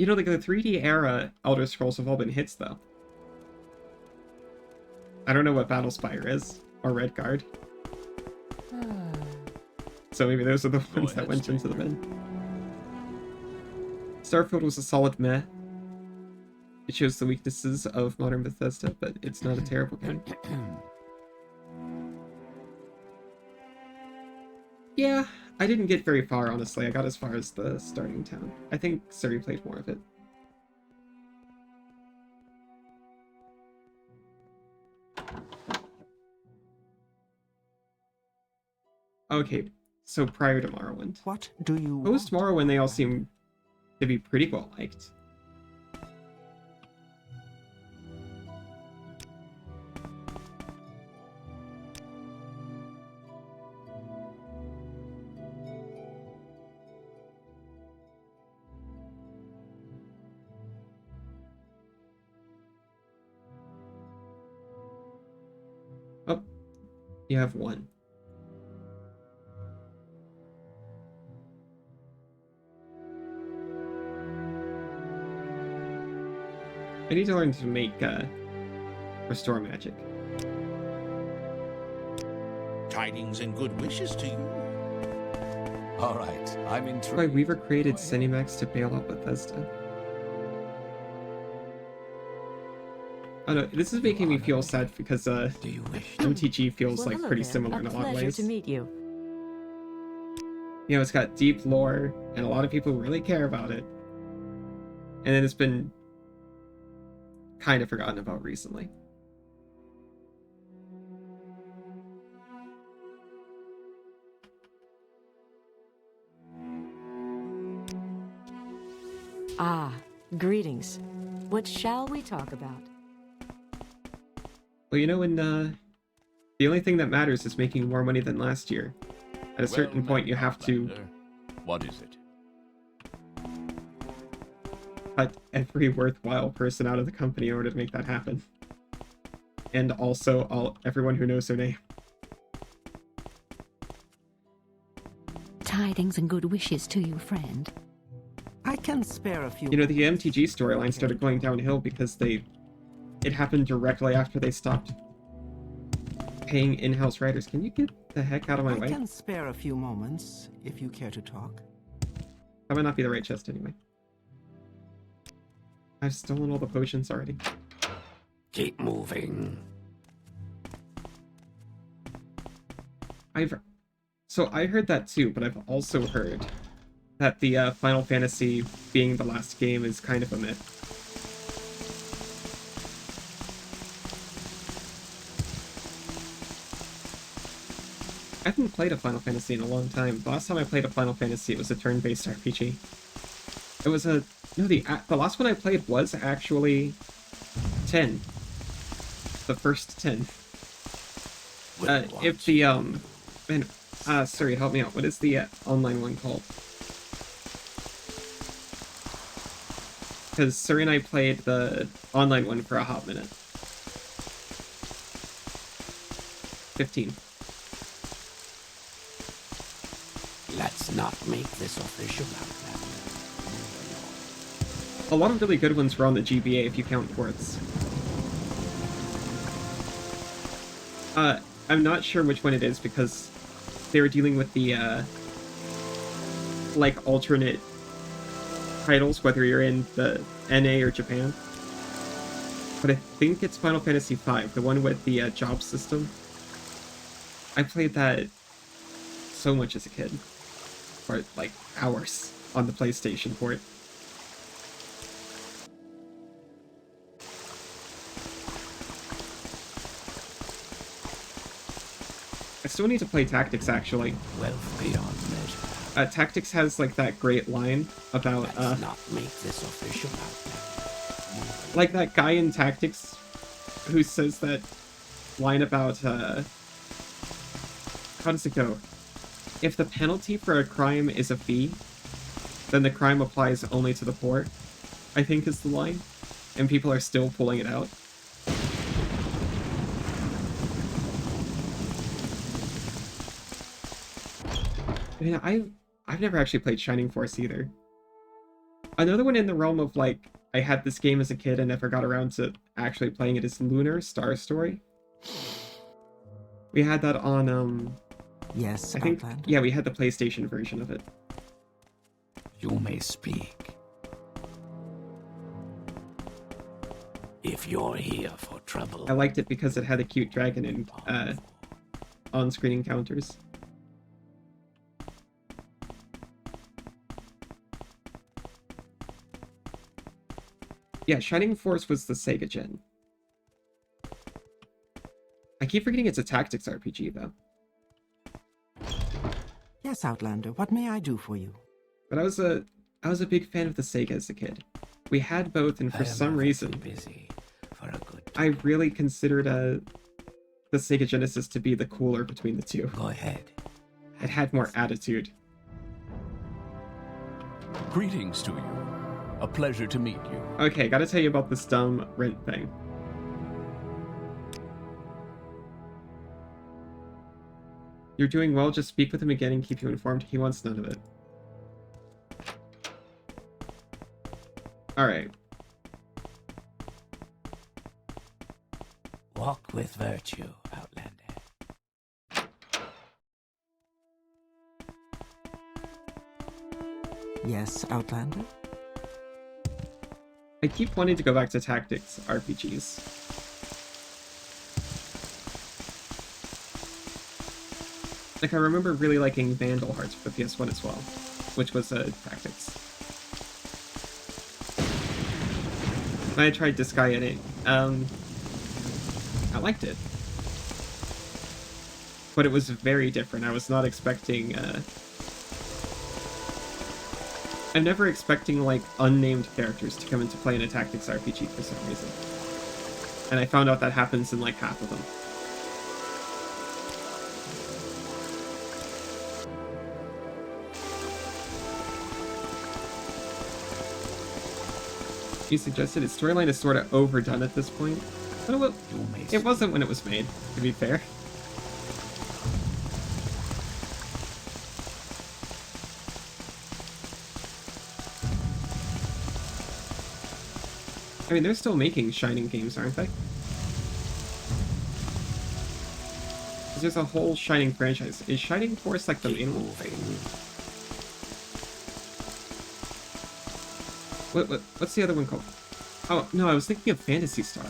know, like, the 3D era Elder Scrolls have all been hits, though. I don't know what Battlespire is, or Redguard. So maybe those are the ones that went into the bin. Starfield was a solid meh. It shows the weaknesses of modern Bethesda, but it's not a terrible game. Yeah, I didn't get very far, honestly. I got as far as the starting town. I think Suri played more of it. Okay, so prior to Morrowind. What do you Post Morrowind, they all seem to be pretty well liked. Oh, you have one. I need to learn to make restore magic. Tidings and good wishes to you. All right, I'm intrigued. Why Weaver created Cinemax to bail out Bethesda. Oh no, this is making me feel sad because MTG feels like pretty similar in a lot of ways. To meet you. You know, it's got deep lore, and a lot of people really care about it. And then it's been kind of forgotten about recently. Ah, greetings. What shall we talk about? Well, you know, when the only thing that matters is making more money than last year. At a certain point, you have to... What is it? Cut every worthwhile person out of the company in order to make that happen. And also everyone who knows their name. Tidings and good wishes to you, friend. I can spare a few. You know, the MTG storyline started going downhill because it happened directly after they stopped paying in-house writers. Can you get the heck out of my way? I can spare a few moments if you care to talk. That might not be the right chest anyway. I've stolen all the potions already. Keep moving. So I heard that too, but I've also heard that the Final Fantasy being the last game is kind of a myth. I haven't played a Final Fantasy in a long time. The last time I played a Final Fantasy, it was a turn-based RPG. It was a... No, the last one I played was actually 10. The first 10. If the, man, sorry, help me out. What is the online one called? Because Suri and I played the online one for a hot minute. 15. Let's not make this official, Outlander. A lot of really good ones were on the GBA if you count ports. I'm not sure which one it is because they were dealing with the, like, alternate titles, whether you're in the NA or Japan. But I think it's Final Fantasy V, the one with the job system. I played that so much as a kid. For, like, hours on the PlayStation port. I still need to play Tactics, actually. Wealth beyond measure. Tactics has, like, that great line about, Let's not make this official, Outlander. Like that guy in Tactics who says that line about, how does it go? If the penalty for a crime is a fee, then the crime applies only to the poor, I think is the line. And people are still pulling it out. I mean, I've never actually played Shining Force either. Another one in the realm of, like, I had this game as a kid and never got around to actually playing it is Lunar Star Story. We had that on, Yes, I think, Outlander. yeah, we had the PlayStation version of it. You may speak. If you're here for trouble. I liked it because it had a cute dragon and on-screen encounters. Yeah, Shining Force was the Sega gen. I keep forgetting it's a tactics RPG, though. Yes, Outlander, what may I do for you? But I was a big fan of the Sega as a kid. We had both, and for some reason, I really considered the Sega Genesis to be the cooler between the two. Go ahead. It had more attitude. Greetings to you. A pleasure to meet you. Okay, gotta tell you about this dumb rent thing. You're doing well, just speak with him again and keep you informed. He wants none of it. Alright. Walk with virtue, Outlander. Yes, Outlander? I keep wanting to go back to tactics RPGs. Like, I remember really liking Vandal Hearts for the PS1 as well, which was tactics. I tried Disgaea and it, I liked it. But it was very different. I was not expecting, I'm never expecting, like, unnamed characters to come into play in a tactics RPG for some reason. And I found out that happens in, like, half of them. You suggested its storyline is sort of overdone at this point. But it wasn't when it was made, to be fair. I mean, they're still making Shining games, aren't they? 'Cause there's a whole Shining franchise. Is Shining Force like the main one? What's the other one called? Oh, no, I was thinking of Phantasy Star.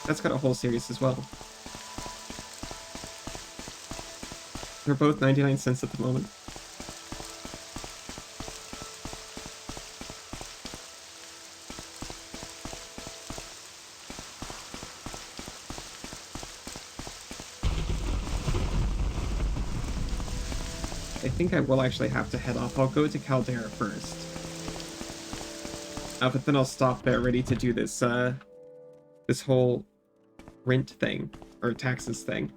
That's got a whole series as well. They're both 99 cents at the moment. I think I will actually have to head off. I'll go to Caldera first. But then I'll stop there ready to do this, this whole rent thing, or taxes thing.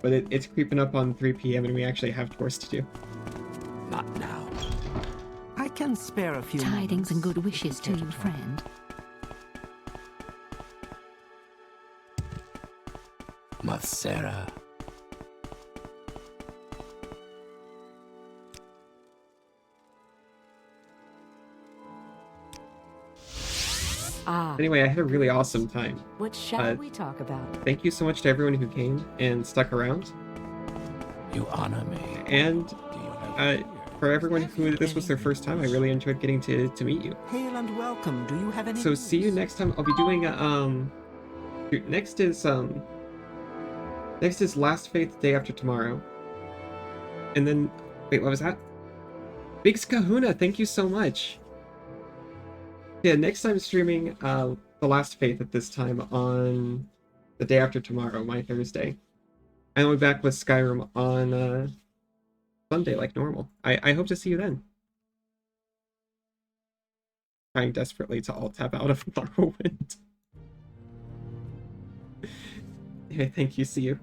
But it's creeping up on 3 p.m. and we actually have chores to do. Not now. I can spare a few Tidings and good wishes to you, friend. Mathsera. Anyway, I had a really awesome time. What shall we talk about? Thank you so much to everyone who came and stuck around. You honor me. And for everyone who this was their first time, I really enjoyed getting to meet you. Hail and welcome. Do you have any So see you next time. I'll be doing next is Last Faith Day After Tomorrow. And then wait, what was that? Biggs Kahuna, thank you so much. Yeah, next time streaming The Last Faith at this time on the day after tomorrow, my Thursday. And I'll be back with Skyrim on Sunday like normal. I hope to see you then. trying desperately to alt-tab out of Morrowind. Hey, thank you, see you.